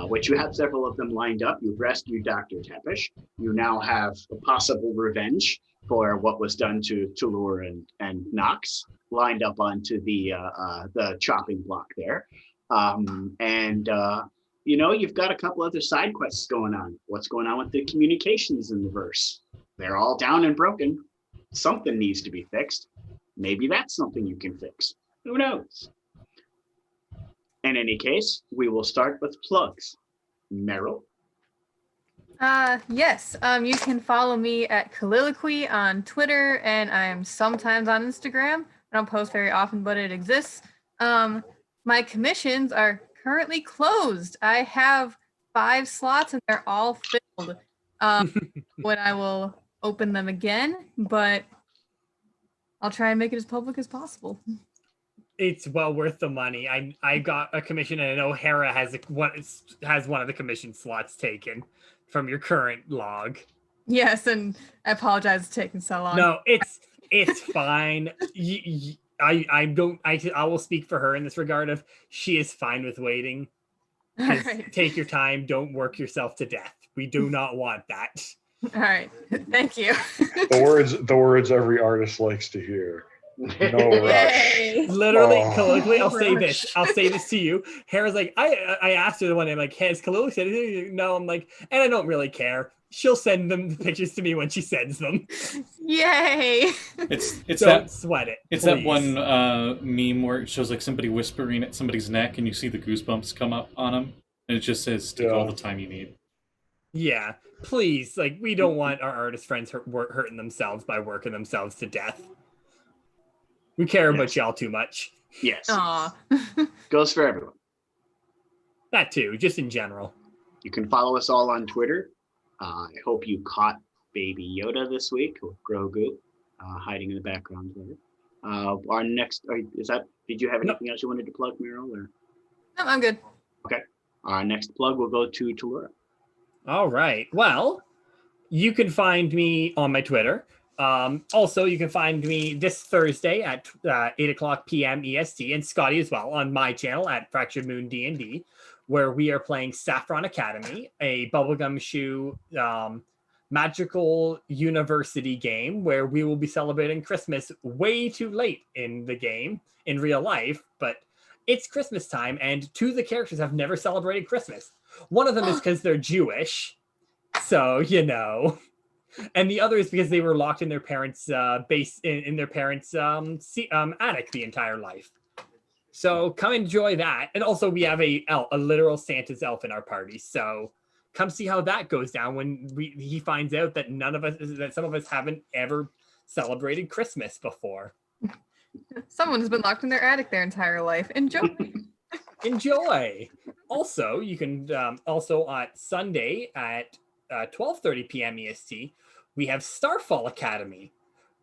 which you have several of them lined up. You've rescued Dr. Tepesh. You now have a possible revenge for what was done to Talurra and Nox lined up onto the chopping block there. You've got a couple other side quests going on. What's going on with the communications in the verse? They're all down and broken. Something needs to be fixed. Maybe that's something you can fix. Who knows? In any case, we will start with plugs. Meriel. Yes. You can follow me at Colliloquie on Twitter, and I'm sometimes on Instagram. I don't post very often, but it exists. My commissions are currently closed. I have 5 slots, and they're all filled. When I will open them again, but I'll try and make it as public as possible. It's well worth the money. I got a commission, and I know Hera has one of the commission slots taken from your current log. Yes, and I apologize it's taking so long. No, it's fine. I will speak for her in this regard. Of she is fine with waiting. All Just right. take your time. Don't work yourself to death. We do not want that. All right. Thank you. The words every artist likes to hear. No rush. Yay. Literally, Oh. colloquially, I'll say Rush. this. I'll say this to you. Hera's like, I asked her the one day, I'm like, has Kalila said anything? No, I'm like, and I don't really care. She'll send them the pictures to me when she sends them. Yay. It's Don't that sweat it. it's that please. one meme where it shows like somebody whispering at somebody's neck and you see the goosebumps come up on them, and it just says take all Yeah. the time you need. Yeah, please. Like, we don't want our artist friends hurting themselves by working themselves to death. We care about Yes. y'all too much. Yes. Aw. Goes for everyone. That too, just in general. You can follow us all on Twitter. I hope you caught Baby Yoda this week, or Grogu, hiding in the background there. Our next, did you have No. anything else you wanted to plug, Miriel? Or No, I'm good. our next plug will go to Talurra. All right. Well, you can find me on my Twitter Also, you can find me this Thursday at 8 o'clock p.m. EST, and Scotty as well on my channel at Fractured Moon D&D, where we are playing Saffron Academy, a bubblegum shoe magical university game where we will be celebrating Christmas way too late in the game, in real life, but it's Christmas time, and two of the characters have never celebrated Christmas. One of them is because they're Jewish, so, you know. And the other is because they were locked in their parents' base in their parents' attic the entire life. So come enjoy that. And also we have a literal Santa's elf in our party. So come see how that goes down when he finds out that some of us haven't ever celebrated Christmas before. Someone's been locked in their attic their entire life. Enjoy. Enjoy. Also, you can also on Sunday at 12:30 p.m. EST, we have Starfall Academy,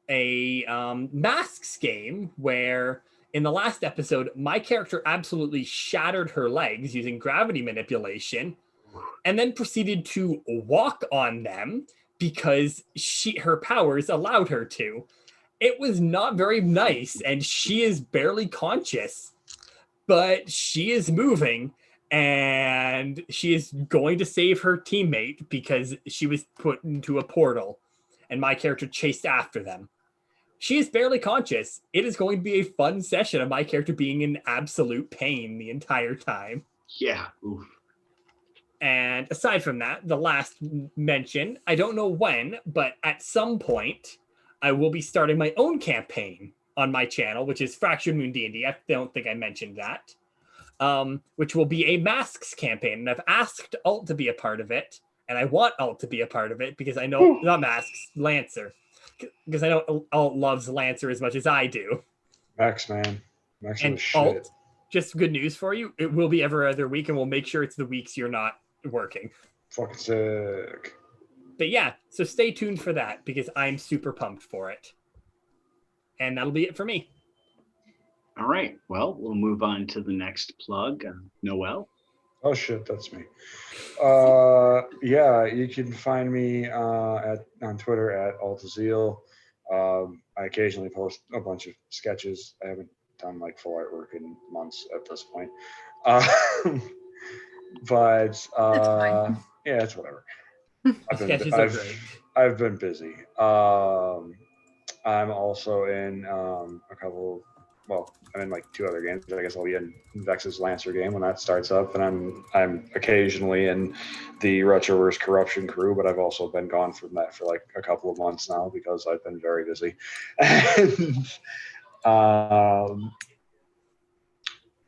a masks game where in the last episode, my character absolutely shattered her legs using gravity manipulation and then proceeded to walk on them because her powers allowed her to. It was not very nice, and she is barely conscious, but she is moving, and she is going to save her teammate because she was put into a portal, and my character chased after them. She is barely conscious. It is going to be a fun session of my character being in absolute pain the entire time. Yeah. Oof. And aside from that, the last mention, I don't know when, but at some point, I will be starting my own campaign on my channel, which is Fractured Moon D&D. I don't think I mentioned that. Which will be a masks campaign. And I've asked Alt to be a part of it. And I want Alt to be a part of it because I know, not masks, Lancer. Because I know Alt loves Lancer as much as I do. Max, man. Max And is shit. Alt, just good news for you, it will be every other week, and we'll make sure it's the weeks you're not working. Fucking sick. But yeah, so stay tuned for that because I'm super pumped for it. And that'll be it for me. All right. Well, we'll move on to the next plug. Noelle. Oh shit, that's me. Yeah, you can find me on Twitter at Altaziel. I occasionally post a bunch of sketches. I haven't done like full artwork in months at this point. But yeah, it's whatever. Sketches are great. I've been busy. I'm also in a couple. Well, I'm in like 2 other games. I guess I'll be in Vex's Lancer game when that starts up, and I'm occasionally in the Retroverse Corruption crew, but I've also been gone from that for like a couple of months now because I've been very busy. And,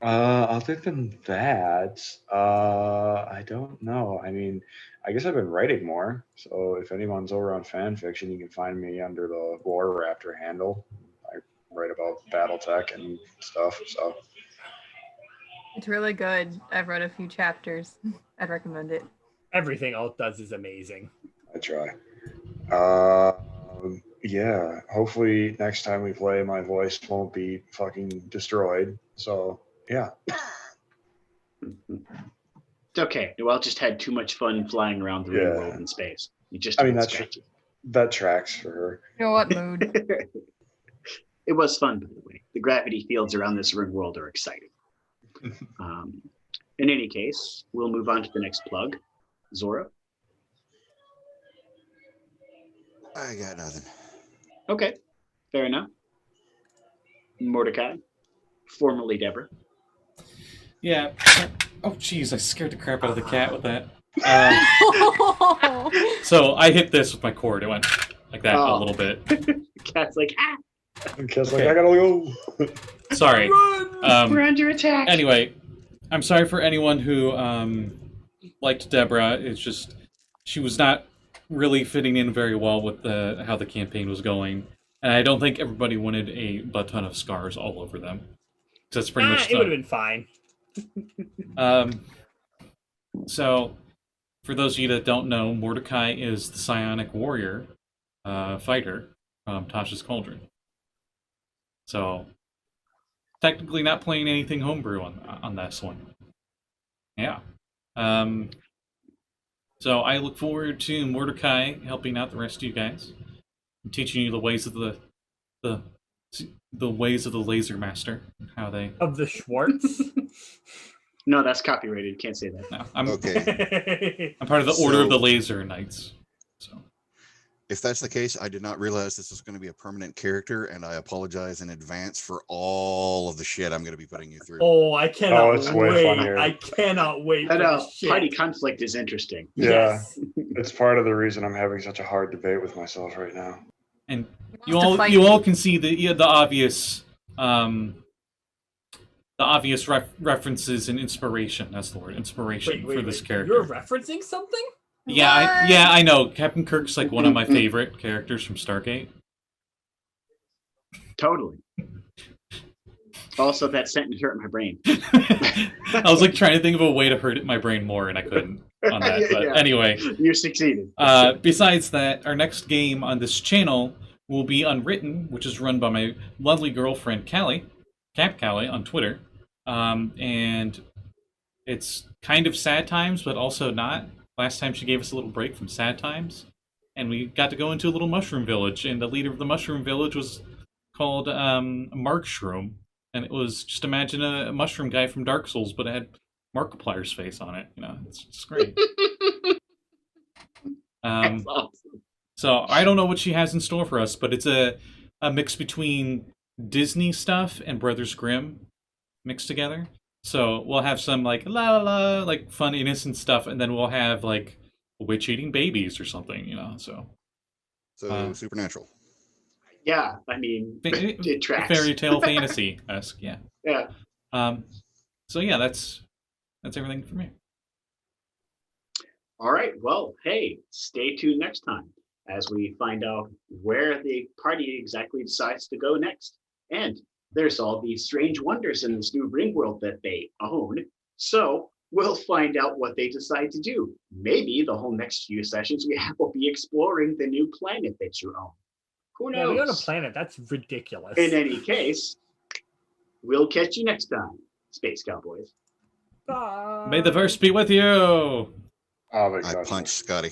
other than that, I don't know. I mean, I guess I've been writing more. So if anyone's over on fan fiction, you can find me under the War Raptor handle. I write about BattleTech and stuff. So It's really good. I've read a few chapters. I'd recommend it. Everything Alt does is amazing. I try. Yeah, hopefully next time we play, my voice won't be fucking destroyed. So yeah. It's okay. Noelle just had too much fun flying around the real world in space. You just I mean, that tracks for her. You know what, mood? It was fun, by the way. The gravity fields around this ring world are exciting. In any case, we'll move on to the next plug. Zora? I got nothing. Okay, fair enough. Mordakai, formerly Deborah. Yeah. Oh, jeez, I scared the crap out of the cat with that. So I hit this with my cord. It went like that a little bit. The cat's like, ah! Because like I gotta go. Sorry. We're under attack. Anyway, I'm sorry for anyone who liked Deborah. It's just she was not really fitting in very well with how the campaign was going, and I don't think everybody wanted a butt ton of scars all over them. That's pretty much. It would have been fine. So, for those of you that don't know, Mordakai is the psionic warrior fighter from Tasha's Cauldron. So, technically not playing anything homebrew on this one. Yeah. So I look forward to Mordakai helping out the rest of you guys. I'm teaching you the ways of the ways of the Laser Master. How they. Of the Schwartz. No, that's copyrighted. Can't say that. No, I'm Okay. I'm part of the Order of the So- Laser Knights. So If that's the case, I did not realize this was going to be a permanent character, and I apologize in advance for all of the shit I'm going to be putting you through. Oh, I cannot it's way wait. funnier. I cannot wait for That this shit. party conflict is interesting. Yeah. Yes. It's part of the reason I'm having such a hard debate with myself right now. and He wants to fight you me. all can see the obvious references and inspiration. That's the word, inspiration for this character. You're referencing something? Yeah, What? I know. Captain Kirk's like one of my favorite characters from Stargate. Totally. Also, that sentence hurt my brain. I was like trying to think of a way to hurt my brain more, and I couldn't on that. But Yeah. anyway, You succeeded. besides that, our next game on this channel will be Unwritten, which is run by my lovely girlfriend Callie, Cap Callie on Twitter, and it's kind of sad times, but also not. Last time she gave us a little break from sad times, and we got to go into a little mushroom village, and the leader of the mushroom village was called Markshroom, and it was just imagine a mushroom guy from Dark Souls, but it had Markiplier's face on it. You know, it's just great. That's awesome. So I don't know what she has in store for us, but it's a mix between Disney stuff and Brothers Grimm mixed together. So we'll have some like la la la, like fun innocent stuff, and then we'll have like a witch eating babies or something, you know. So Supernatural. Yeah, I mean, it tracks. fairy tale fantasy esque, yeah. Yeah. So yeah, that's everything for me. All right. Well, hey, stay tuned next time as we find out where the party exactly decides to go next. And there's all these strange wonders in this new ring world that they own. So we'll find out what they decide to do. Maybe the whole next few sessions we have will be exploring the new planet that you own. Who Yeah, knows? we own a planet. That's ridiculous. In any case, we'll catch you next time, Space Cowboys. Bye. May the verse be with you. Oh, my I gosh. punched Scotty.